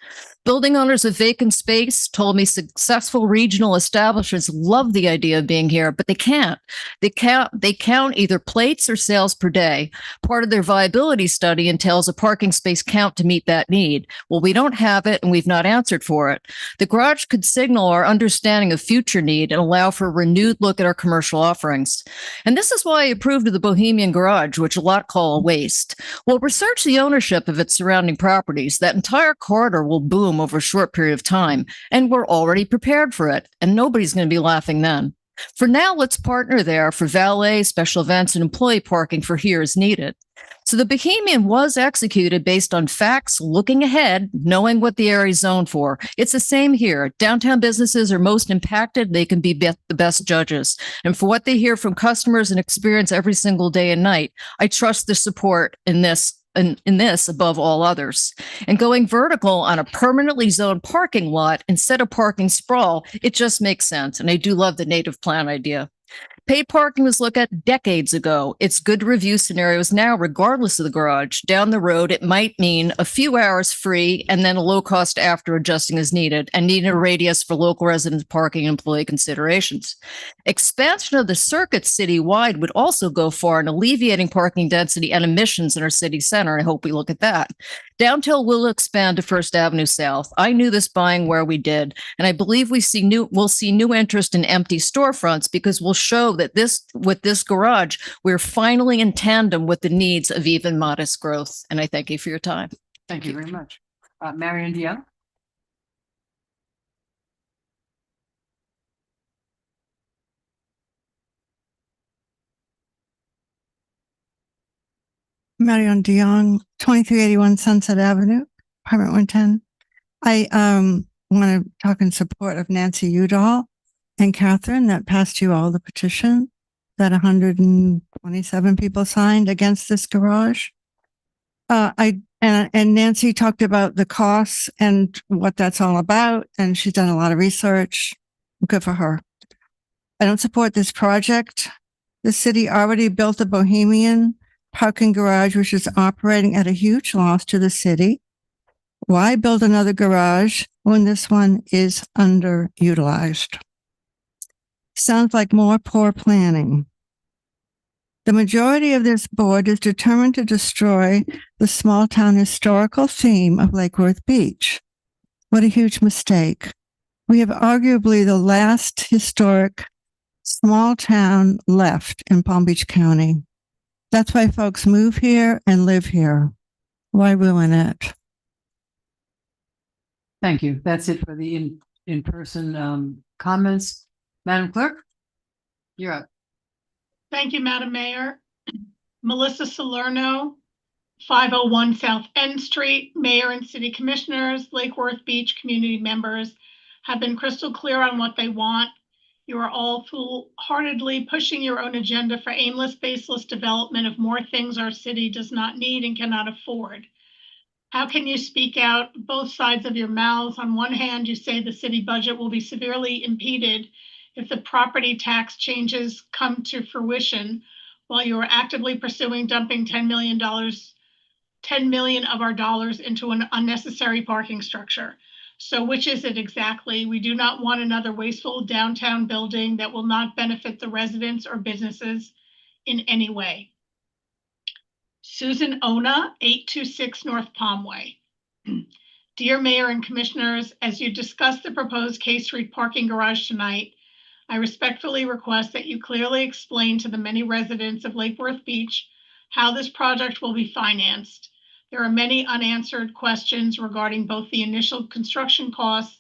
S23: Building owners of vacant space told me successful regional establishments love the idea of being here, but they can't. They count either plates or sales per day. Part of their viability study entails a parking space count to meet that need. Well, we don't have it and we've not answered for it. The garage could signal our understanding of future need and allow for a renewed look at our commercial offerings. And this is why I approved of the Bohemian Garage, which a lot call a waste. Well, research the ownership of its surrounding properties. That entire corridor will boom over a short period of time, and we're already prepared for it, and nobody's going to be laughing then. For now, let's partner there for valet, special events, and employee parking for here as needed. So the Bohemian was executed based on facts, looking ahead, knowing what the area is zoned for. It's the same here. Downtown businesses are most impacted. They can be the best judges. And for what they hear from customers and experience every single day and night, I trust the support in this above all others. And going vertical on a permanently zoned parking lot instead of parking sprawl, it just makes sense. And I do love the native plan idea. Paid parking was looked at decades ago. It's good to review scenarios now, regardless of the garage. Down the road, it might mean a few hours free and then a low cost after adjusting as needed, and needing a radius for local residents parking and employee considerations. Expansion of the circuit citywide would also go far in alleviating parking density and emissions in our city center. I hope we look at that. Downtown will expand to First Avenue South. I knew this buying where we did, and I believe we'll see new interest in empty storefronts because we'll show that with this garage, we're finally in tandem with the needs of even modest growth. And I thank you for your time.
S9: Thank you very much. Marion Dion?
S3: Marion DeYoung, 2381 Sunset Avenue, apartment 110. I want to talk in support of Nancy Udall and Catherine that passed you all the petition that 127 people signed against this garage. And Nancy talked about the costs and what that's all about, and she's done a lot of research. Good for her. I don't support this project. The city already built a Bohemian parking garage, which is operating at a huge loss to the city. Why build another garage when this one is underutilized? Sounds like more poor planning. The majority of this board is determined to destroy the small town historical theme of Lake Worth Beach. What a huge mistake. We have arguably the last historic small town left in Palm Beach County. That's why folks move here and live here. Why ruin it?
S9: Thank you. That's it for the in-person comments. Madam Clerk, you're up.
S1: Thank you, Madam Mayor. Melissa Salerno, 501 South End Street. Mayor and City Commissioners, Lake Worth Beach community members have been crystal clear on what they want. You are all full-heartedly pushing your own agenda for aimless, baseless development of more things our city does not need and cannot afford. How can you speak out both sides of your mouths? On one hand, you say the city budget will be severely impeded if the property tax changes come to fruition, while you are actively pursuing dumping $10 million of our dollars into an unnecessary parking structure. So which is it exactly? We do not want another wasteful downtown building that will not benefit the residents or businesses in any way. Susan Ona, 826 North Palmway. Dear Mayor and Commissioners, as you discuss the proposed K Street parking garage tonight, I respectfully request that you clearly explain to the many residents of Lake Worth Beach how this project will be financed. There are many unanswered questions regarding both the initial construction costs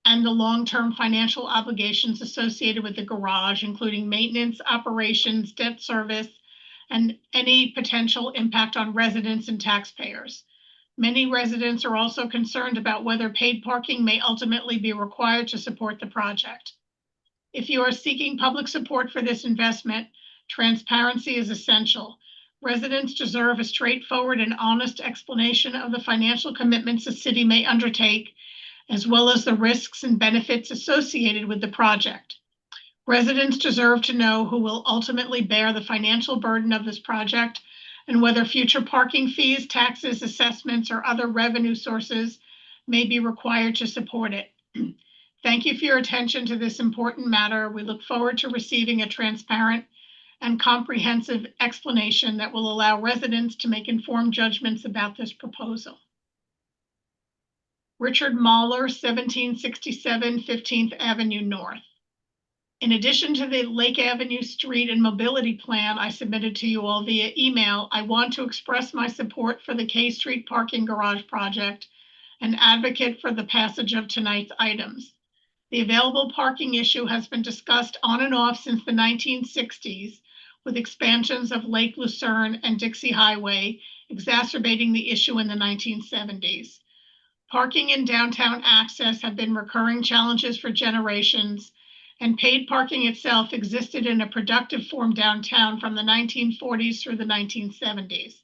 S1: and the long-term financial obligations associated with the garage, including maintenance, operations, debt service, and any potential impact on residents and taxpayers. Many residents are also concerned about whether paid parking may ultimately be required to support the project. If you are seeking public support for this investment, transparency is essential. Residents deserve a straightforward and honest explanation of the financial commitments the city may undertake, as well as the risks and benefits associated with the project. Residents deserve to know who will ultimately bear the financial burden of this project and whether future parking fees, taxes, assessments, or other revenue sources may be required to support it. Thank you for your attention to this important matter. We look forward to receiving a transparent and comprehensive explanation that will allow residents to make informed judgments about this proposal. Richard Mahler, 1767 15th Avenue North. In addition to the Lake Avenue Street and Mobility Plan I submitted to you all via email, I want to express my support for the K Street Parking Garage project and advocate for the passage of tonight's items. The available parking issue has been discussed on and off since the 1960s, with expansions of Lake Lucerne and Dixie Highway exacerbating the issue in the 1970s. Parking and downtown access have been recurring challenges for generations, and paid parking itself existed in a productive form downtown from the 1940s through the 1970s.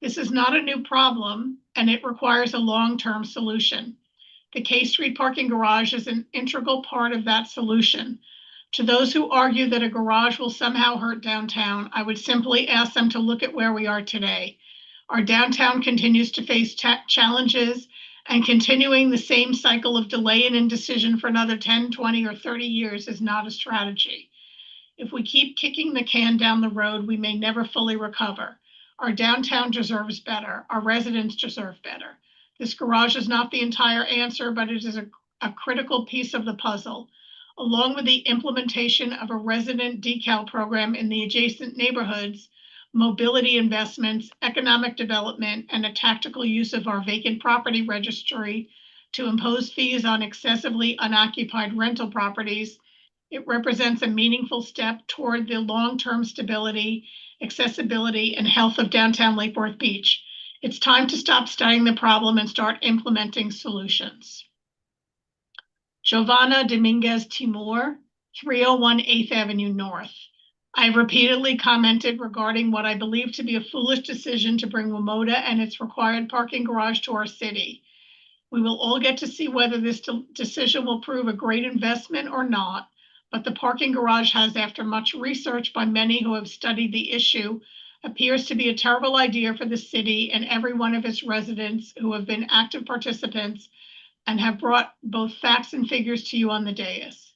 S1: This is not a new problem, and it requires a long-term solution. The K Street Parking Garage is an integral part of that solution. To those who argue that a garage will somehow hurt downtown, I would simply ask them to look at where we are today. Our downtown continues to face challenges, and continuing the same cycle of delay and indecision for another 10, 20, or 30 years is not a strategy. If we keep kicking the can down the road, we may never fully recover. Our downtown deserves better. Our residents deserve better. This garage is not the entire answer, but it is a critical piece of the puzzle. Along with the implementation of a resident decal program in the adjacent neighborhoods, mobility investments, economic development, and a tactical use of our vacant property registry to impose fees on excessively unoccupied rental properties, it represents a meaningful step toward the long-term stability, accessibility, and health of downtown Lake Worth Beach. It's time to stop studying the problem and start implementing solutions. Giovanna Dominguez Timur, 301 8th Avenue North. I repeatedly commented regarding what I believe to be a foolish decision to bring WMODA and its required parking garage to our city. We will all get to see whether this decision will prove a great investment or not, but the parking garage has, after much research by many who have studied the issue, appears to be a terrible idea for the city and every one of its residents who have been active participants and have brought both facts and figures to you on the dais.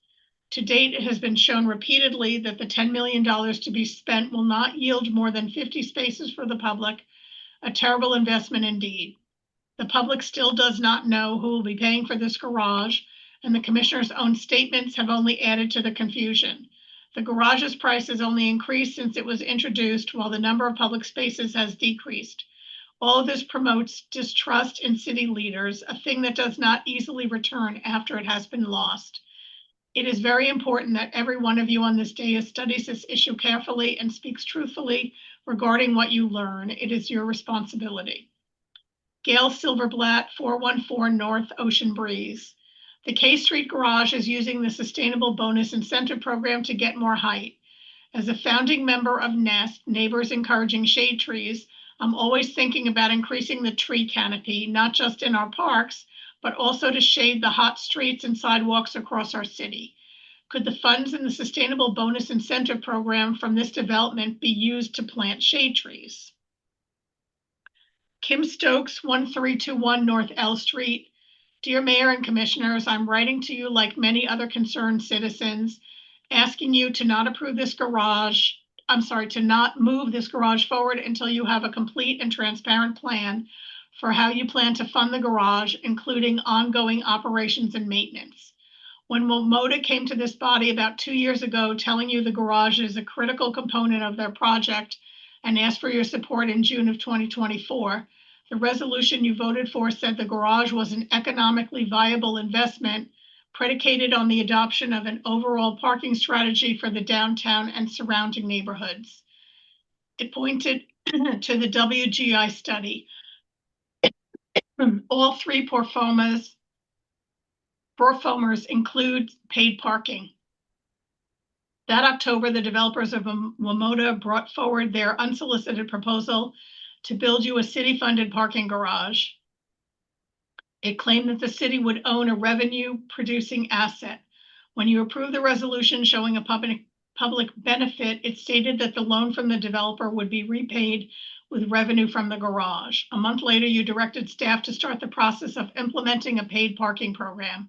S1: To date, it has been shown repeatedly that the $10 million to be spent will not yield more than 50 spaces for the public, a terrible investment indeed. The public still does not know who will be paying for this garage, and the commissioner's own statements have only added to the confusion. The garage's price has only increased since it was introduced, while the number of public spaces has decreased. All of this promotes distrust in city leaders, a thing that does not easily return after it has been lost. It is very important that every one of you on this dais studies this issue carefully and speaks truthfully regarding what you learn. It is your responsibility. Gail Silverblatt, 414 North Ocean Breeze. The K Street Garage is using the Sustainable Bonus Incentive Program to get more height. As a founding member of NEST, Neighbors Encouraging Shade Trees, I'm always thinking about increasing the tree canopy, not just in our parks, but also to shade the hot streets and sidewalks across our city. Could the funds in the Sustainable Bonus Incentive Program from this development be used to plant shade trees? Kim Stokes, 1321 North L Street. Dear Mayor and Commissioners, I'm writing to you like many other concerned citizens, asking you to not approve this garage. To not move this garage forward until you have a complete and transparent plan for how you plan to fund the garage, including ongoing operations and maintenance. When WMODA came to this body about 2 years ago, telling you the garage is a critical component of their project and asked for your support in June of 2024, the resolution you voted for said the garage was an economically viable investment predicated on the adoption of an overall parking strategy for the downtown and surrounding neighborhoods. It pointed to the WGI study. All three performers include paid parking. That October, the developers of WMODA brought forward their unsolicited proposal to build you a city-funded parking garage. It claimed that the city would own a revenue-producing asset. When you approved the resolution showing a public benefit, it stated that the loan from the developer would be repaid with revenue from the garage. A month later, you directed staff to start the process of implementing a paid parking program.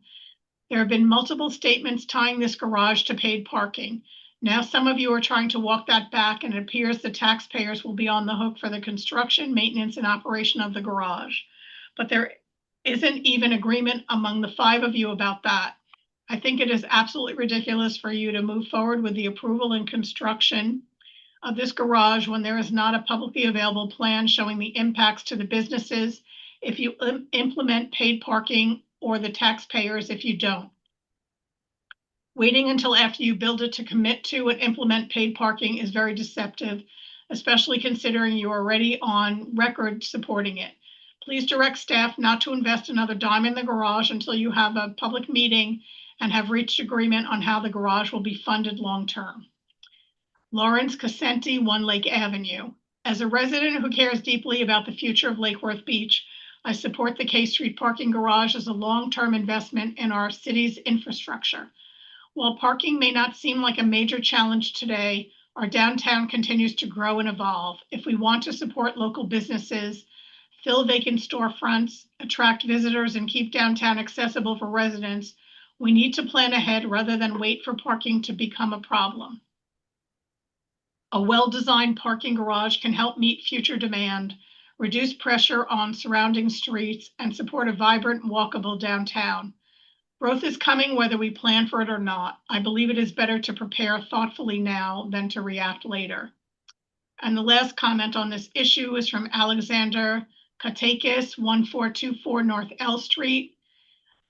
S1: There have been multiple statements tying this garage to paid parking. Now some of you are trying to walk that back, and it appears the taxpayers will be on the hook for the construction, maintenance, and operation of the garage. But there isn't even agreement among the 5 of you about that. I think it is absolutely ridiculous for you to move forward with the approval and construction of this garage when there is not a publicly available plan showing the impacts to the businesses if you implement paid parking, or the taxpayers if you don't. Waiting until after you build it to commit to and implement paid parking is very deceptive, especially considering you're already on record supporting it. Please direct staff not to invest another dime in the garage until you have a public meeting and have reached agreement on how the garage will be funded long-term. Lawrence Casenti, One Lake Avenue. As a resident who cares deeply about the future of Lake Worth Beach, I support the K Street parking garage as a long-term investment in our city's infrastructure. While parking may not seem like a major challenge today, our downtown continues to grow and evolve. If we want to support local businesses, fill vacant storefronts, attract visitors, and keep downtown accessible for residents, we need to plan ahead rather than wait for parking to become a problem. A well-designed parking garage can help meet future demand, reduce pressure on surrounding streets, and support a vibrant, walkable downtown. Growth is coming whether we plan for it or not. I believe it is better to prepare thoughtfully now than to react later. And the last comment on this issue is from Alexander Katakis, 1424 North L Street.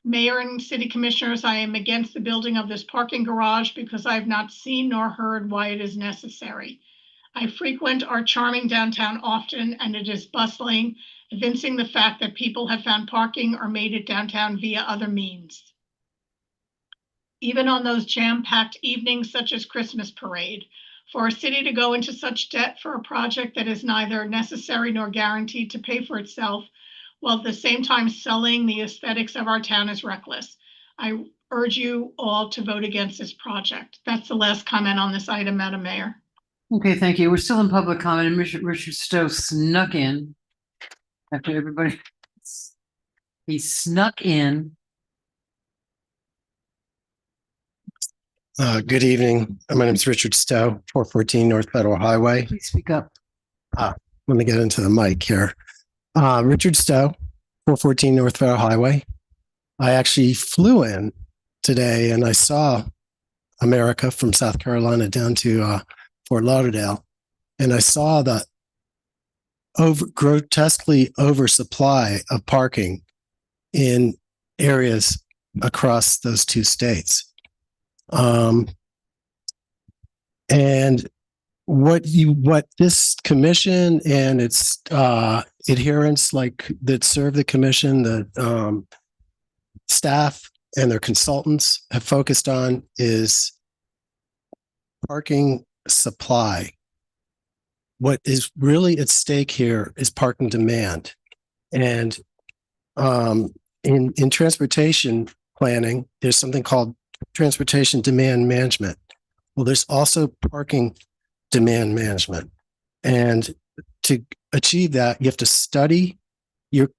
S1: Mayor and City Commissioners, I am against the building of this parking garage because I have not seen nor heard why it is necessary. I frequent our charming downtown often, and it is bustling, evincing the fact that people have found parking or made it downtown via other means. Even on those jam-packed evenings such as Christmas parade, for a city to go into such debt for a project that is neither necessary nor guaranteed to pay for itself, while at the same time selling the aesthetics of our town is reckless. I urge you all to vote against this project. That's the last comment on this item, Madam Mayor.
S9: Okay, thank you. We're still in public comment, and Richard Stowe snuck in after everybody. He snuck in.
S7: Good evening. My name is Richard Stowe, 414 North Federal Highway.
S9: Please speak up.
S7: Let me get into the mic here. Richard Stowe, 414 North Federal Highway. I actually flew in today and I saw America from South Carolina down to Fort Lauderdale, and I saw the grotesquely oversupply of parking in areas across those 2 states. And what this commission and its adherents like that serve the commission, the staff and their consultants have focused on is parking supply. What is really at stake here is parking demand. And in transportation planning, there's something called transportation demand management. Well, there's also parking demand management. And to achieve that, you have to study your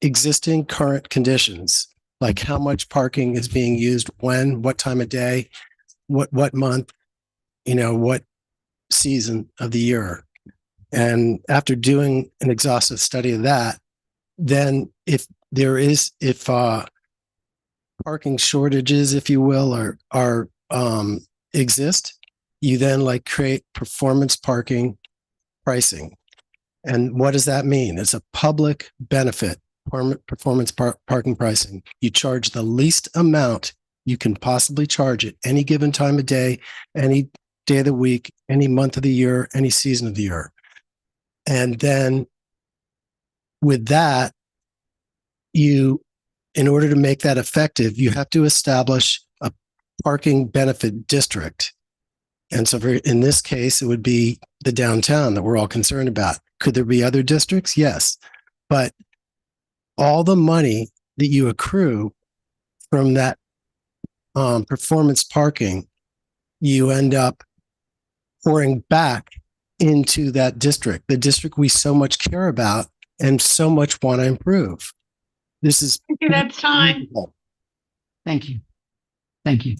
S7: existing current conditions, like how much parking is being used, when, what time of day, what month, what season of the year. And after doing an exhaustive study of that, then if parking shortages, if you will, are exist, you then create performance parking pricing. And what does that mean? It's a public benefit, performance parking pricing. You charge the least amount you can possibly charge at any given time of day, any day of the week, any month of the year, any season of the year. And then with that, in order to make that effective, you have to establish a parking benefit district. And so in this case, it would be the downtown that we're all concerned about. Could there be other districts? Yes. But all the money that you accrue from that performance parking, you end up pouring back into that district, the district we so much care about and so much want to improve. This is.
S1: That's time.
S9: Thank you. Thank you.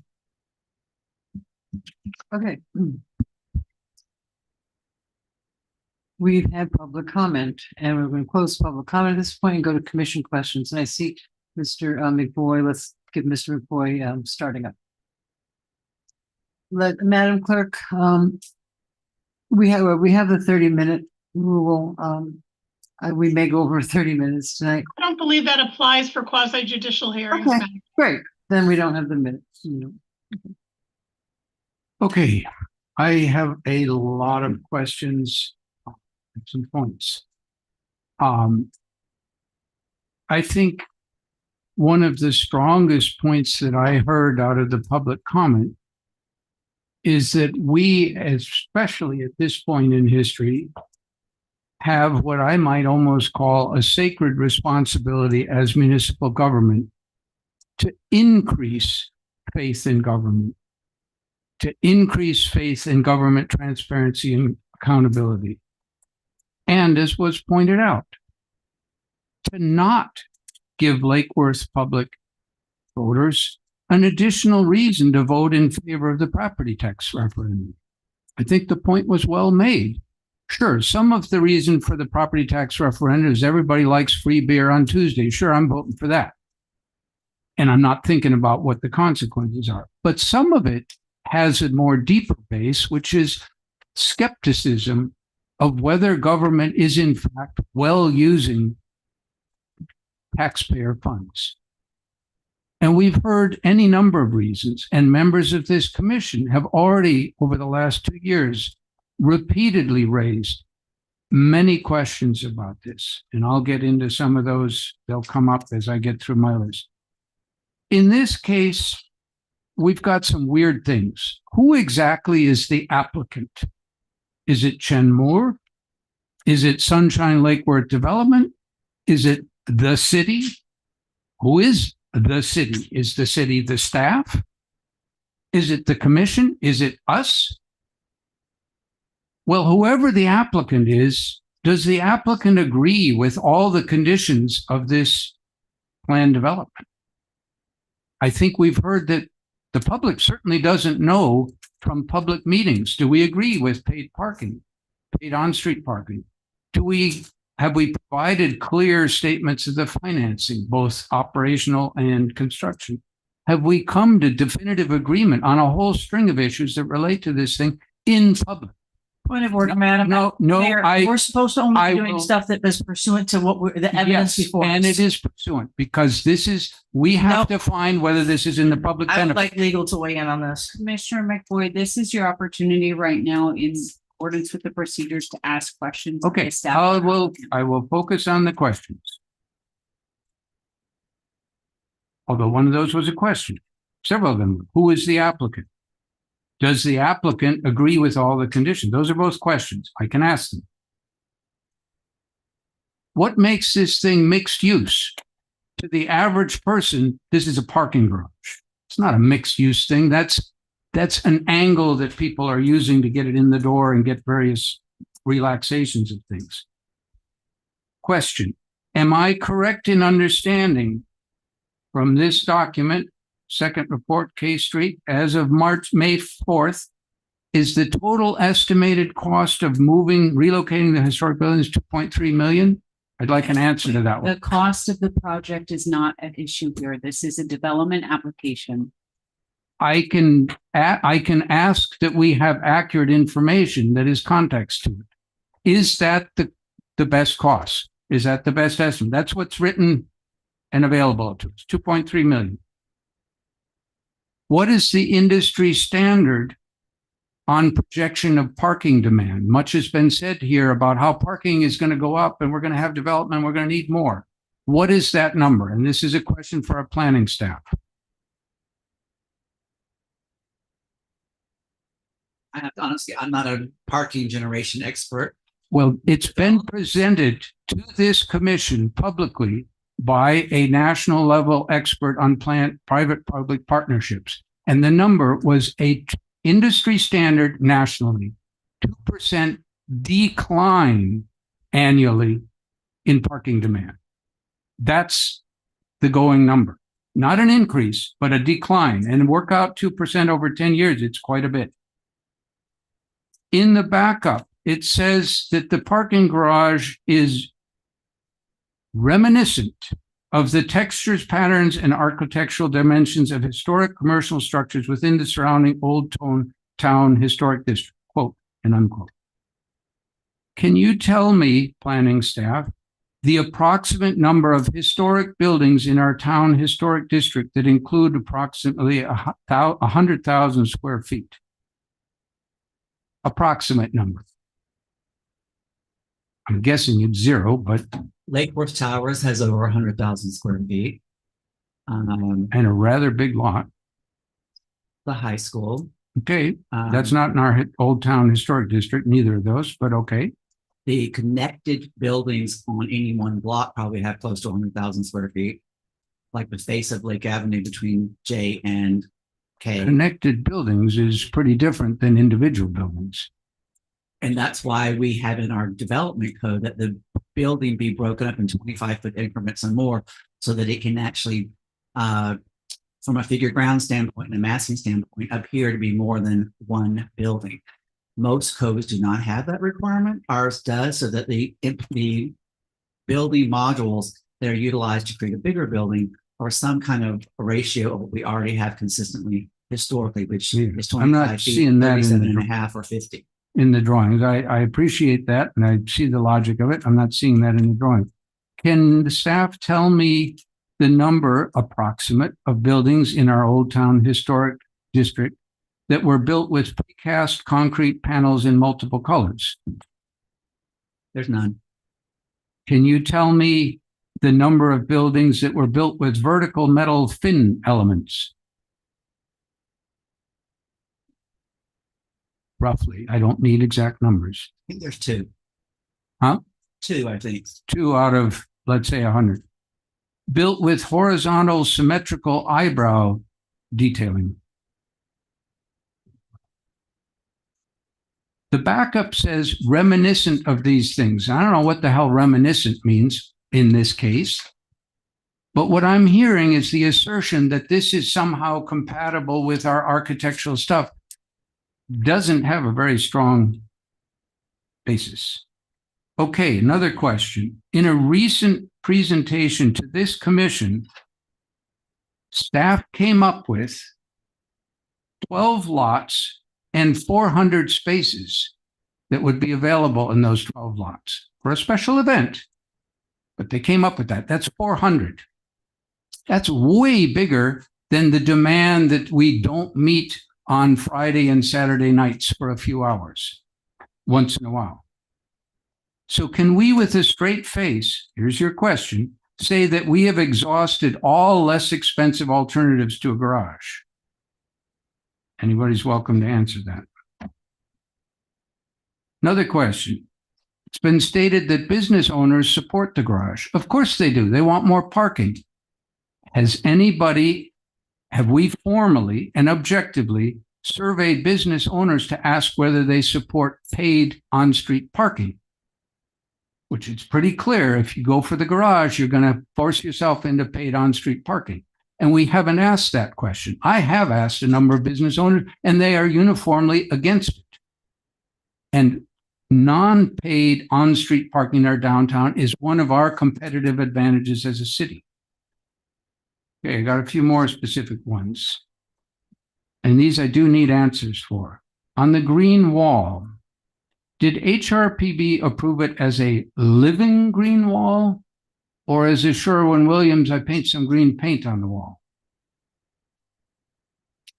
S9: Okay. We've had public comment and we're going to close public comment at this point and go to commission questions. And I see Mr. McBoy. Let's get Mr. McBoy starting up. Madam Clerk, we have the 30-minute rule. We may go over 30 minutes tonight.
S1: I don't believe that applies for quasi judicial hearings.
S9: Okay,
S1: Madam.
S9: great. Then we don't have the minutes.
S4: Okay, I have a lot of questions, some points. I think one of the strongest points that I heard out of the public comment is that we, especially at this point in history, have what I might almost call a sacred responsibility as municipal government to increase faith in government, to increase faith in government transparency and accountability. And as was pointed out, to not give Lake Worth public voters an additional reason to vote in favor of the property tax referendum. I think the point was well made. Sure, some of the reason for the property tax referendum is everybody likes free beer on Tuesday. Sure, I'm voting for that. And I'm not thinking about what the consequences are. But some of it has a more deeper base, which is skepticism of whether government is in fact well using taxpayer funds. And we've heard any number of reasons, and members of this commission have already, over the last 2 years, repeatedly raised many questions about this. And I'll get into some of those. They'll come up as I get through my list. In this case, we've got some weird things. Who exactly is the applicant? Is it Chen Moore? Is it Sunshine Lake Worth Development? Is it the city? Who is the city? Is the city the staff? Is it the commission? Is it us? Well, whoever the applicant is, does the applicant agree with all the conditions of this plan development? I think we've heard that the public certainly doesn't know from public meetings. Do we agree with paid parking, paid on-street parking? Have we provided clear statements of the financing, both operational and construction? Have we come to definitive agreement on a whole string of issues that relate to this thing in public?
S15: Point of order, Madam.
S4: No,
S15: Mayor, we're supposed to only
S4: I
S15: be doing
S4: will-
S15: stuff that is pursuant to what the evidence
S4: Yes,
S15: before us.
S4: and it is pursuant, because we have to find whether this is in the public
S15: I would
S4: benefit.
S15: like legal to weigh in on this.
S8: Commissioner McBoy, this is your opportunity right now in accordance with the procedures to ask questions. of the
S4: Okay,
S8: staff.
S4: I will focus on the questions. Although one of those was a question, several of them. Who is the applicant? Does the applicant agree with all the conditions? Those are both questions. I can ask them. What makes this thing mixed use? To the average person, this is a parking garage. It's not a mixed use thing. That's an angle that people are using to get it in the door and get various relaxations of things. Question: am I correct in understanding from this document, second report, K Street, as of May 4th, is the total estimated cost of relocating the historic buildings 2.3 million? I'd like an answer to that one.
S8: The cost of the project is not an issue here. This is a development application.
S4: I can ask that we have accurate information that is context to it. Is that the best cost? Is that the best estimate? That's what's written and available to us, 2.3 million. What is the industry standard on projection of parking demand? Much has been said here about how parking is going to go up and we're going to have development, we're going to need more. What is that number? And this is a question for our planning staff.
S5: I have to honestly, I'm not a parking generation expert.
S4: Well, it's been presented to this commission publicly by a national level expert on private-public partnerships. And the number was industry standard nationally, 2% decline annually in parking demand. That's the going number. Not an increase, but a decline. And work out 2% over 10 years, it's quite a bit. In the backup, it says that the parking garage is reminiscent of the textures, patterns, and architectural dimensions of historic commercial structures within the surrounding Old Town Historic District, quote and unquote. Can you tell me, planning staff, the approximate number of historic buildings in our town historic district that include approximately 100,000 square feet? Approximate number. I'm guessing it's 0, but
S5: Lake Worth Towers has over 100,000 square feet.
S4: and a rather big lot.
S5: The high school.
S4: Okay, that's not in our Old Town Historic District, neither of those, but okay.
S5: The connected buildings on any one block probably have close to 100,000 square feet. Like the face of Lake Avenue between J and K.
S4: Connected buildings is pretty different than individual buildings.
S5: And that's why we have in our development code that the building be broken up in 25-foot increments and more so that it can actually, from a figure ground standpoint and a massing standpoint, appear to be more than one building. Most codes do not have that requirement. Ours does, so that the building modules that are utilized to create a bigger building are some kind of ratio of what we already have consistently historically, which is 25
S4: I'm not
S5: feet,
S4: seeing that in
S5: 37
S4: the
S5: and a half or 50.
S4: in the drawings. I appreciate that and I see the logic of it. I'm not seeing that in the drawing. Can the staff tell me the number approximate of buildings in our Old Town Historic District that were built with precast concrete panels in multiple colors?
S5: There's none.
S4: Can you tell me the number of buildings that were built with vertical metal fin elements? Roughly. I don't need exact numbers.
S5: I think there's 2.
S4: Huh?
S5: 2, I think.
S4: 2 out of, let's say, 100. Built with horizontal symmetrical eyebrow detailing. The backup says reminiscent of these things. I don't know what the hell reminiscent means in this case, but what I'm hearing is the assertion that this is somehow compatible with our architectural stuff. Doesn't have a very strong basis. Okay, another question. In a recent presentation to this commission, staff came up with 12 lots and 400 spaces that would be available in those 12 lots for a special event. But they came up with that. That's 400. That's way bigger than the demand that we don't meet on Friday and Saturday nights for a few hours, once in a while. So can we, with a straight face, here's your question, say that we have exhausted all less expensive alternatives to a garage? Anybody's welcome to answer that. Another question. It's been stated that business owners support the garage. Of course they do. They want more parking. Have we formally and objectively surveyed business owners to ask whether they support paid on-street parking? Which is pretty clear. If you go for the garage, you're going to force yourself into paid on-street parking. And we haven't asked that question. I have asked a number of business owners, and they are uniformly against it. And non-paid on-street parking in our downtown is one of our competitive advantages as a city. Okay, I got a few more specific ones. And these I do need answers for. On the green wall, did HRPB approve it as a living green wall? Or as a Sherwin-Williams, I paint some green paint on the wall?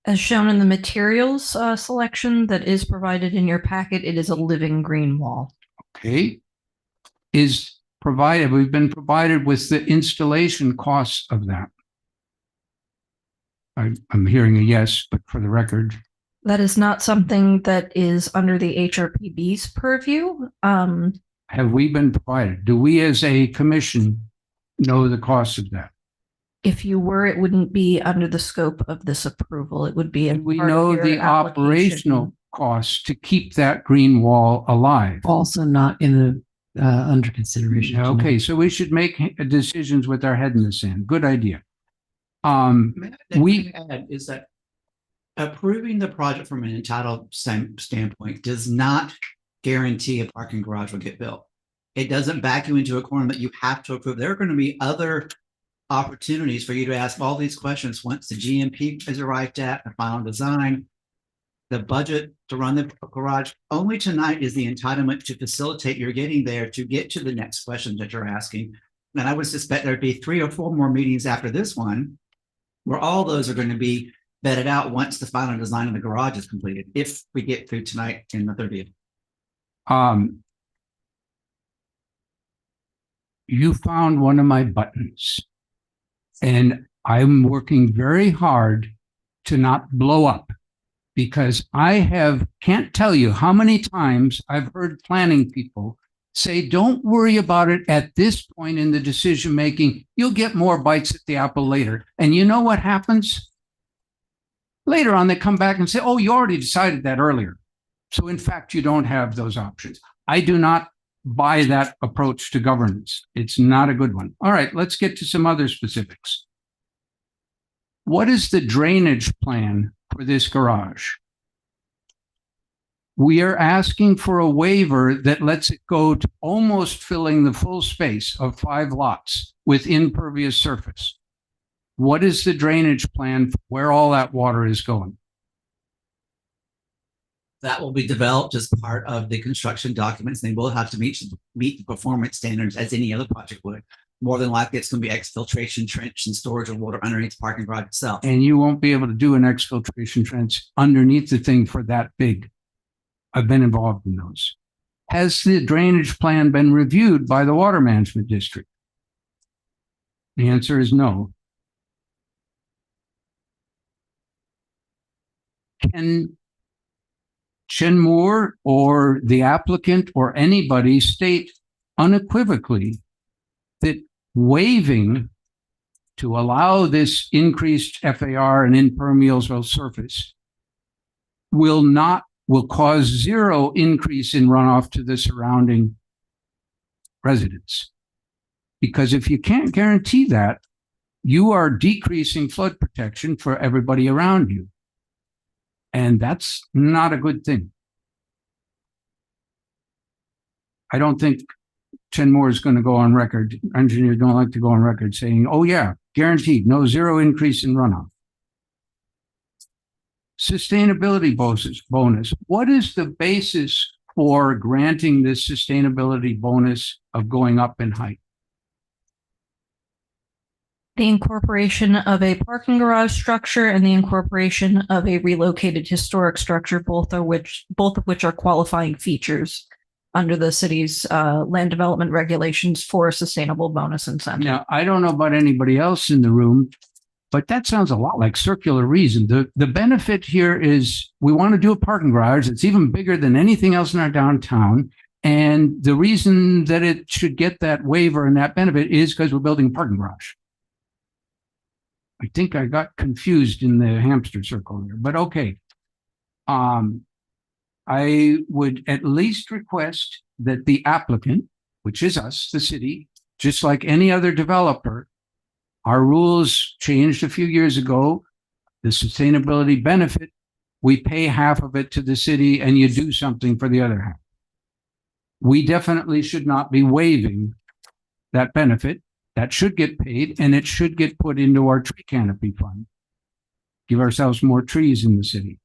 S15: As shown in the materials selection that is provided in your packet, it is a living green wall.
S4: Okay. We've been provided with the installation costs of that. I'm hearing a yes, but for the record.
S15: That is not something that is under the HRPB's purview.
S4: Have we been provided? Do we as a commission know the cost of that?
S15: If you were, it wouldn't be under the scope of this approval. It would be.
S4: We know the operational. costs to keep that green wall alive.
S9: Also not in the, under consideration. tonight.
S4: Okay, so we should make decisions with our head in the sand. Good idea.
S5: We
S4: We,
S5: add is that approving the project from an entitled standpoint does not guarantee a parking garage will get built. It doesn't back you into a corner that you have to approve. There are going to be other opportunities for you to ask all these questions once the GMP is arrived at, the final design, the budget to run the garage. Only tonight is the entitlement to facilitate your getting there to get to the next question that you're asking. And I would suspect there'd be 3 or 4 more meetings after this one where all those are going to be vetted out once the final design of the garage is completed, if we get through tonight in the 30th.
S4: You found one of my buttons, and I'm working very hard to not blow up, because can't tell you how many times I've heard planning people say, don't worry about it at this point in the decision making. You'll get more bites at the apple later. And you know what happens? Later on, they come back and say, oh, you already decided that earlier. So in fact, you don't have those options. I do not buy that approach to governance. It's not a good one. All right, let's get to some other specifics. What is the drainage plan for this garage? We are asking for a waiver that lets it go to almost filling the full space of 5 lots with impervious surface. What is the drainage plan for where all that water is going?
S5: That will be developed as part of the construction documents. They will have to meet the performance standards as any other project would. More than likely, it's going to be exfiltration trench and storage of water underneath the parking garage itself.
S4: And you won't be able to do an exfiltration trench underneath the thing for that big. I've been involved in those. Has the drainage plan been reviewed by the Water Management District? The answer is no. Can Chen Moore or the applicant or anybody state unequivocally that waiving to allow this increased FAR and impermeable surface will cause 0 increase in runoff to the surrounding residents? Because if you can't guarantee that, you are decreasing flood protection for everybody around you. And that's not a good thing. I don't think Chen Moore is going to go on record. Engineers don't like to go on record saying, oh yeah, guaranteed, no 0 increase in runoff. Sustainability bonus. What is the basis for granting this sustainability bonus of going up in height?
S15: The incorporation of a parking garage structure and the incorporation of a relocated historic structure, both of which are qualifying features under the city's land development regulations for a sustainable bonus incentive.
S4: Now, I don't know about anybody else in the room, but that sounds a lot like circular reason. The benefit here is we want to do a parking garage. It's even bigger than anything else in our downtown. And the reason that it should get that waiver and that benefit is because we're building a parking garage. I think I got confused in the hamster circle there, but okay. I would at least request that the applicant, which is us, the city, just like any other developer, our rules changed a few years ago. The sustainability benefit, we pay half of it to the city and you do something for the other half. We definitely should not be waiving that benefit. That should get paid, and it should get put into our tree canopy fund. Give ourselves more trees in the city.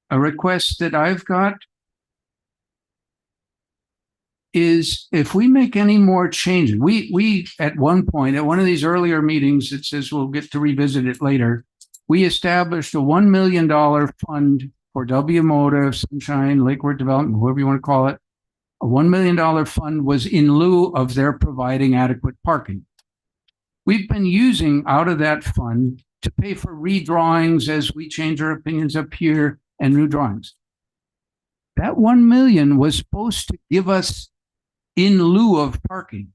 S4: A request that I've got is if we make any more changes, we at one point, at one of these earlier meetings, it says we'll get to revisit it later, we established a $1 million fund for W Motive, Sunshine, Lakewood Development, whoever you want to call it. A $1 million fund was in lieu of their providing adequate parking. We've been using out of that fund to pay for redrawings as we change our opinions up here and new drawings. That $1 million was supposed to give us in lieu of parking.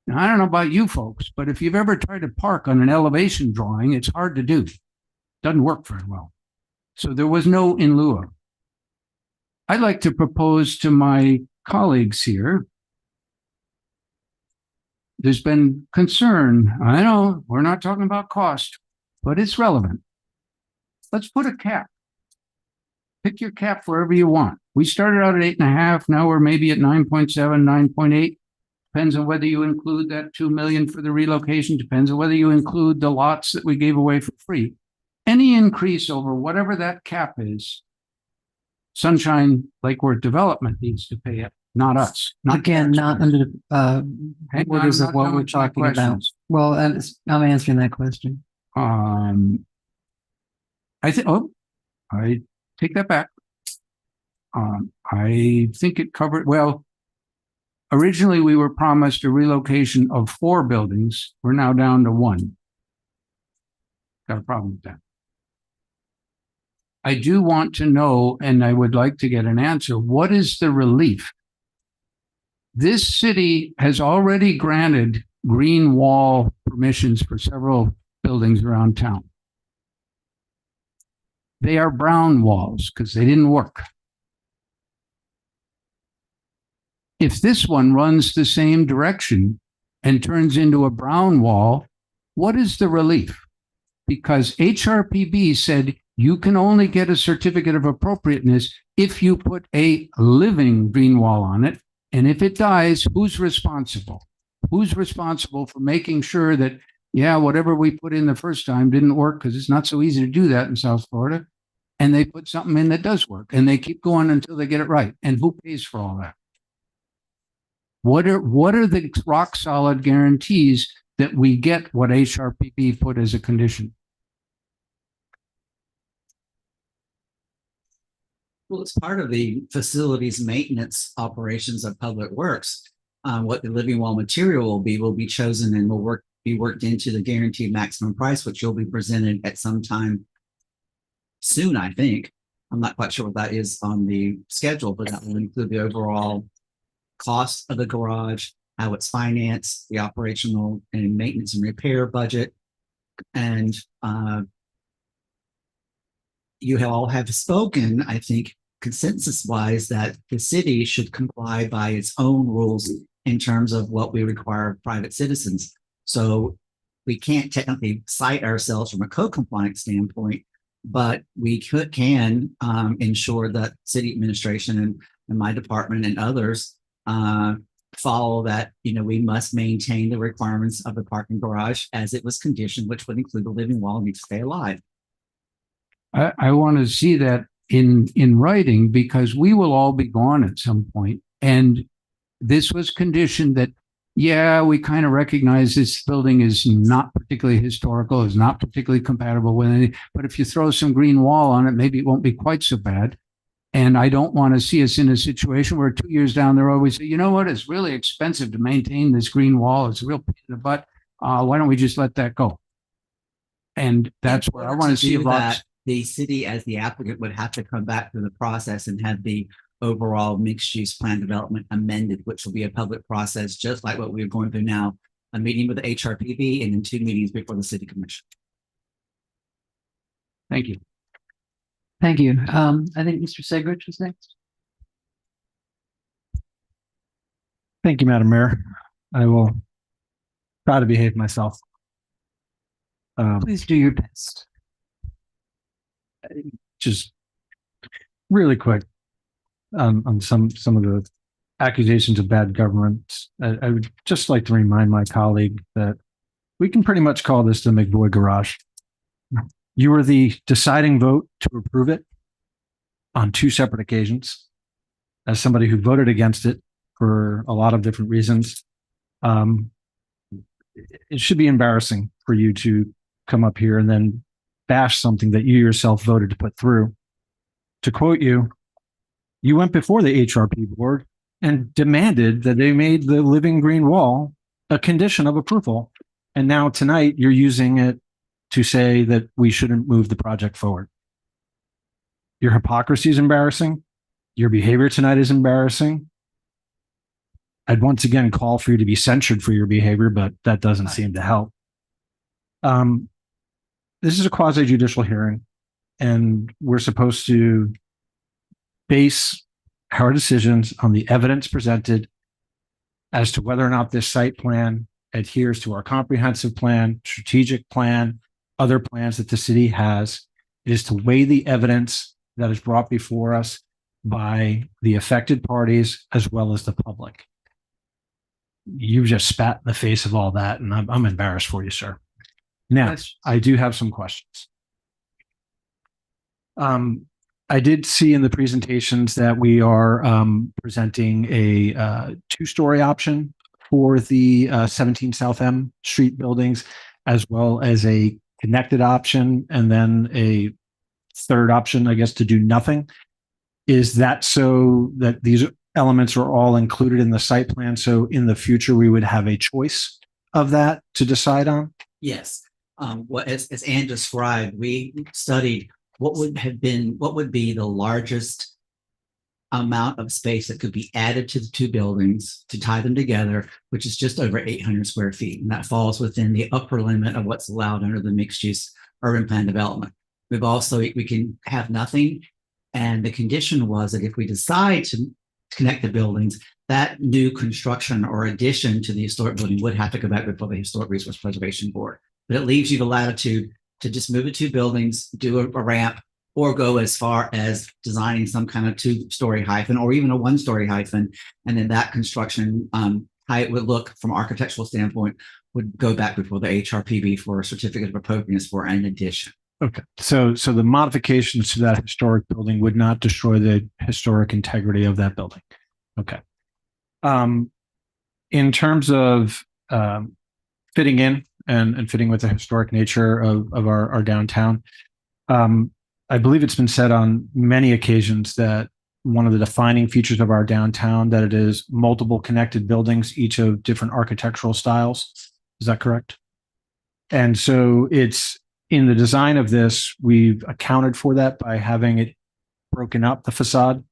S4: Now, I don't know about you folks, but if you've ever tried to park on an elevation drawing, it's hard to do. Doesn't work very well. So there was no in lieu of. I'd like to propose to my colleagues here. There's been concern. I know we're not talking about cost, but it's relevant. Let's put a cap. Pick your cap wherever you want. We started out at 8.5. Now we're maybe at 9.7, 9.8. Depends on whether you include that 2 million for the relocation. Depends on whether you include the lots that we gave away for free. Any increase over whatever that cap is, Sunshine Lakewood Development needs to pay it, not us.
S9: Again, not under the
S4: Hang on,
S9: orders
S4: I'm
S9: of
S4: not
S9: what
S4: done
S9: we're
S4: with my
S9: talking about.
S4: questions.
S9: Well, I'm answering that question.
S4: I take that back. I think it covered, well, originally we were promised a relocation of 4 buildings. We're now down to 1. Got a problem with that. I do want to know, and I would like to get an answer, what is the relief? This city has already granted green wall permissions for several buildings around town. They are brown walls because they didn't work. If this one runs the same direction and turns into a brown wall, what is the relief? Because HRPB said you can only get a certificate of appropriateness if you put a living green wall on it. And if it dies, who's responsible? Who's responsible for making sure that, yeah, whatever we put in the first time didn't work, because it's not so easy to do that in South Florida. And they put something in that does work, and they keep going until they get it right. And who pays for all that? What are the rock solid guarantees that we get what HRPB put as a condition?
S5: Well, it's part of the facilities maintenance operations of Public Works. What the living wall material will be chosen and will be worked into the guaranteed maximum price, which will be presented at some time soon, I think. I'm not quite sure what that is on the schedule, but that will include the overall cost of the garage, how it's financed, the operational and maintenance and repair budget. And you all have spoken, I think, consensus wise, that the city should comply by its own rules in terms of what we require of private citizens. So we can't technically cite ourselves from a code compliance standpoint, but we can ensure that city administration and my department and others follow that, we must maintain the requirements of the parking garage as it was conditioned, which would include the living wall needs to stay alive.
S4: I want to see that in writing, because we will all be gone at some point. And this was conditioned that, yeah, we kind of recognize this building is not particularly historical, is not particularly compatible with anything, but if you throw some green wall on it, maybe it won't be quite so bad. And I don't want to see us in a situation where 2 years down the road, we say, you know what, it's really expensive to maintain this green wall. It's a real pain in the butt. Why don't we just let that go? And that's where I want to see a lot.
S5: The city, as the applicant, would have to come back through the process and have the overall mixed-use plan development amended, which will be a public process, just like what we're going through now, a meeting with the HRPB and then 2 meetings before the city commission.
S4: Thank you.
S9: Thank you. I think Mr. Segrich is next.
S18: Thank you, Madam Mayor. I will try to behave myself.
S9: Please do your best.
S18: Just really quick on some of the accusations of bad government. I would just like to remind my colleague that we can pretty much call this the McVoy garage. You were the deciding vote to approve it on 2 separate occasions. As somebody who voted against it for a lot of different reasons, it should be embarrassing for you to come up here and then bash something that you yourself voted to put through. To quote you, you went before the HRP board and demanded that they made the living green wall a condition of approval. And now tonight you're using it to say that we shouldn't move the project forward. Your hypocrisy is embarrassing. Your behavior tonight is embarrassing. I'd once again call for you to be censured for your behavior, but that doesn't seem to help.
S2: this is a quasi judicial hearing, and we're supposed to base our decisions on the evidence presented as to whether or not this site plan adheres to our comprehensive plan, strategic plan, other plans that the city has. It is to weigh the evidence that is brought before us by the affected parties as well as the public. You've just spat in the face of all that, and I'm embarrassed for you, sir. Now, I do have some questions. I did see in the presentations that we are presenting a two-story option for the 17 South M Street buildings, as well as a connected option, and then a third option, I guess, to do nothing. Is that so that these elements are all included in the site plan? So in the future, we would have a choice of that to decide on?
S5: Yes. As Ann described, we studied what would be the largest amount of space that could be added to the two buildings to tie them together, which is just over 800 square feet. And that falls within the upper limit of what's allowed under the mixed use urban plan development. We can have nothing. And the condition was that if we decide to connect the buildings, that new construction or addition to the historic building would have to go back before the Historic Resource Preservation Board. But it leaves you the latitude to just move the two buildings, do a ramp, or go as far as designing some kind of two-story hyphen or even a one-story hyphen. And then that construction, how it would look from an architectural standpoint, would go back before the HRPB for a certificate of appropriateness for an addition.
S2: Okay. So the modifications to that historic building would not destroy the historic integrity of that building. Okay. In terms of fitting in and fitting with the historic nature of our downtown, I believe it's been said on many occasions that one of the defining features of our downtown, that it is multiple connected buildings, each of different architectural styles. Is that correct? And so it's in the design of this, we've accounted for that by having it broken up, the facade.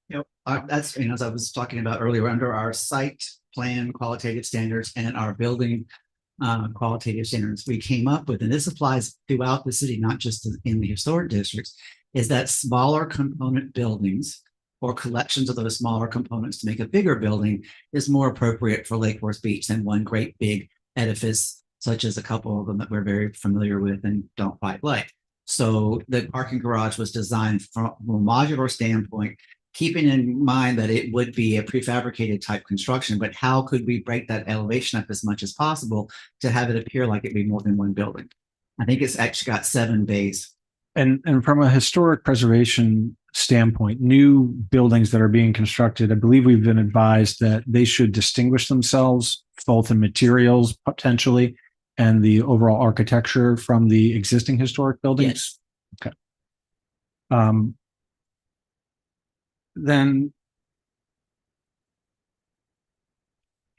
S5: Yep. That's, as I was talking about earlier, under our site plan qualitative standards and our building qualitative standards, we came up with, and this applies throughout the city, not just in the historic districts, is that smaller component buildings or collections of those smaller components to make a bigger building is more appropriate for Lake Forest Beach than one great big edifice, such as a couple of them that we're very familiar with and don't quite like. So the parking garage was designed from a modular standpoint, keeping in mind that it would be a prefabricated type construction, but how could we break that elevation up as much as possible to have it appear like it'd be more than one building? I think it's actually got 7 bays.
S2: And from a historic preservation standpoint, new buildings that are being constructed, I believe we've been advised that they should distinguish themselves both in materials potentially and the overall architecture from the existing historic buildings. Yes. Okay. Then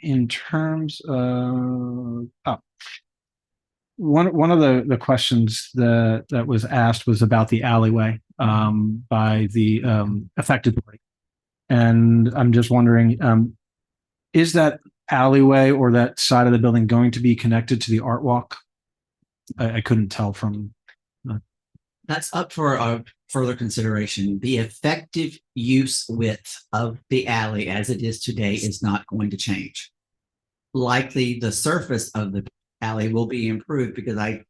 S2: in terms of one of the questions that was asked was about the alleyway by the affected party. And I'm just wondering, is that alleyway or that side of the building going to be connected to the art walk? I couldn't tell from.
S5: That's up for further consideration. The effective use width of the alley as it is today is not going to change. Likely the surface of the alley will be improved because I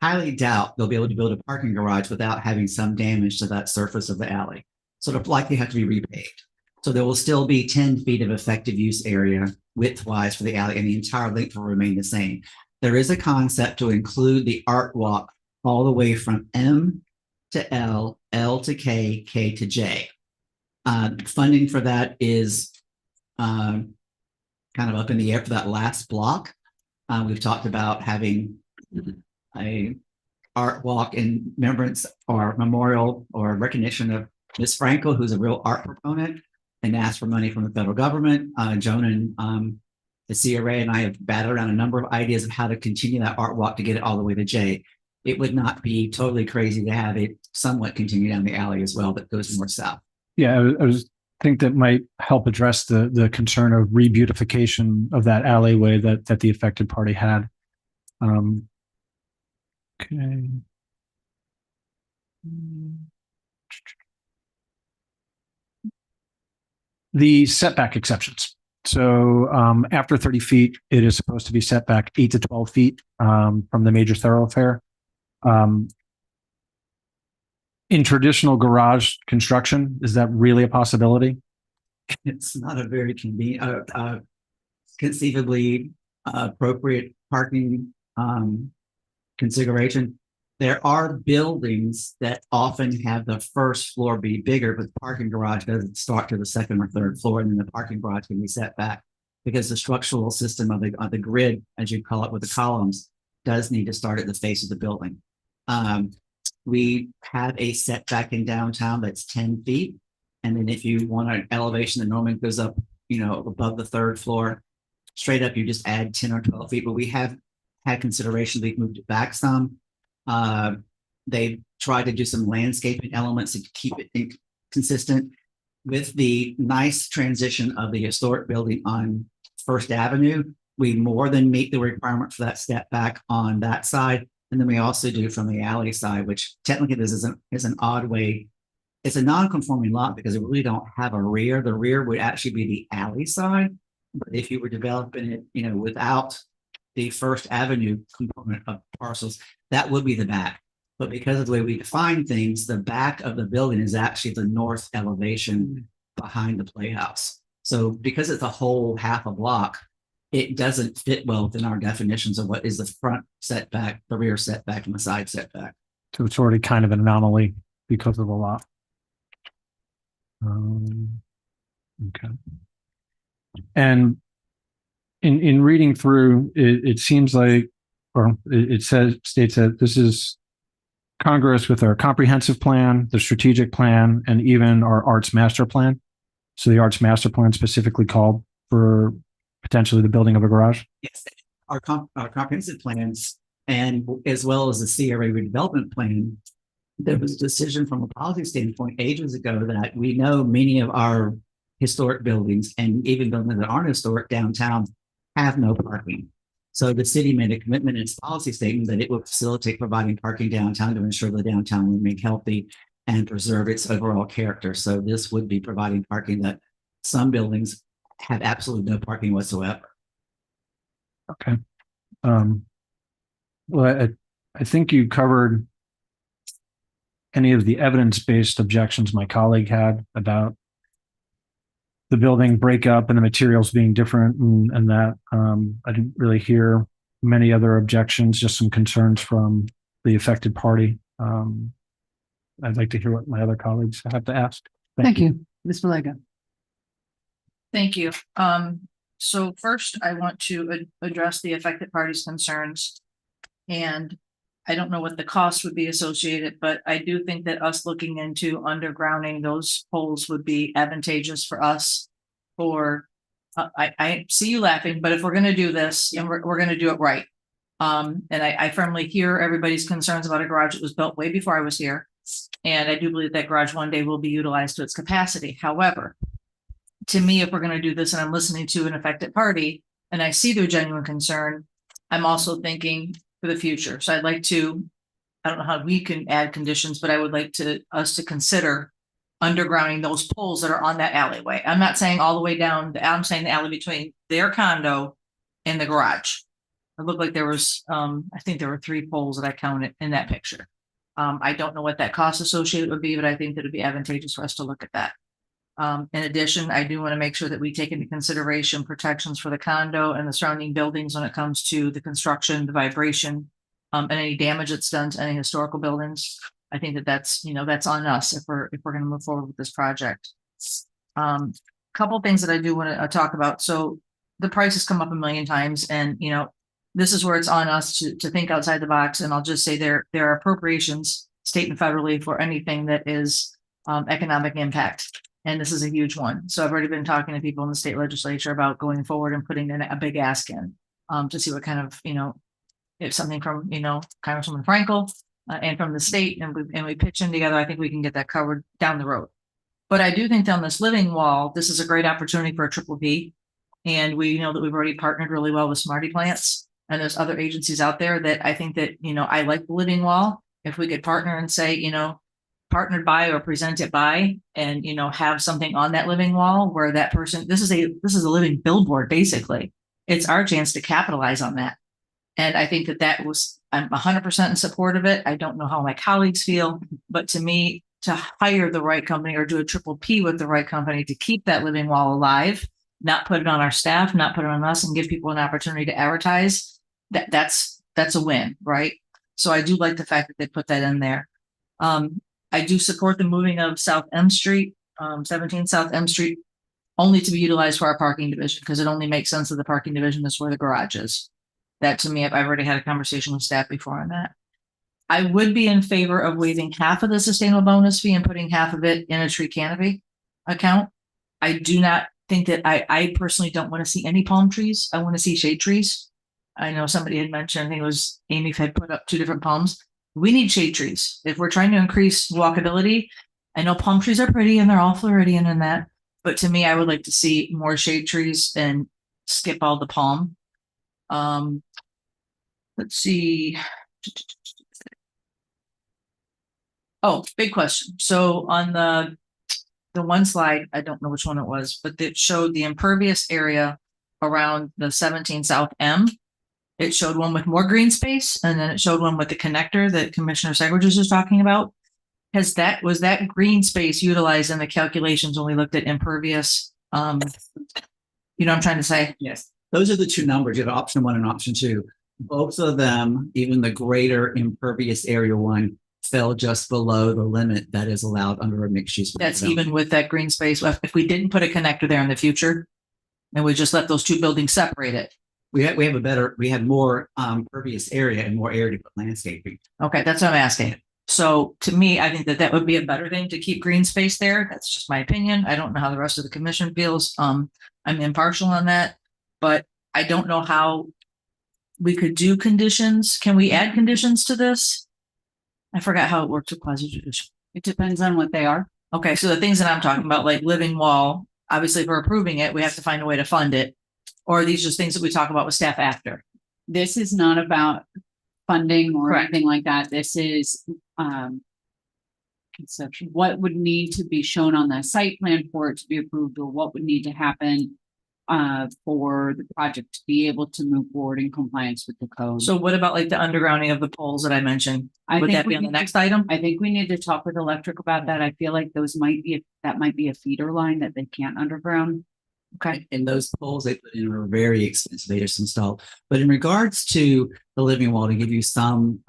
S5: highly doubt they'll be able to build a parking garage without having some damage to that surface of the alley. So it'll likely have to be repaved. So there will still be 10 feet of effective use area width-wise for the alley, and the entire length will remain the same. There is a concept to include the art walk all the way from M to L, L to K, K to J. Funding for that is kind of up in the air for that last block. We've talked about having a art walk in remembrance or memorial or recognition of Ms. Frankel, who's a real art proponent, and asked for money from the federal government. Joan and the CRA and I have batted around a number of ideas of how to continue that art walk to get it all the way to J. It would not be totally crazy to have it somewhat continue down the alley as well that goes north south.
S2: Yeah, I think that might help address the concern of re-beautification of that alleyway that the affected party had. Okay. The setback exceptions. So after 30 feet, it is supposed to be set back 8 to 12 feet from the major thoroughfare. In traditional garage construction, is that really a possibility?
S5: It's not a very convenient, conceivably appropriate parking configuration. There are buildings that often have the first floor be bigger, but the parking garage doesn't start to the second or third floor, and then the parking garage can be set back because the structural system of the grid, as you call it, with the columns, does need to start at the face of the building. We have a setback in downtown that's 10 feet. And then if you want an elevation that normally goes up, above the third floor, straight up, you just add 10 or 12 feet. But we have had consideration, we've moved it back some. They tried to do some landscaping elements to keep it consistent with the nice transition of the historic building on First Avenue. We more than meet the requirement for that step back on that side. And then we also do from the alley side, which technically this is an odd way. It's a non-conforming lot because we really don't have a rear. The rear would actually be the alley side. But if you were developing it, without the First Avenue component of parcels, that would be the back. But because of the way we define things, the back of the building is actually the north elevation behind the playhouse. So because it's a whole half a block, it doesn't fit well within our definitions of what is the front setback, the rear setback, and the side setback.
S2: So it's already kind of an anomaly because of the lot. Okay. And in reading through, it seems like, or it states that this is congruous with our comprehensive plan, the strategic plan, and even our arts master plan. So the arts master plan specifically called for potentially the building of a garage.
S5: Yes, our comprehensive plans, and as well as the CRA redevelopment plan, there was a decision from a policy standpoint ages ago that we know many of our historic buildings and even buildings that aren't historic downtown have no parking. So the city made a commitment in its policy statement that it will facilitate providing parking downtown to ensure the downtown will remain healthy and preserve its overall character. So this would be providing parking that some buildings have absolutely no parking whatsoever.
S2: Okay. Well, I think you covered any of the evidence-based objections my colleague had about the building breakup and the materials being different and that. I didn't really hear many other objections, just some concerns from the affected party. I'd like to hear what my other colleagues have to ask.
S9: Thank you. Ms. Malega.
S15: Thank you. So first I want to address the affected parties' concerns. And I don't know what the cost would be associated, but I do think that us looking into undergrounding those poles would be advantageous for us. I see you laughing, but if we're going to do this and we're going to do it right. And I firmly hear everybody's concerns about a garage that was built way before I was here. And I do believe that garage one day will be utilized to its capacity. However, to me, if we're going to do this and I'm listening to an affected party and I see their genuine concern, I'm also thinking for the future. So I'd like to, I don't know how we can add conditions, but I would like us to consider undergrounding those poles that are on that alleyway. I'm not saying all the way down, I'm saying the alley between their condo and the garage. It looked like there was, I think there were 3 poles that I counted in that picture. I don't know what that cost associated would be, but I think that it'd be advantageous for us to look at that. In addition, I do want to make sure that we take into consideration protections for the condo and the surrounding buildings when it comes to the construction, the vibration, and any damage that's done to any historical buildings. I think that's on us if we're going to move forward with this project. Couple things that I do want to talk about. So the price has come up a million times, and this is where it's on us to think outside the box. And I'll just say there are appropriations, state and federally, for anything that is economic impact. And this is a huge one. So I've already been talking to people in the state legislature about going forward and putting in a big ask in to see what kind of, if something from, Congresswoman Frankel and from the state and we pitch in together, I think we can get that covered down the road. But I do think down this living wall, this is a great opportunity for a triple P. And we know that we've already partnered really well with Smarty Plants. And there's other agencies out there that I think that, I like the living wall. If we could partner and say, partnered by or presented by, and, have something on that living wall where that person, this is a living billboard, basically. It's our chance to capitalize on that. And I think I'm 100% in support of it. I don't know how my colleagues feel, but to me, to hire the right company or do a triple P with the right company to keep that living wall alive, not put it on our staff, not put it on us, and give people an opportunity to advertise, that's a win, right? So I do like the fact that they put that in there. I do support the moving of South M Street, 17 South M Street, only to be utilized for our parking division, because it only makes sense that the parking division is where the garage is. That to me, I've already had a conversation with staff before on that. I would be in favor of waiving half of the sustainable bonus fee and putting half of it in a tree canopy account. I do not think that I personally don't want to see any palm trees. I want to see shade trees. I know somebody had mentioned, I think it was Amy had put up 2 different palms. We need shade trees. If we're trying to increase walkability, I know palm trees are pretty and they're all Floridian and that, but to me, I would like to see more shade trees and skip all the palm. Let's see. Oh, big question. So on the one slide, I don't know which one it was, but it showed the impervious area around the 17 South M. It showed one with more green space, and then it showed one with the connector that Commissioner Segridge was talking about. Was that green space utilized in the calculations when we looked at impervious? You know what I'm trying to say?
S5: Yes, those are the 2 numbers. You have option 1 and option 2. Both of them, even the greater impervious area one, fell just below the limit that is allowed under a mixed use.
S15: That's even with that green space. If we didn't put a connector there in the future, and we just let those 2 buildings separated.
S5: We have more impervious area and more area to put landscaping.
S15: Okay, that's what I'm asking. So to me, I think that would be a better thing to keep green space there. That's just my opinion. I don't know how the rest of the commission feels. I'm impartial on that, but I don't know how we could do conditions. Can we add conditions to this? I forgot how it works with quasi judicial.
S8: It depends on what they are.
S15: Okay, so the things that I'm talking about, like living wall, obviously if we're approving it, we have to find a way to fund it. Or are these just things that we talk about with staff after?
S8: This is not about funding or
S15: Correct.
S8: anything like that. This is conception. What would need to be shown on the site plan for it to be approved, or what would need to happen for the project to be able to move forward in compliance with the code.
S15: So what about like the undergrounding of the poles that I mentioned?
S8: I
S15: Would
S8: think
S15: that be
S8: we
S15: on the
S8: need to-
S15: next item?
S8: I think we need to talk with electric about that. I feel like that might be a feeder line that they can't underground.
S15: Okay.
S5: And those poles they put in are very expensive. They just installed. But in regards to the living wall, to give you some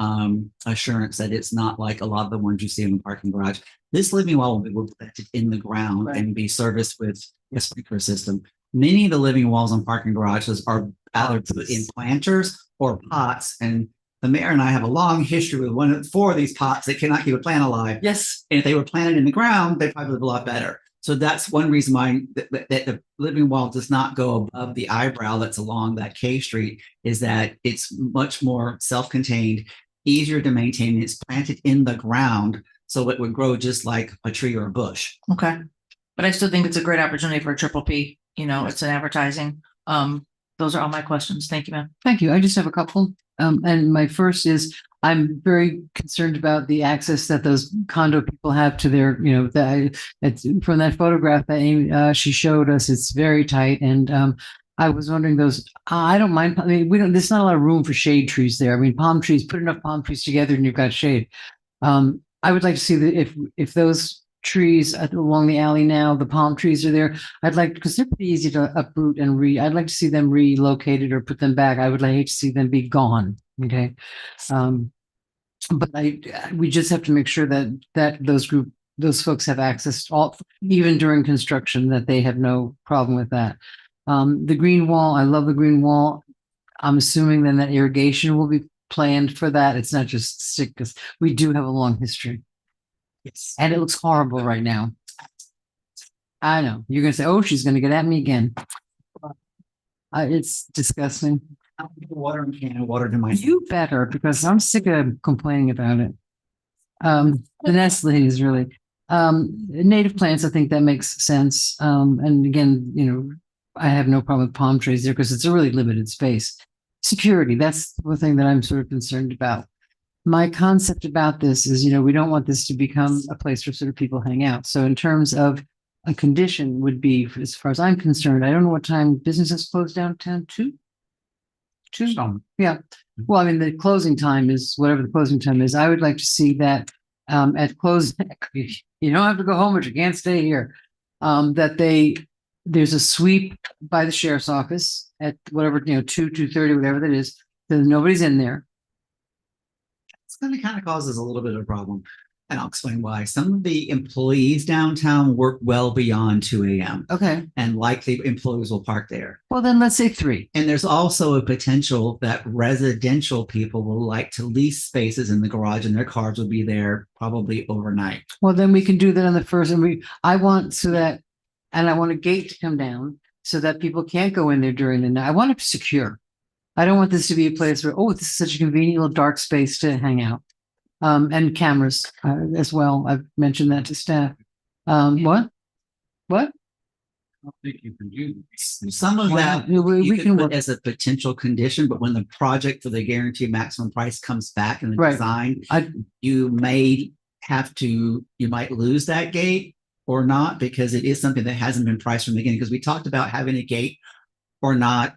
S5: assurance that it's not like a lot of the ones you see in the parking garage, this living wall will be planted in the ground and be serviced with a sprinkler system. Many of the living walls on parking garages are either put in planters or pots. And the mayor and I have a long history with 4 of these pots that cannot keep a plant alive.
S15: Yes.
S5: And if they were planted in the ground, they'd probably live a lot better. So that's one reason why that the living wall does not go above the eyebrow that's along that K Street, is that it's much more self-contained, easier to maintain. It's planted in the ground, so it would grow just like a tree or a bush.
S15: Okay. But I still think it's a great opportunity for a triple P. It's an advertising. Those are all my questions. Thank you, ma'am.
S9: Thank you. I just have a couple. And my first is, I'm very concerned about the access that those condo people have to their, it's from that photograph that she showed us, it's very tight. And I was wondering I don't mind. I mean, there's not a lot of room for shade trees there. I mean, palm trees, put enough palm trees together and you've got shade. I would like to see that if those trees along the alley now, the palm trees are there. Because they're pretty easy to uproot and I'd like to see them relocated or put them back. I would hate to see them be gone. Okay. But we just have to make sure that those folks have access to even during construction, that they have no problem with that. The green wall, I love the green wall. I'm assuming then that irrigation will be planned for that. It's not just stick, because we do have a long history.
S5: Yes.
S9: And it looks horrible right now. I know. You're going to say, oh, she's going to get at me again. It's disgusting.
S5: I'll put water in a can of water to my.
S9: You better, because I'm sick of complaining about it. The Nestle is really native plants. I think that makes sense. And again, I have no problem with palm trees there because it's a really limited space. security, that's the thing that I'm sort of concerned about. My concept about this is, we don't want this to become a place where sort of people hang out. So in terms of a condition would be, as far as I'm concerned, I don't know what time businesses close downtown, 2? Yeah. Well, I mean, the closing time is whatever the closing time is. I would like to see that at close, you don't have to go home, but you can't stay here. There's a sweep by the sheriff's office at whatever, 2:30, whatever that is. So nobody's in there.
S5: It's going to kind of causes a little bit of a problem. And I'll explain why. Some of the employees downtown work well beyond 2 a.m.
S9: Okay.
S5: And likely employees will park there.
S9: Well, then let's say 3.
S5: And there's also a potential that residential people will like to lease spaces in the garage and their cars will be there probably overnight.
S9: Well, then we can do that on the first, and I want a gate to come down so that people can't go in there during the night. I want it secure. I don't want this to be a place where, this is such a convenient little dark space to hang out. And cameras as well. I've mentioned that to staff. What?
S5: I don't think you can do some of that. We can put as a potential condition, but when the project for the guaranteed maximum price comes back in the design, you might lose that gate or not, because it is something that hasn't been priced from the beginning. Because we talked about having a gate or not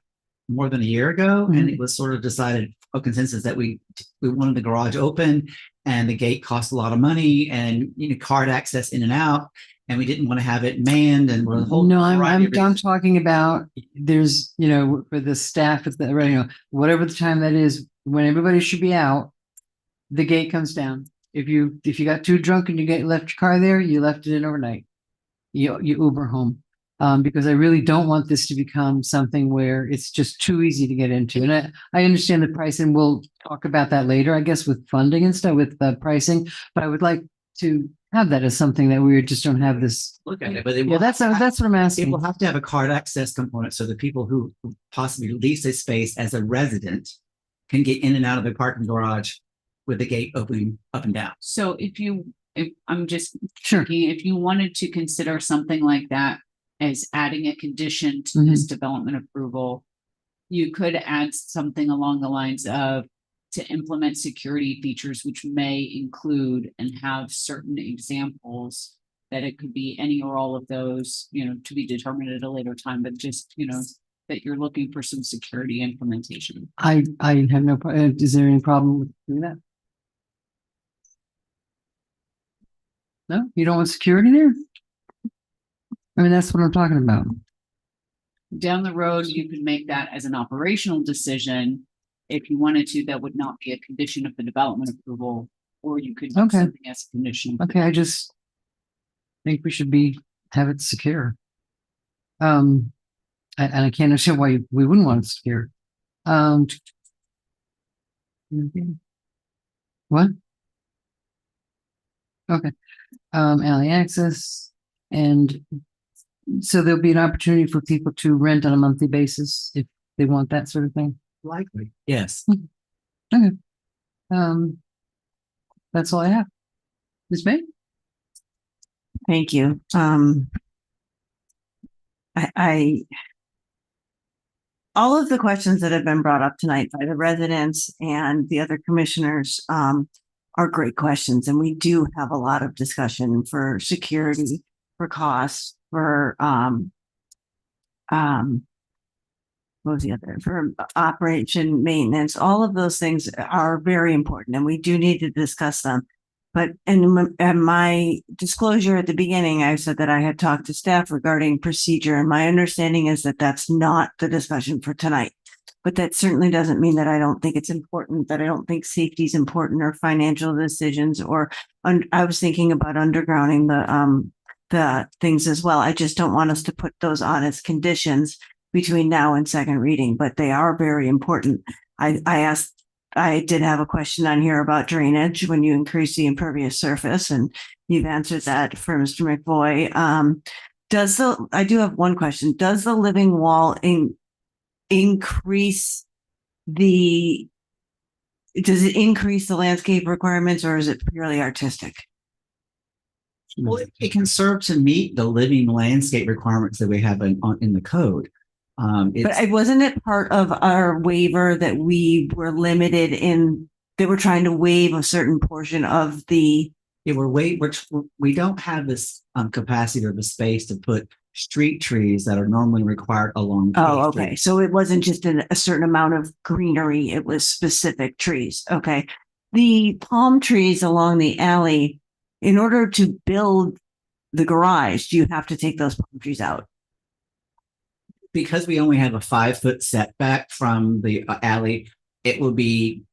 S5: more than a year ago, and it was sort of decided a consensus that we wanted the garage open, and the gate cost a lot of money, and card access in and out, and we didn't want to have it manned, and we're the whole.
S9: No, I'm talking about there's for the staff at the whatever the time that is when everybody should be out, the gate comes down. If you got too drunk and you left your car there, you left it in overnight. You Uber home. Because I really don't want this to become something where it's just too easy to get into. And I understand the price, and we'll talk about that later, I guess, with funding and stuff, with pricing. But I would like to have that as something that we just don't have this.
S5: Look at it, but
S9: that's what I'm asking.
S5: It will have to have a card access component, so the people who possibly lease a space as a resident can get in and out of the parking garage with the gate opening up and down.
S8: So if I'm just thinking, if you wanted to consider something like that as adding a condition to this development approval, you could add something along the lines of to implement security features, which may include and have certain examples that it could be any or all of those, to be determined at a later time, but just, that you're looking for some security implementation.
S9: I have no problem. Is there any problem with doing that? No, you don't want security there? I mean, that's what I'm talking about.
S8: Down the road, you could make that as an operational decision. If you wanted to, that would not be a condition of the development approval, or you could do something as a condition.
S9: Okay, I just think we should have it secure. And I can't understand why we wouldn't want it secure. What? Okay. Alley access, and so there'll be an opportunity for people to rent on a monthly basis if they want that sort of thing.
S5: Likely, yes.
S9: Okay. That's all I have. Ms. May?
S11: Thank you. All of the questions that have been brought up tonight by the residents and the other commissioners are great questions. And we do have a lot of discussion for security, for costs, for what was the other, for operation maintenance. All of those things are very important, and we do need to discuss them. But in my disclosure at the beginning, I said that I had talked to staff regarding procedure, and my understanding is that that's not the discussion for tonight. But that certainly doesn't mean that I don't think it's important, that I don't think safety is important, or financial decisions, or I was thinking about undergrounding the things as well. I just don't want us to put those on as conditions between now and second reading, but they are very important. I did have a question on here about drainage when you increase the impervious surface, and you've answered that for Mr. McVoy. I do have one question. Does the living wall increase the landscape requirements, or is it purely artistic?
S5: Well, it can serve to meet the living landscape requirements that we have in the code.
S11: But wasn't it part of our waiver that we were limited in, that we're trying to waive a certain portion of the?
S5: Yeah, we don't have this capacity or the space to put street trees that are normally required along.
S11: Oh,
S5: K
S11: okay.
S5: Street.
S11: So it wasn't just a certain amount of greenery, it was specific trees. Okay. The palm trees along the alley, in order to build the garage, do you have to take those palm trees out?
S5: Because we only have a 5-foot setback from the alley, it will be.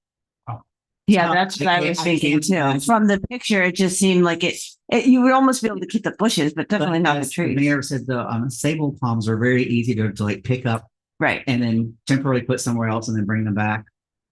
S11: Yeah, that's what I was thinking too. From the picture, it just seemed like you would almost be able to keep the bushes, but definitely not the
S5: as
S11: trees.
S5: Mayor said, the sable palms are very easy to like pick up.
S11: Right.
S5: And then temporarily put somewhere else and then bring them back.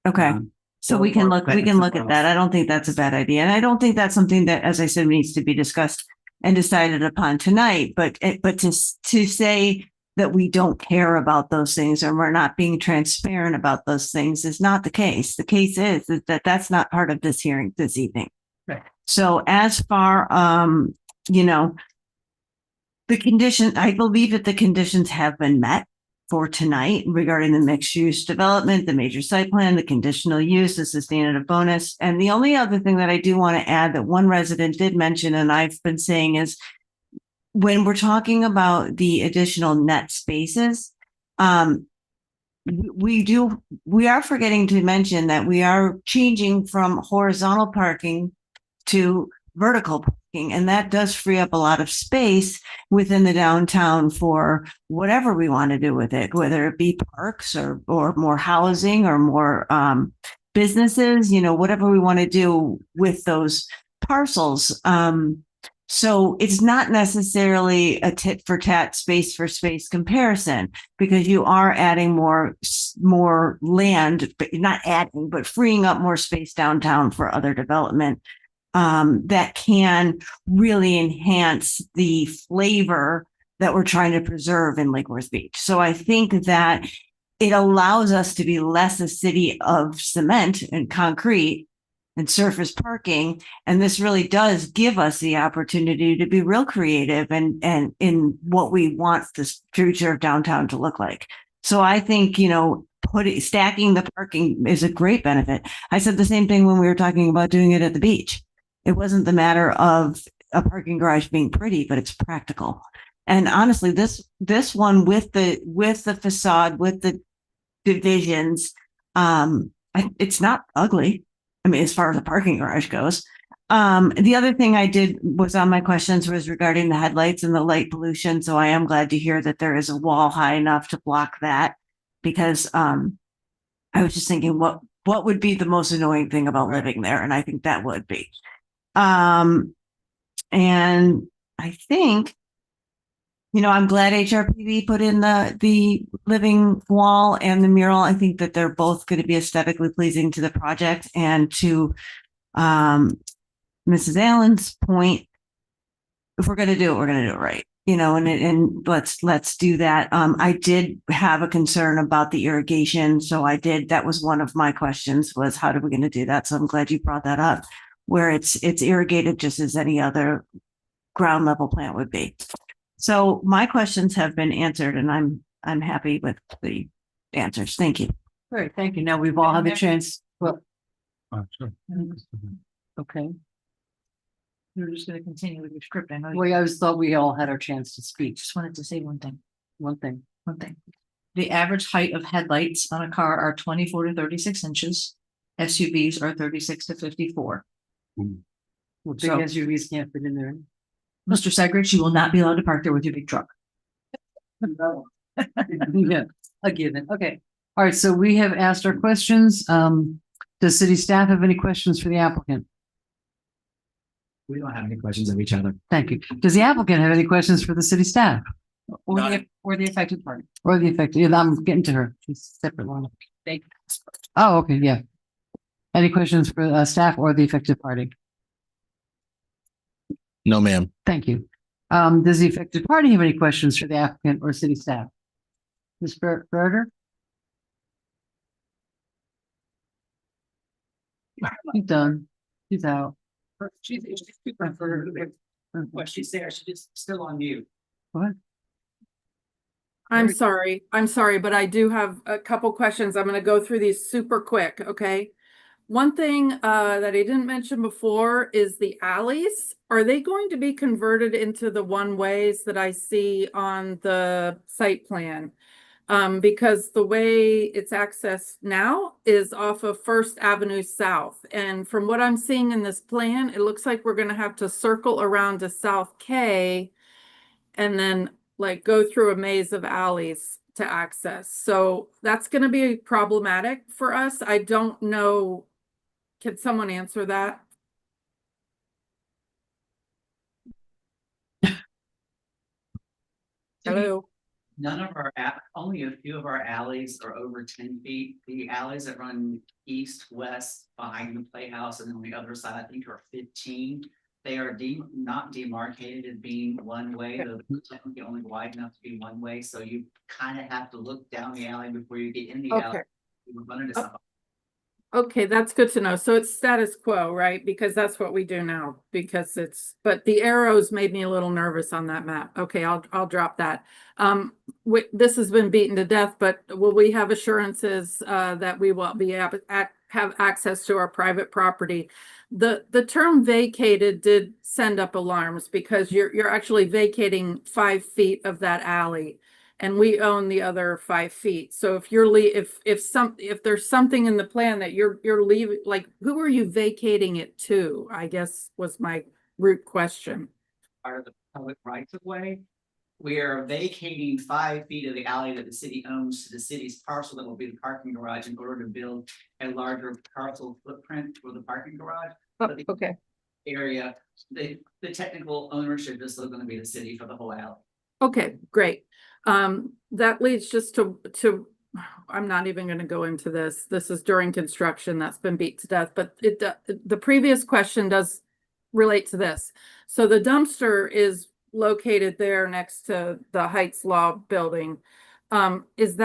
S11: Okay. So we can look at that. I don't think that's a bad idea. And I don't think that's something that, as I said, needs to be discussed and decided upon tonight. But to say that we don't care about those things or we're not being transparent about those things is not the case. The case is that that's not part of this hearing this evening.
S5: Right.
S11: So as far, the condition, I believe that the conditions have been met for tonight regarding the mixed use development, the major site plan, the conditional use, the sustainable bonus. And the only other thing that I do want to add that one resident did mention, and I've been saying, is when we're talking about the additional net spaces, we are forgetting to mention that we are changing from horizontal parking to vertical parking, and that does free up a lot of space within the downtown for whatever we want to do with it, whether it be parks or more housing or more businesses, whatever we want to do with those parcels. So it's not necessarily a tit for tat, space for space comparison, because you are adding more land, but not adding, but freeing up more space downtown for other development that can really enhance the flavor that we're trying to preserve in Lake Worth Beach. So I think that it allows us to be less a city of cement and concrete and surface parking. And this really does give us the opportunity to be real creative and in what we want this future of downtown to look like. So I think, stacking the parking is a great benefit. I said the same thing when we were talking about doing it at the beach. It wasn't the matter of a parking garage being pretty, but it's practical. And honestly, this one with the facade, with the divisions, it's not ugly. I mean, as far as the parking garage goes. The other thing I did was on my questions was regarding the headlights and the light pollution. So I am glad to hear that there is a wall high enough to block that, because I was just thinking what would be the most annoying thing about living there? And I think that would be. And I think, I'm glad HRPV put in the living wall and the mural. I think that they're both going to be aesthetically pleasing to the project. And to Mrs. Allen's point, if we're going to do it, we're going to do it right. And let's do that. I did have a concern about the irrigation. So that was one of my questions, was how are we going to do that? So I'm glad you brought that up, where it's irrigated just as any other ground level plant would be. So my questions have been answered, and I'm happy with the answers. Thank you.
S9: Great, thank you. Now we've all had the chance. Well,
S2: Sure.
S9: okay.
S15: You're just going to continue with your script. I know.
S9: Well, I always thought we all had our chance to speak.
S15: Just wanted to say one thing.
S9: One thing.
S15: The average height of headlights on a car are 24 to 36 inches. SUVs are 36 to 54.
S9: Well, big
S15: So-
S9: SUVs can't fit in there.
S15: Mr. Segrich, you will not be allowed to park there with your big truck.
S9: Yeah, a given. Okay. All right. So we have asked our questions. Does city staff have any questions for the applicant?
S5: We don't have any questions of each other.
S9: Thank you. Does the applicant have any questions for the city staff
S15: Or the affected party.
S9: or the effect? Yeah, I'm getting to her. She's a separate one. Oh, okay. Yeah. Any questions for staff or the affected party?
S6: No, ma'am.
S9: Thank you. Does the affected party have any questions for the applicant or city staff? Ms. Berger? She's done. She's out.
S5: She's she's there. She's just still on mute.
S9: What?
S6: I'm sorry, but I do have a couple questions. I'm going to go through these super quick, okay? One thing that I didn't mention before is the alleys. Are they going to be converted into the one-ways that I see on the site plan? Because the way it's accessed now is off of First Avenue South. And from what I'm seeing in this plan, it looks like we're going to have to circle around to South K and then like go through a maze of alleys to access. So that's going to be problematic for us. I don't know. Can someone answer that? Hello.
S5: None of our, only a few of our alleys are over 10 feet. The alleys that run east, west, behind the playhouse, and then on the other side, I think are 15. They are not demarcated as being one way. They're technically only wide enough to be one way. So you kind of have to look down the alley before you get in the alley. You run into somebody.
S6: Okay, that's good to know. So it's status quo, right? Because that's what we do now, because but the arrows made me a little nervous on that map. Okay, I'll drop that. This has been beaten to death, but will we have assurances that we will be able to have access to our private property? The term vacated did send up alarms because you're actually vacating 5 feet of that alley. And we own the other 5 feet. So if you're if there's something in the plan that you're leaving, like who are you vacating it to? I guess was my root question.
S5: Part of the public rights of way. We are vacating 5 feet of the alley that the city owns to the city's parcel that will be the parking garage in order to build a larger parcel footprint for the parking garage.
S6: Okay.
S5: Area, the technical ownership is still going to be the city for the whole alley.
S6: Okay, great. That leads just to I'm not even going to go into this. This is during construction that's been beat to death, but the previous question does relate to this. So the dumpster is located there next to the Heights Law building. Is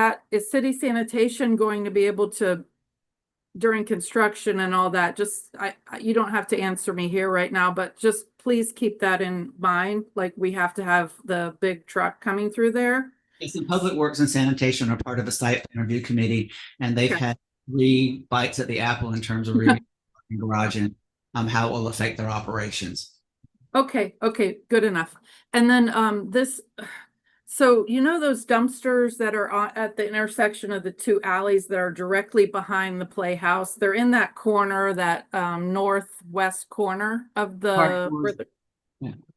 S6: city sanitation going to be able to, during construction and all that, just you don't have to answer me here right now, but just please keep that in mind. Like we have to have the big truck coming through there.
S5: Yes, the Public Works and Sanitation are part of a site plan review committee, and they've had 3 bites at the apple in terms of reviewing the garage and how it will affect their operations.
S6: Okay, good enough. And then so you know those dumpsters that are at the intersection of the 2 alleys that are directly behind the playhouse? They're in that corner, that northwest corner of the.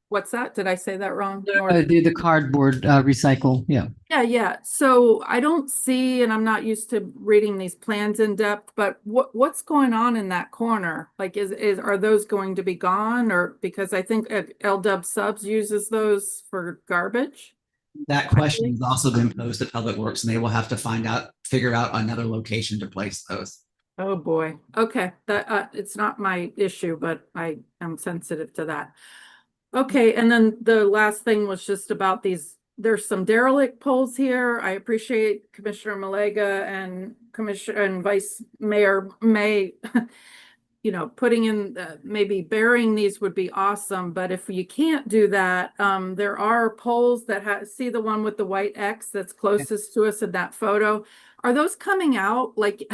S6: What's that? Did I say that wrong?
S9: The cardboard recycle. Yeah.
S6: Yeah. So I don't see, and I'm not used to reading these plans in depth, but what's going on in that corner? Like, are those going to be gone, or because I think LW Subs uses those for garbage?
S5: That question has also been posed to Public Works, and they will have to figure out another location to place those.
S6: Oh boy. Okay, that it's not my issue, but I am sensitive to that. Okay, and then the last thing was just about there's some derelict poles here. I appreciate Commissioner Malega and Commissioner and Vice Mayor May, putting in, maybe burying these would be awesome. But if you can't do that, there are poles that see the one with the white X that's closest to us in that photo. Are those coming out? Like,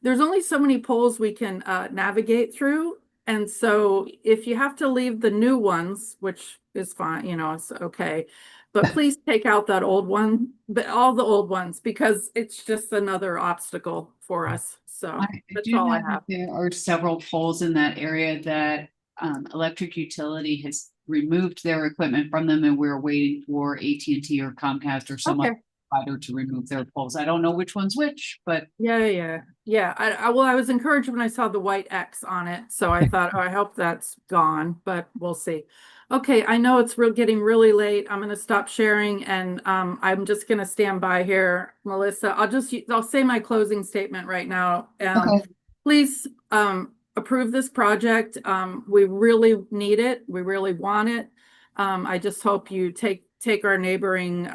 S6: there's only so many poles we can navigate through. And so if you have to leave the new ones, which is fine, it's okay, but please take out that old one, but all the old ones, because it's just another obstacle for us. So that's all I have.
S8: There are several poles in that area that electric utility has removed their equipment from them, and we're waiting for AT&T or Comcast or some other provider to remove their poles. I don't know which one's which, but
S6: yeah. I was encouraged when I saw the white X on it, so I thought, I hope that's gone, but we'll see. Okay, I know it's getting really late. I'm going to stop sharing, and I'm just going to stand by here, Melissa. I'll say my closing statement right now. Please approve this project. We really need it. We really want it. I just hope you take our neighboring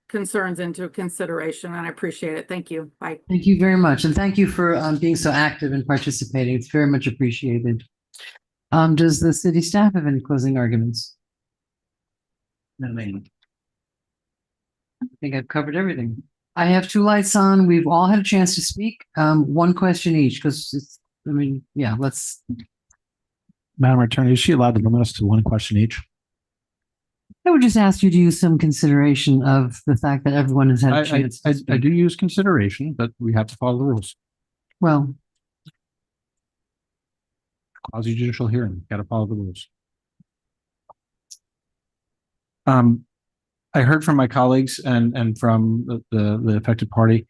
S6: concerns into consideration, and I appreciate it. Thank you. Bye.
S9: Thank you very much. And thank you for being so active and participating. It's very much appreciated. Does the city staff have any closing arguments?
S5: No, ma'am.
S9: think I've covered everything. I have two lights on. We've all had a chance to speak. One question each, because it's, I mean, yeah, let's.
S2: Madam Attorney, is she allowed to limit us to one question each?
S9: I would just ask you to use some consideration of the fact that everyone has had a chance.
S2: I do use consideration, but we have to follow the rules.
S9: Well,
S2: Quasi judicial hearing, got to follow the rules. I heard from my colleagues and from the affected party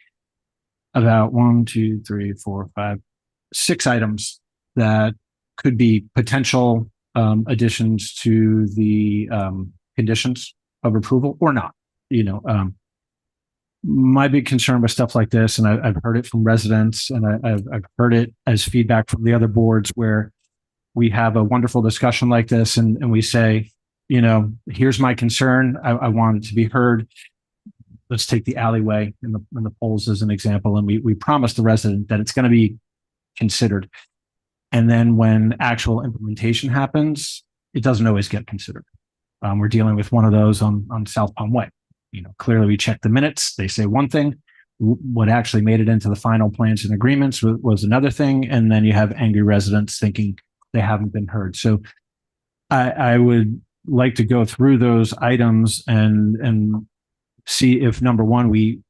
S2: about 1, 2, 3, 4, 5, 6 items that could be potential additions to the conditions of approval or not. My big concern with stuff like this, and I've heard it from residents, and I've heard it as feedback from the other boards where we have a wonderful discussion like this and we say, here's my concern. I want it to be heard. Let's take the alleyway and the poles as an example. And we promise the resident that it's going to be considered. And then when actual implementation happens, it doesn't always get considered. We're dealing with one of those on South Palm Way. Clearly we check the minutes. They say one thing. What actually made it into the final plans and agreements was another thing. And then you have angry residents thinking they haven't been heard. So I would like to go through those items and see if, number one, we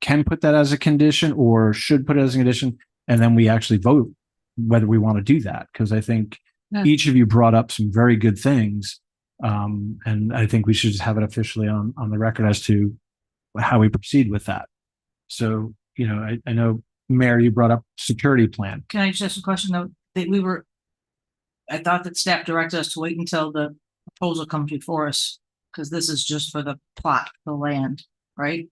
S2: can put that as a condition or should put it as a condition, and then we actually vote whether we want to do that. Because I think each of you brought up some very good things, and I think we should just have it officially on the record as to how we proceed with that. So, I know, Mayor, you brought up security plan.
S14: Can I just ask a question though? I thought that staff directed us to wait until the proposal comes before us, because this is just for the plot, the land, right?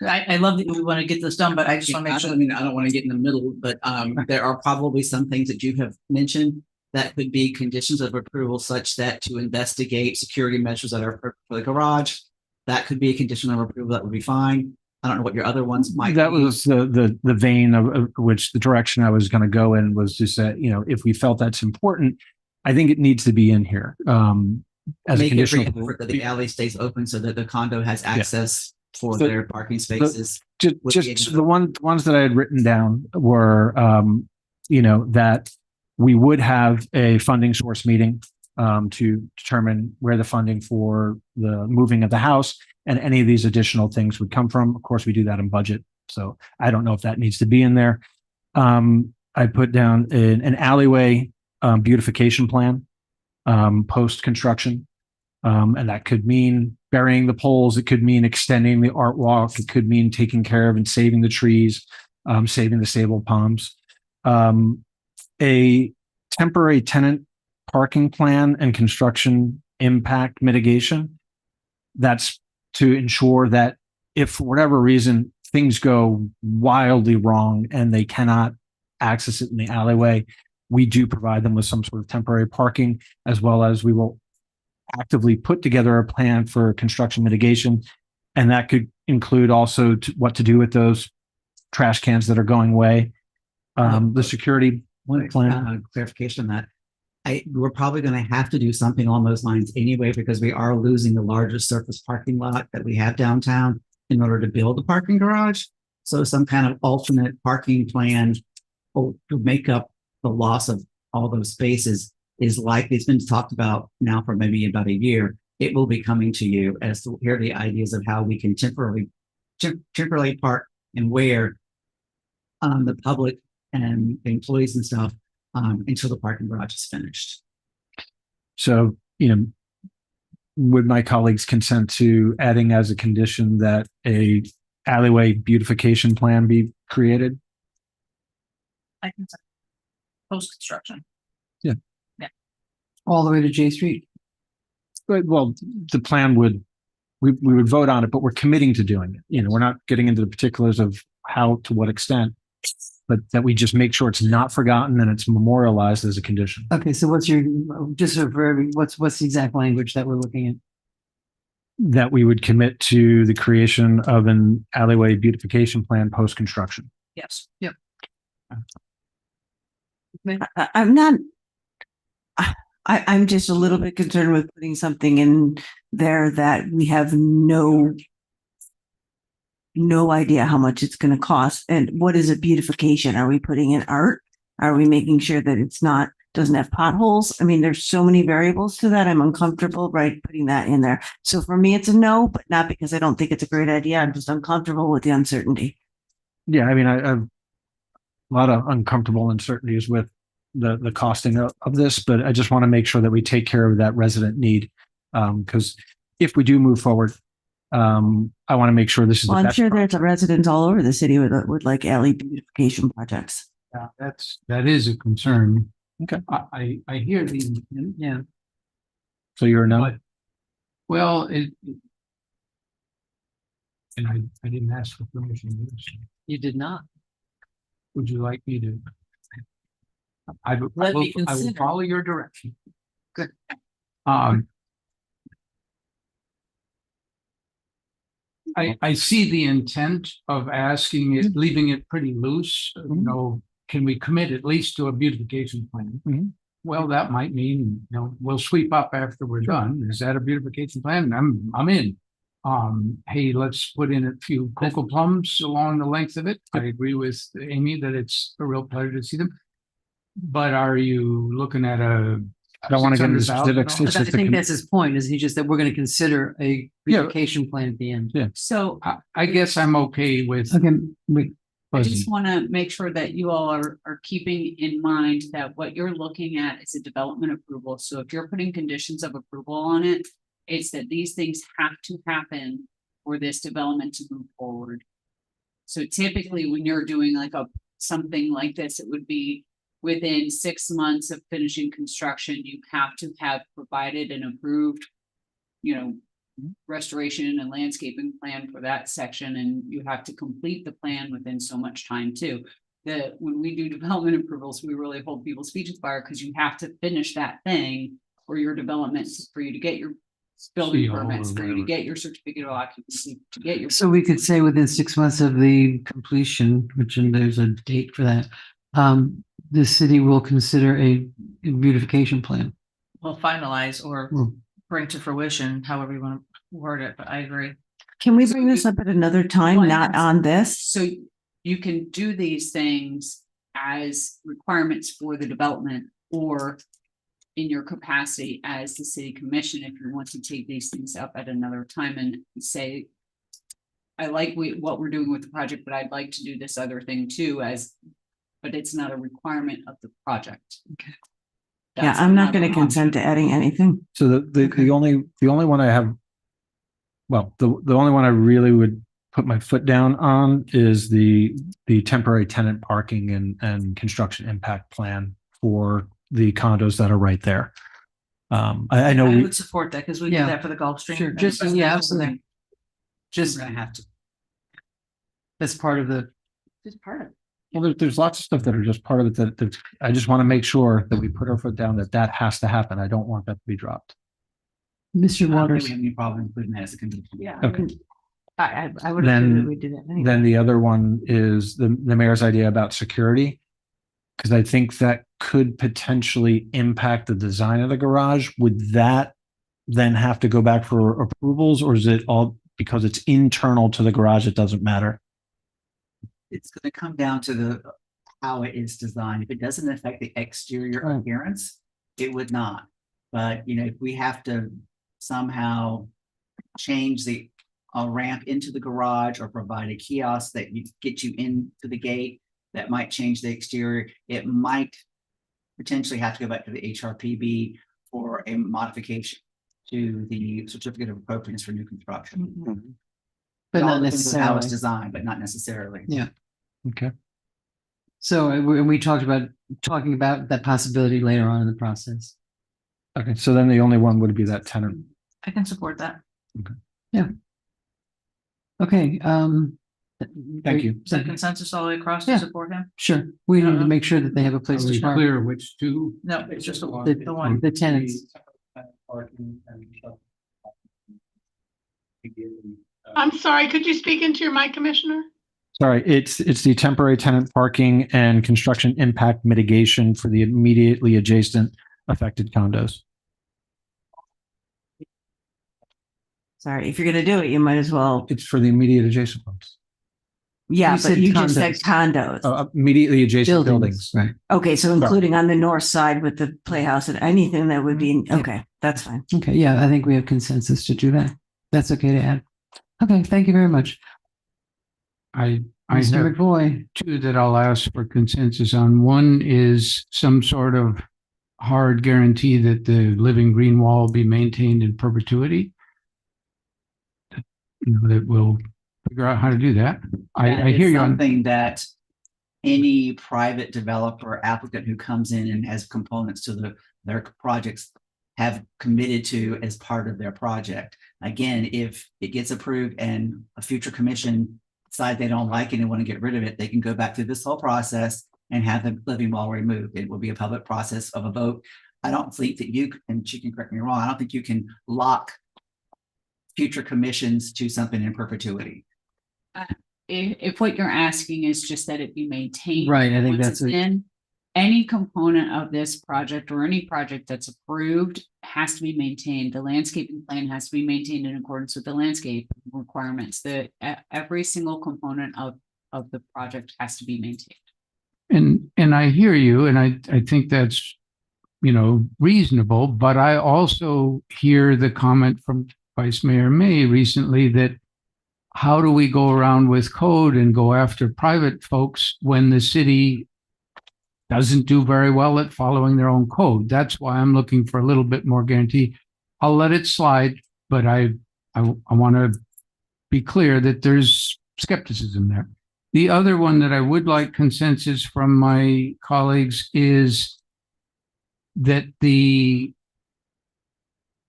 S14: I love that we want to get this done, but I just want to make sure.
S5: I don't want to get in the middle, but there are probably some things that you have mentioned that could be conditions of approval, such that to investigate security measures that are for the garage, that could be a condition of approval. That would be fine. I don't know what your other ones might
S2: That
S5: be.
S2: was the vein of which the direction I was going to go in was just that, if we felt that's important, I think it needs to be in here as a
S5: Make
S2: condition.
S5: every effort that the alley stays open so that the condo has access for
S2: So
S5: their parking spaces.
S2: Just the ones that I had written down were, that we would have a funding source meeting to determine where the funding for the moving of the house and any of these additional things would come from. Of course, we do that in budget. So I don't know if that needs to be in there. I put down an alleyway beautification plan post-construction. And that could mean burying the poles. It could mean extending the art walk. It could mean taking care of and saving the trees, saving the sable palms. A temporary tenant parking plan and construction impact mitigation. That's to ensure that if for whatever reason things go wildly wrong and they cannot access it in the alleyway, we do provide them with some sort of temporary parking, as well as we will actively put together a plan for construction mitigation. And that could include also what to do with those trash cans that are going away. The security plan.
S5: Clarification on that. We're probably going to have to do something along those lines anyway, because we are losing the largest surface parking lot that we have downtown in order to build a parking garage. So some kind of alternate parking plan to make up the loss of all those spaces is likely. It's been talked about now for maybe about a year. It will be coming to you as to hear the ideas of how we can temporarily park and where the public and employees and stuff until the parking garage is finished.
S2: So, would my colleagues consent to adding as a condition that a alleyway beautification plan be created?
S14: I can say post-construction.
S2: Yeah.
S14: Yeah.
S9: All the way to J Street.
S2: Well, the plan we would vote on it, but we're committing to doing it. We're not getting into the particulars of how, to what extent, but that we just make sure it's not forgotten and it's memorialized as a condition.
S9: Okay, so what's your, just for what's the exact language that we're looking at?
S2: That we would commit to the creation of an alleyway beautification plan post-construction.
S14: Yes. Yep.
S11: I'm not, I'm just a little bit concerned with putting something in
S16: there that we have no idea how much it's going to cost. And what is a beautification? Are we putting in art? Are we making sure that it's not, doesn't have potholes? I mean, there's so many variables to that. I'm uncomfortable, right, putting that in there. So for me, it's a no, but not because I don't think it's a great idea. I'm just uncomfortable with the uncertainty.
S2: Yeah, I mean, I've a lot of uncomfortable uncertainties with the costing of this, but I just want to make sure that we take care of that resident need. Because if we do move forward, I want to make sure this is
S16: Well,
S2: the
S16: I'm
S2: best.
S16: sure there's residents all over the city with like alley beautification projects.
S4: Yeah, that is a concern.
S2: Okay.
S4: I hear the, yeah.
S2: So you're a no?
S4: But, well, and I didn't ask for permission. to do so.
S9: You did not.
S4: Would you like me to? I will follow your direction.
S9: Good.
S4: I see the intent of asking it, leaving it pretty loose. You know, can we commit at least to a beautification plan? Well, that might mean, you know, we'll sweep up after we're done. Is that a beautification plan? I'm in. Hey, let's put in a few cocoa plums along the length of it. I agree with Amy that it's a real pleasure to see them. But are you looking at a?
S2: I don't want to get into specifics.
S9: I think that's his point, is he just that we're going to consider a beautification plan at the end.
S2: Yeah.
S8: So
S4: I guess I'm okay with.
S9: Okay.
S8: I just want to make sure that you all are keeping in mind that what you're looking at is a development approval. So if you're putting conditions of approval on it, it's that these things have to happen for this development to move forward. So typically when you're doing like something like this, it would be within 6 months of finishing construction, you have to have provided an approved, you know, restoration and landscaping plan for that section, and you have to complete the plan within so much time too. When we do development approvals, we really hold people's feet to the fire because you have to finish that thing for your development, for you to get your building
S4: CO
S8: permits,
S4: or
S8: for you to
S4: whatever.
S8: get your certificate of occupancy, to get your.
S9: So we could say within 6 months of the completion, and there's a date for that, the city will consider a beautification plan.
S14: Will finalize or
S9: Well-
S14: bring to fruition, however you want to word it, but I agree.
S16: Can we bring this up at another time, not on this?
S8: So you can do these things as requirements for the development or in your capacity as the city commission, if you want to take these things up at another time and say, I like what we're doing with the project, but I'd like to do this other thing too, but it's not a requirement of the project.
S9: Okay.
S16: Yeah, I'm not going to consent to adding anything.
S2: So the only one I have, well, the only one I really would put my foot down on is the temporary tenant parking and construction impact plan for the condos that are right there. I know
S14: I
S2: we,
S14: would support that because we
S9: Yeah.
S14: did that for the Gulfstream.
S9: Sure,
S14: and
S9: just,
S14: that's
S9: yeah,
S14: what
S9: absolutely.
S14: they-
S9: Just,
S8: We're gonna have to.
S9: that's part of the,
S8: Just part of it.
S2: well, there's lots of stuff that are just part of it that I just want to make sure that we put our foot down, that has to happen. I don't want that to be dropped.
S9: Mr.
S5: I don't think
S9: Waters.
S5: we have any problem including that as a condition.
S16: Yeah.
S2: Okay.
S16: I would agree
S2: Then-
S16: that we did that anyway.
S2: Then the other one is the mayor's idea about security. Because I think that could potentially impact the design of the garage. Would that then have to go back for approvals, or is it all because it's internal to the garage, it doesn't matter?
S5: It's gonna come down to how it is designed. If it doesn't affect the exterior
S2: Right.
S5: appearance, it would not. But, you know, if we have to somehow change the ramp into the garage or provide a kiosk that get you into the gate, that might change the exterior. It might potentially have to go back to the HRPB for a modification to the certificate of appropriateness for new construction.
S9: But
S5: It all
S9: not
S5: depends on how it's
S9: necessarily.
S5: designed, but not necessarily.
S9: Yeah.
S2: Okay.
S9: So, and we talking about that possibility later on in the process.
S2: Okay, so then the only one would be that tenant.
S14: I can support that.
S9: Yeah. Okay,
S2: Thank you.
S14: Is that consensus all the way across
S9: Yeah.
S14: to support him?
S9: sure. We need to make sure that they have a place
S4: Are
S9: to
S4: we
S9: park.
S4: clear which two?
S14: No, it's just the one.
S9: The tenants.
S1: I'm sorry, could you speak into your mic, Commissioner?
S2: Sorry, it's the temporary tenant parking and construction impact mitigation for the immediately adjacent affected condos.
S16: Sorry, if you're gonna do it, you might as well.
S2: It's for the immediate adjacent ones.
S16: Yeah,
S9: You
S16: but
S9: said
S16: you just said
S9: condos.
S16: condos.
S2: Immediately adjacent buildings.
S9: Right.
S16: Okay, so including on the north side with the playhouse and anything that would be, okay, that's fine.
S9: Okay, yeah, I think we have consensus to do that. That's okay to add. Okay, thank you very much.
S4: I
S9: Mr.
S4: have
S9: McVoy.
S4: two that I'll ask for consensus on. One is some sort of hard guarantee that the living green wall be maintained in perpetuity. That we'll figure out how to do that. I hear you on.
S5: Something that any private developer applicant who comes in and has components to their projects have committed to as part of their project. Again, if it gets approved and a future commission decide they don't like it and want to get rid of it, they can go back through this whole process and have the living wall removed. It will be a public process of a vote. I don't think that you, and she can correct me wrong, I don't think you can lock future commissions to something in perpetuity.
S8: If what you're asking is just that it be maintained.
S9: Right, I think
S8: once
S9: that's
S8: it's in, any component of this project or any project that's approved has to be maintained. The landscaping plan has to be maintained in accordance with the landscape requirements. Every single component of the project has to be maintained.
S4: And I hear you, and I think that's, reasonable, but I also hear the comment from Vice Mayor May recently that how do we go around with code and go after private folks when the city doesn't do very well at following their own code? That's why I'm looking for a little bit more guarantee. I'll let it slide, but I want to be clear that there's skepticism there. The other one that I would like consensus from my colleagues is that the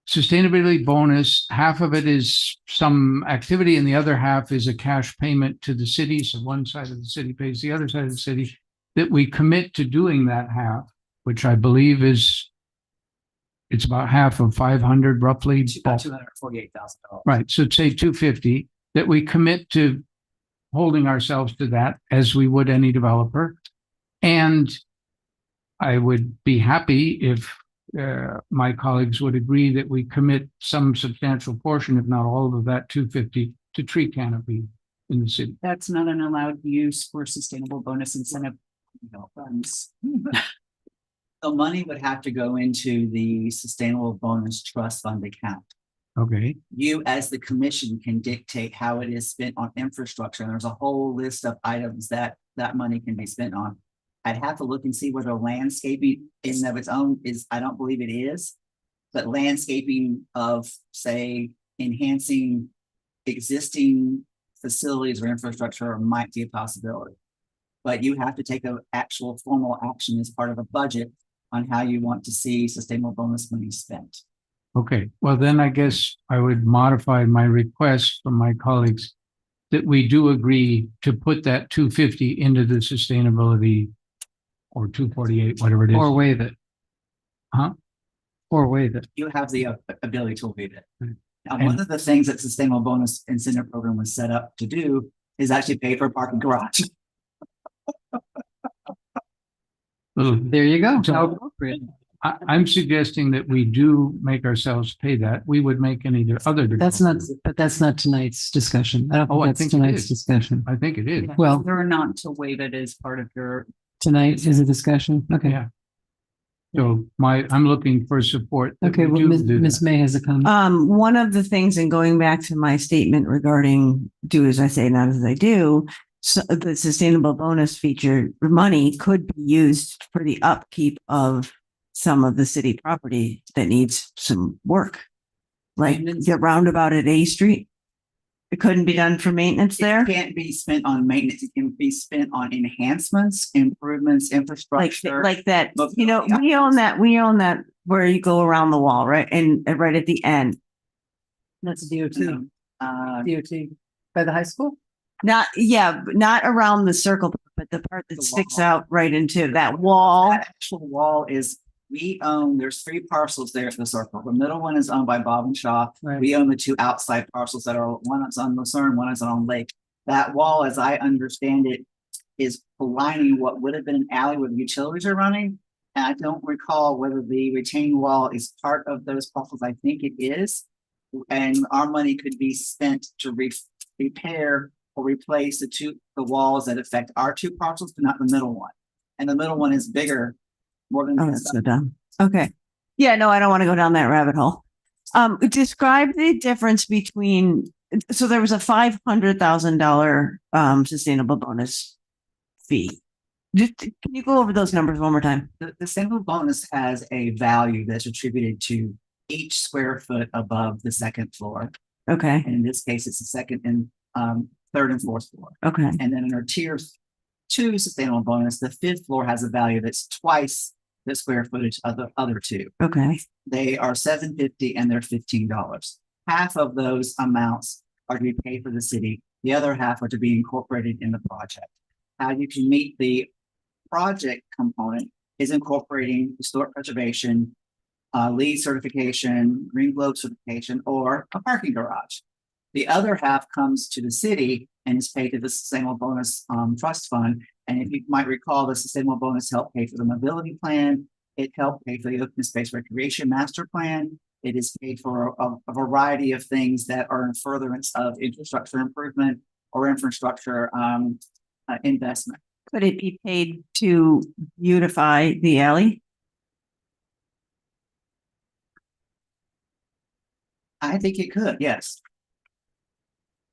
S4: sustainability bonus, half of it is some activity and the other half is a cash payment to the city. So one side of the city pays the other side of the city, that we commit to doing that half, which I believe it's about half of 500 roughly.
S5: It's about $248,000.
S4: Right. So say 250, that we commit to holding ourselves to that as we would any developer. And I would be happy if my colleagues would agree that we commit some substantial portion, if not all of that 250, to tree canopy in the city.
S8: That's not an allowed use for sustainable bonus incentive funds.
S5: The money would have to go into the sustainable bonus trust fund account.
S4: Okay.
S5: You as the commission can dictate how it is spent on infrastructure. And there's a whole list of items that money can be spent on. I'd have to look and see whether landscaping in and of its own is, I don't believe it is, but landscaping of, say, enhancing existing facilities or infrastructure might be a possibility. But you have to take an actual formal action as part of a budget on how you want to see sustainable bonus money spent.
S4: Okay, well, then I guess I would modify my request from my colleagues that we do agree to put that 250 into the sustainability, or 248, whatever it is.
S9: Or waive it.
S4: Huh?
S9: Or waive it.
S5: You have the ability to waive it. Now, one of the things that Sustainable Bonus Incentive Program was set up to do is actually pay for a parking garage.
S9: There you go.
S4: So-
S9: How appropriate.
S4: I'm suggesting that we do make ourselves pay that. We would make any other.
S9: That's not, but that's not tonight's discussion. I don't
S4: Oh, I
S9: think that's
S4: think it
S9: tonight's
S4: is.
S9: discussion.
S4: I think it is.
S9: Well,
S8: Whether or not to waive it as part of your.
S9: tonight is a discussion. Okay.
S4: Yeah. So I'm looking for support. that
S9: Okay,
S4: we
S9: well,
S4: do
S9: Ms.
S4: that.
S9: May has a comment.
S16: One of the things, and going back to my statement regarding do as I say, not as I do, so the sustainable bonus feature money could be used for the upkeep of some of the city property that needs some work. Like the roundabout at A Street. It couldn't be done for maintenance there.
S5: It can't be spent on maintenance. It can be spent on enhancements, improvements, infrastructure.
S16: Like that, we own that where you go around the wall, right? And right at the end.
S9: That's DOT.
S5: Uh,
S9: DOT. By the high school?
S16: Not around the circle, but the part that
S5: The
S16: sticks
S5: wall.
S16: out right into that wall.
S5: That actual wall is, there's 3 parcels there at the circle. The middle one is owned by Bob and Shaw.
S9: Right.
S5: We own the 2 outside parcels that are, one is on Lucerne, one is on Lake. That wall, as I understand it, is lining what would have been an alley where the utilities are running. And I don't recall whether the retaining wall is part of those parcels. I think it is. And our money could be spent to repair or replace the walls that affect our two parcels, but not the middle one. And the middle one is bigger, more than.
S16: Oh, that's so dumb. Okay. Yeah, no, I don't want to go down that rabbit hole. Describe the difference between, so there was a $500,000 sustainable bonus fee. Can you go over those numbers one more time?
S5: The sustainable bonus has a value that's attributed to each square foot above the second floor.
S16: Okay.
S5: And in this case, it's the second and third and fourth floor.
S16: Okay.
S5: And then in our tier 2 sustainable bonus, the fifth floor has a value that's twice the square footage of the other two.
S16: Okay.
S5: They are $7.50 and they're $15. Half of those amounts are to be paid for the city. The other half are to be incorporated in the project. How you can meet the project component is incorporating historic preservation, LEED certification, Green Globe certification, or a parking garage. The other half comes to the city and is paid to the Sustainable Bonus Trust Fund. And if you might recall, the Sustainable Bonus helped pay for the mobility plan. It helped pay for the open space recreation master plan. It is paid for a variety of things that are in furtherance of infrastructure improvement or infrastructure investment.
S16: Could it be paid to beautify the alley?
S5: I think it could, yes.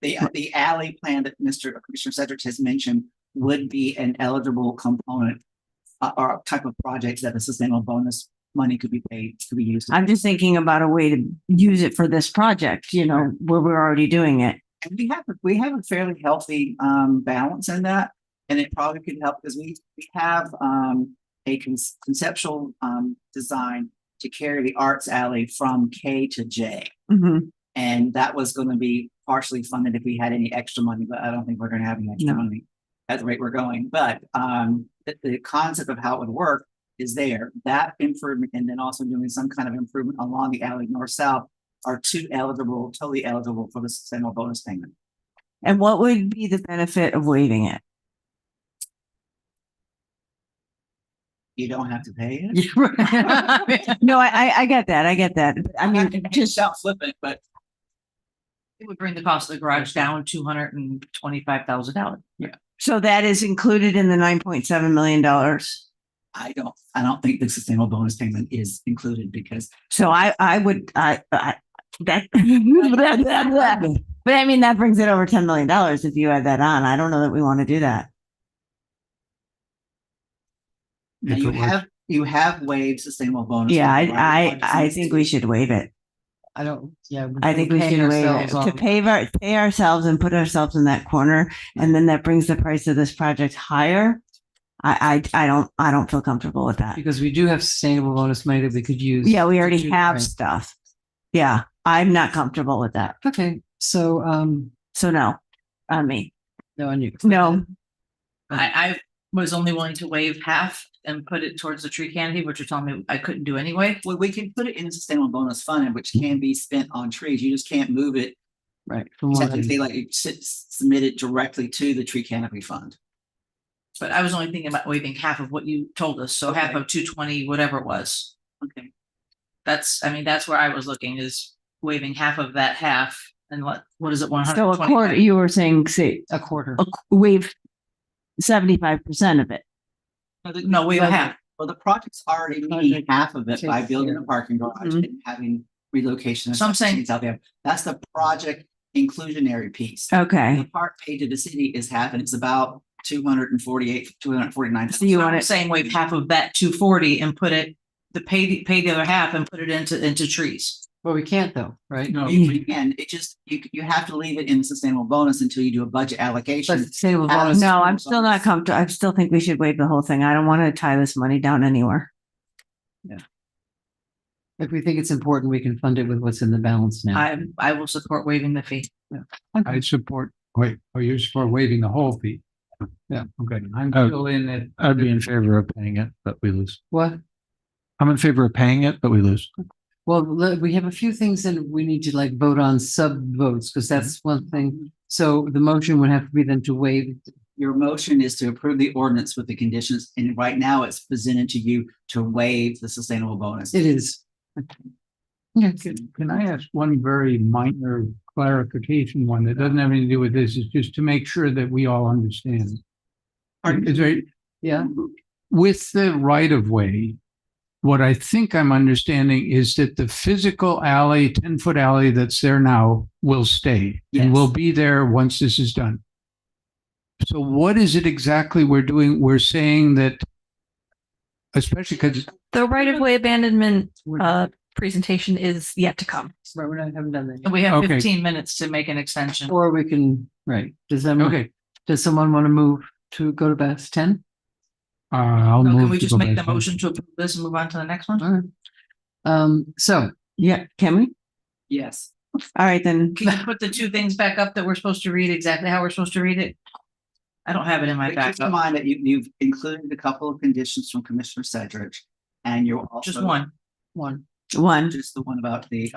S5: The alley plan that Commissioner Cedric has mentioned would be an eligible component or type of projects that the sustainable bonus money could be paid to be used.
S16: I'm just thinking about a way to use it for this project, you know, where we're already doing it.
S5: And we have a fairly healthy balance in that, and it probably could help because we have a conceptual design to carry the arts alley from K to J.
S16: Mm-hmm.
S5: And that was going to be partially funded if we had any extra money, but I don't think we're going to have any extra money at the rate we're going. But the concept of how it would work is there. That improvement and then also doing some kind of improvement along the alley north-south are totally eligible for the sustainable bonus payment.
S16: And what would be the benefit of waiving it?
S5: You don't have to pay it.
S16: No, I get that. I get that. I mean,
S5: just out flippant, but
S14: it would bring the cost of the garage down $225,000.
S5: Yeah.
S16: So that is included in the $9.7 million.
S5: I don't think the sustainable bonus payment is included because.
S16: So I would but I mean, that brings it over $10 million if you add that on. I don't know that we want to do that.
S5: You have waived sustainable bonus.
S16: Yeah, I think we should waive it.
S9: I don't, yeah.
S16: I think we should waive it to pay ourselves and put ourselves in that corner. And then that brings the price of this project higher. I don't feel comfortable with that.
S9: Because we do have sustainable bonus money that we could use.
S16: Yeah, we already have stuff. Yeah, I'm not comfortable with that.
S9: Okay, so
S16: no, on me.
S9: No, on you.
S16: No.
S14: I was only willing to waive half and put it towards the tree canopy, which you're telling me I couldn't do anyway.
S5: Well, we can put it in the sustainable bonus fund, which can be spent on trees. You just can't move it.
S9: Right.
S5: Technically, like you submit it directly to the tree canopy fund.
S14: But I was only thinking about waiving half of what you told us. So half of 220, whatever it was.
S5: Okay.
S14: That's where I was looking, is waiving half of that half. And what is it? 100.
S16: So a quarter, you were saying, say
S9: a quarter,
S16: waive 75% of it.
S14: No, waive a half.
S5: Well, the project's already meeting half of it by building a parking garage and having relocation.
S14: So I'm saying
S5: out there. That's the project inclusionary piece.
S16: Okay.
S5: The part paid to the city is half, and it's about 249.
S14: So you want to saying waive half of that 240 and put it pay the other half and put it into trees.
S9: Well, we can't though, right?
S5: No, you can. It just you have to leave it in the sustainable bonus until you do a budget allocation.
S9: Sustainable bonus.
S16: No, I'm still not comfortable. I still think we should waive the whole thing. I don't want to tie this money down anywhere.
S9: Yeah. If we think it's important, we can fund it with what's in the balance now.
S14: I will support waiving the fee.
S9: Yeah.
S4: I support, you support waiving the whole fee. Yeah, okay. I'm still in it.
S2: I'd be in favor of paying it, but we lose.
S9: What?
S2: I'm in favor of paying it, but we lose.
S9: Well, we have a few things that we need to like vote on sub votes because that's one thing. So the motion would have to be then to waive.
S5: Your motion is to approve the ordinance with the conditions, and right now it's presented to you to waive the sustainable bonus.
S9: It is.
S4: Can I ask one very minor clarification, one that doesn't have anything to do with this, is just to make sure that we all understand. Is there,
S9: Yeah.
S4: with the right of way, what I think I'm understanding is that the physical alley, 10-foot alley that's there now will stay and will be there once this is done. So what is it exactly we're doing? We're saying that, especially because
S15: The right of way abandonment presentation is yet to come.
S9: Right, haven't done that.
S14: And we have
S4: Okay.
S14: 15 minutes to make an extension.
S9: Or we can, right,
S4: okay,
S9: does someone want to move to go to best 10?
S4: I'll
S14: So
S4: move.
S14: can we
S4: to
S14: just
S4: go
S14: make
S4: back
S14: the
S4: to-
S14: motion to approve this and move on to the next one?
S9: All right. So,
S16: Yeah, can we?
S14: Yes.
S16: All right, then.
S14: Can you put the two things back up that we're supposed to read exactly how we're supposed to read it? I don't have it in my
S5: Keep in
S14: backup.
S5: mind that you've included a couple of conditions from Commissioner Sedgwick, and you're also.
S14: Just one.
S16: One,
S5: Just the one about the,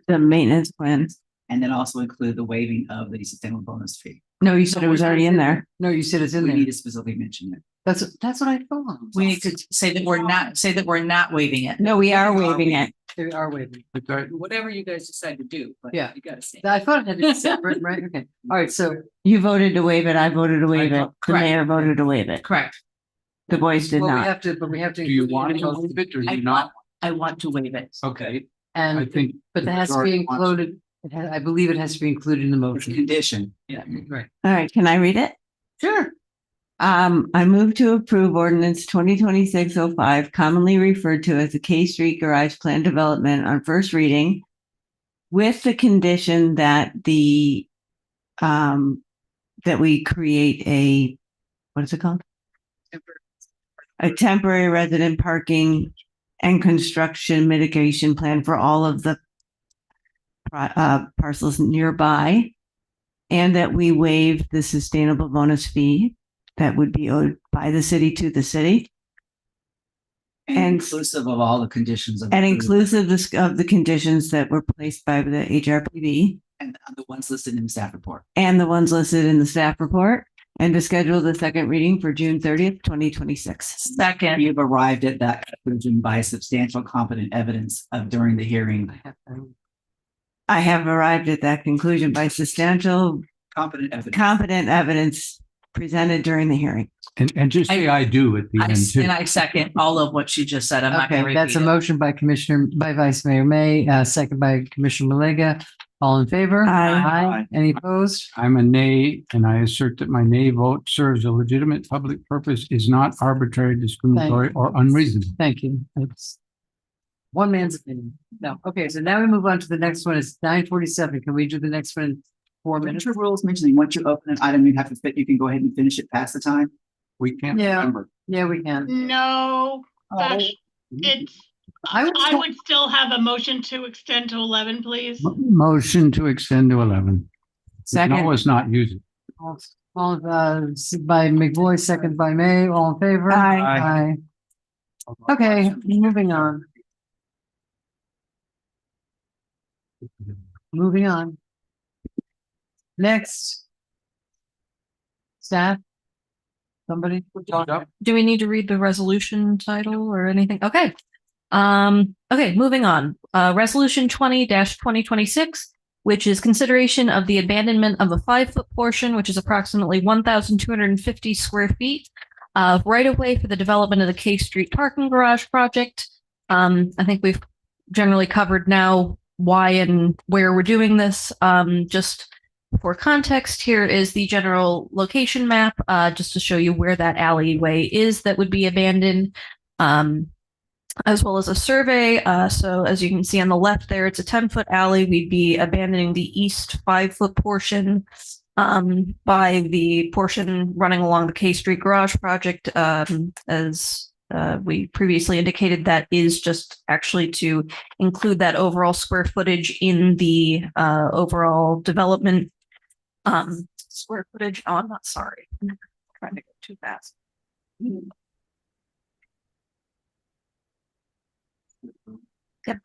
S16: the maintenance plans.
S5: and then also include the waiving of the sustainable bonus fee.
S16: No, you said it was already in there.
S9: no, you said it's in
S5: We
S9: there.
S5: need to specifically mention it.
S9: That's what I thought.
S14: We need to say that we're not waiving it.
S16: No, we are waiving it.
S9: They are waiting.
S14: Whatever you guys decide to do, but
S9: Yeah.
S14: you gotta say.
S9: I thought it had to be separate, right? Okay. All right. So
S16: You voted to waive it. I voted to waive it. The
S14: Correct.
S16: mayor voted to waive it.
S14: Correct.
S16: The boys did
S9: well, we
S16: not.
S9: have to, but we have to.
S4: Do you
S9: include it
S4: want
S9: in
S4: to
S9: both.
S4: move it or do
S14: I
S4: you not?
S14: I want to waive it.
S4: Okay, I
S9: And,
S4: think.
S9: but
S4: the
S9: that has to be
S4: majority wants-
S9: included. I believe it has to be included in the
S5: It's a
S9: motion.
S5: condition.
S9: Yeah, right.
S16: All right, can I read it?
S14: Sure.
S16: I move to approve ordinance 2026-05, commonly referred to as the K Street Garage Plan Development on first reading, with the condition that that we create a, what is it called? A temporary resident parking and construction mitigation plan for all of the parcels nearby, and that we waive the sustainable bonus fee that would be owed by the city to the city.
S5: And inclusive of all the conditions. of
S16: And
S5: approval,
S16: inclusive of the conditions that were placed by the HRPB
S5: And the ones listed in the staff report.
S16: and the ones listed in the staff report, and to schedule the second reading for June 30th, 2026.
S14: Second.
S5: You've arrived at that conclusion by substantial competent evidence of during the hearing.
S16: I have arrived at that conclusion by substantial competent evidence presented during the hearing.
S4: And just say I do at the end too.
S14: And I second all of what she just said. I'm not gonna
S9: Okay, that's a
S14: repeat it.
S9: motion by Vice Mayor May, second by Commissioner Malega. All in favor?
S16: Aye.
S9: Any opposed?
S4: I'm a nay, and I assert that my nay vote serves a legitimate public purpose, is not arbitrary, discriminatory, or unreasonable.
S9: Thank you. That's one man's opinion. No. Okay, so now we move on to the next one. It's 9:47. Can we do the next one in 4 minutes?
S5: Your rules mentioning once you open an item, you have to fit, you can go ahead and finish it past the time.
S4: We can't
S9: Yeah.
S4: remember.
S9: Yeah, we can.
S1: No, it's,
S9: I
S1: I would still have a motion to extend to 11, please.
S4: Motion to extend to 11.
S16: Second.
S4: No, it's not using.
S9: All, by McVoy, second by May. All in favor?
S16: Aye.
S9: Aye. Okay, moving on. Moving on. Next. Staff? Somebody?
S15: Do we need to read the resolution title or anything? Okay. Okay, moving on. Resolution 20-2026, which is consideration of the abandonment of a 5-foot portion, which is approximately 1,250 square feet of right of way for the development of the K Street parking garage project. I think we've generally covered now why and where we're doing this. Just for context, here is the general location map, just to show you where that alleyway is that would be abandoned, as well as a survey. So as you can see on the left there, it's a 10-foot alley. We'd be abandoning the east 5-foot portion by the portion running along the K Street Garage project. As we previously indicated, that is just actually to include that overall square footage in the overall development. Square footage. Oh, I'm not sorry. I'm trying to go too fast. Yep.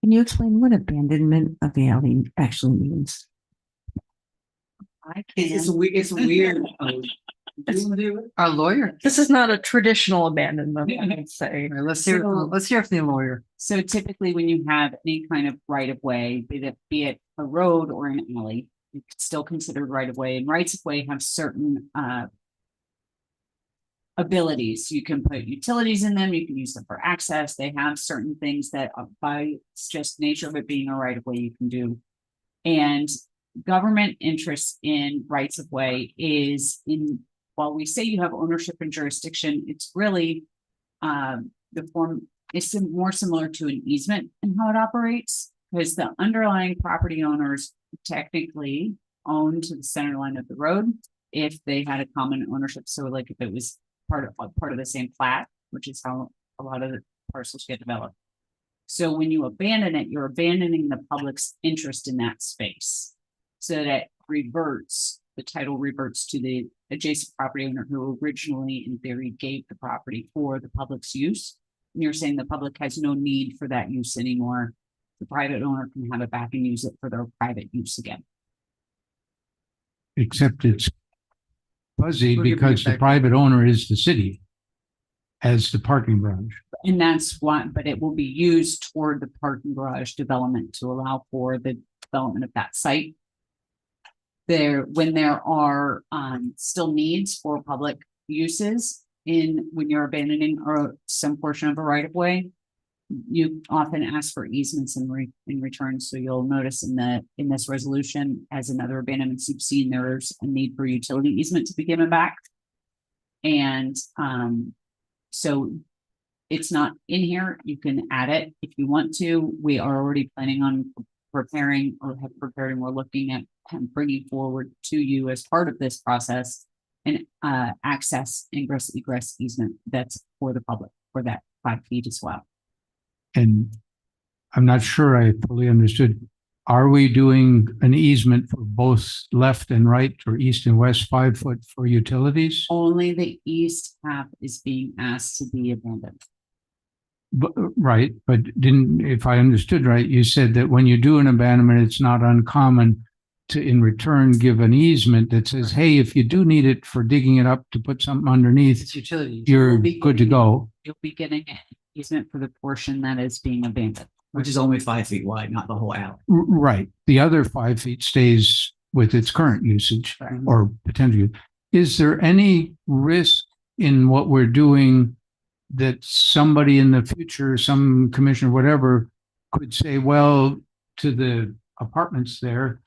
S16: Can you explain what abandonment of the alley actually means?
S5: It's weird.
S9: Our lawyer.
S15: This is not a traditional abandonment, I would say.
S9: All right, let's hear from the lawyer.
S8: So typically when you have any kind of right of way, be it a road or an alley, it's still considered right of way, and rights of way have certain abilities. You can put utilities in them, you can use them for access. They have certain things that by just nature of it being a right of way you can do. And government interest in rights of way is in, while we say you have ownership and jurisdiction, it's really the form is more similar to an easement in how it operates, because the underlying property owners technically own to the center line of the road if they had a common ownership. So like if it was part of the same plat, which is how a lot of the parcels get developed. So when you abandon it, you're abandoning the public's interest in that space, so that the title reverts to the adjacent property owner who originally, in theory, gave the property for the public's use. And you're saying the public has no need for that use anymore. The private owner can have it back and use it for their private use again.
S4: Except it's fuzzy
S9: We'll give you
S4: because the
S9: back.
S4: private owner is the city as the parking garage.
S8: And that's why, but it will be used toward the parking garage development to allow for the development of that site. When there are still needs for public uses when you're abandoning or some portion of a right of way, you often ask for easements in return. So you'll notice in this resolution, as in other abandonments you've seen, there's a need for utility easement to be given back. And so it's not in here. You can add it if you want to. We are already planning on preparing or have prepared, and we're looking at bringing forward to you as part of this process an access ingress egress easement that's for the public for that 5 feet as well.
S4: And I'm not sure I fully understood. Are we doing an easement for both left and right or east and west 5 foot for utilities?
S8: Only the east half is being asked to be abandoned.
S4: Right, but if I understood right, you said that when you do an abandonment, it's not uncommon to in return give an easement that says, hey, if you do need it for digging it up to put something underneath,
S9: It's utilities.
S4: you're good to go.
S8: You'll be getting an easement for the portion that is being abandoned.
S5: Which is only 5 feet wide, not the whole alley.
S4: Right. The other 5 feet stays with its current usage or potential use. Is there any risk in what we're doing that somebody in the future, some commissioner, whatever, could say, well, to the apartments there,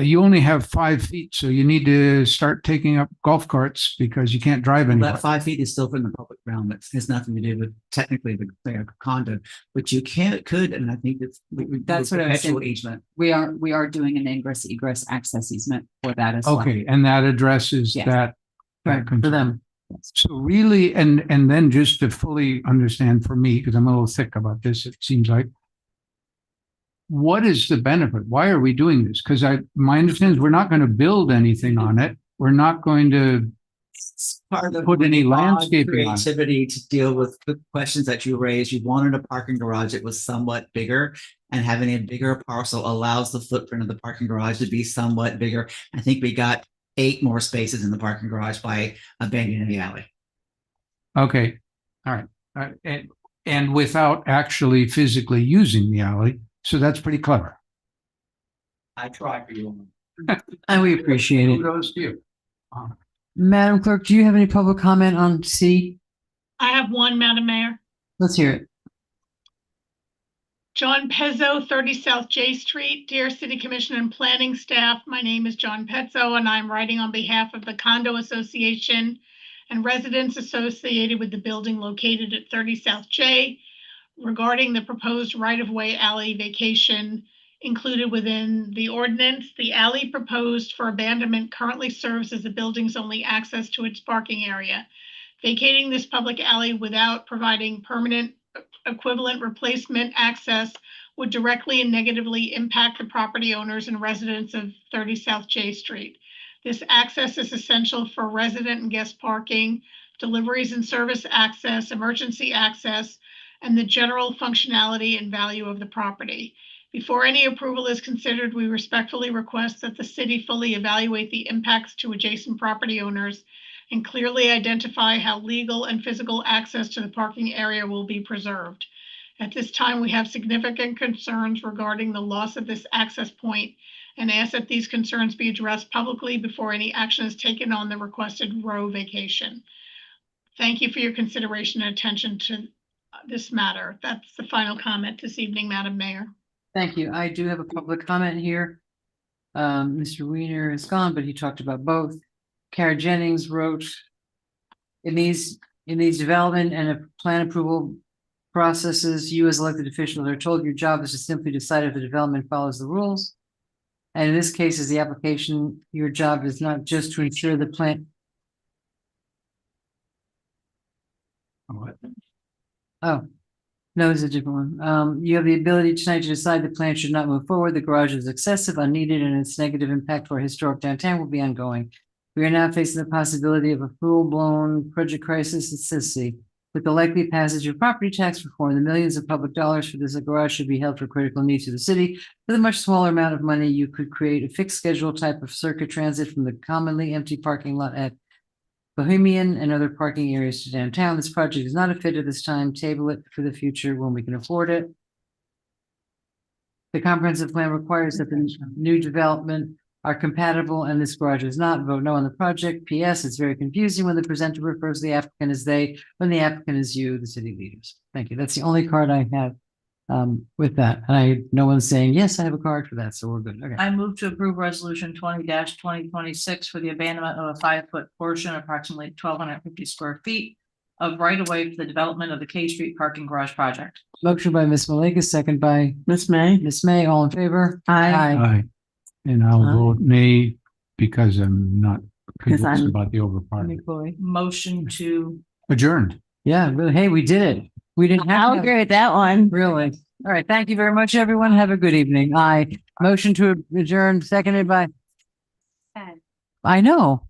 S4: you only have 5 feet, so you need to start taking up golf carts because you can't drive anymore.
S5: That 5 feet is still from the public realm. It has nothing to do with technically the condo, but you could, and I think
S8: That's what I was saying.
S5: Easement.
S8: We are doing an ingress egress access easement for that as well.
S4: Okay, and that addresses
S8: Yes.
S4: that.
S9: Right, for them.
S4: So really, and then just to fully understand for me, because I'm a little thick about this, it seems like, what is the benefit? Why are we doing this? Because my understanding is we're not going to build anything on it. We're not going to
S5: Part of
S4: put any
S5: odd
S4: landscaping on it.
S5: creativity to deal with the questions that you raised. You wanted a parking garage that was somewhat bigger, and having a bigger parcel allows the footprint of the parking garage to be somewhat bigger. I think we got 8 more spaces in the parking garage by abandoning the alley.
S4: Okay, all right. And without actually physically using the alley. So that's pretty clever.
S5: I tried for you.
S9: And we appreciate it.
S4: Kudos to you.
S9: Madam Clerk, do you have any public comment on C?
S1: I have one, Madam Mayor.
S9: Let's hear it.
S1: John Pezzo, 30 South J Street. Dear City Commission and Planning staff, my name is John Pezzo, and I'm writing on behalf of the Condo Association and residents associated with the building located at 30 South J regarding the proposed right-of-way alley vacation included within the ordinance. The alley proposed for abandonment currently serves as the building's only access to its parking area. Vacating this public alley without providing permanent equivalent replacement access would directly and negatively impact the property owners and residents of 30 South J Street. This access is essential for resident and guest parking, deliveries and service access, emergency access, and the general functionality and value of the property. Before any approval is considered, we respectfully request that the city fully evaluate the impacts to adjacent property owners and clearly identify how legal and physical access to the parking area will be preserved. At this time, we have significant concerns regarding the loss of this access point and ask that these concerns be addressed publicly before any action is taken on the requested row vacation. Thank you for your consideration and attention to this matter. That's the final comment this evening, Madam Mayor.
S9: Thank you. I do have a public comment here. Mr. Weiner is gone, but he talked about both. Kara Jennings wrote, in these development and plan approval processes, you as elected officials are told your job is to simply decide if the development follows the rules. And in this case, as the application, your job is not just to ensure the plan. What? Oh, no, it's a different one. You have the ability tonight to decide the plan should not move forward. The garage is excessive, unneeded, and its negative impact for our historic downtown will be ongoing. We are now facing the possibility of a full-blown project crisis at Sissy. With the likely passage of property tax reform, the millions of public dollars for this garage should be held for critical needs of the city. With a much smaller amount of money, you could create a fixed schedule type of circuit transit from the commonly empty parking lot at Bohemian and other parking areas to downtown. This project is not a fit at this time. Table it for the future when we can afford it. The comprehensive plan requires that the new development are compatible and this garage is not. Vote no on the project. P.S. It's very confusing when the presenter refers to the applicant as they, when the applicant is you, the city leaders. Thank you. That's the only card I have with that. And no one's saying, yes, I have a card for that. So we're good. Okay.
S14: I move to approve resolution 20-2026 for the abandonment of a 5-foot portion, approximately 1,250 square feet of right of way for the development of the K Street parking garage project.
S9: Motion by Ms. Malega, second by
S16: Miss May.
S9: Ms. May. All in favor?
S17: Aye. And I'll vote nay because I'm not
S16: Because
S17: convinced
S16: I'm-
S17: about the over part.
S14: Motion to
S17: Adjourned.
S9: Yeah, really. Hey, we did it. We didn't have.
S16: I'll
S9: to
S16: agree with that one.
S9: Really? All right. Thank you very much, everyone. Have a good evening. Motion to adjourn, seconded by. I know.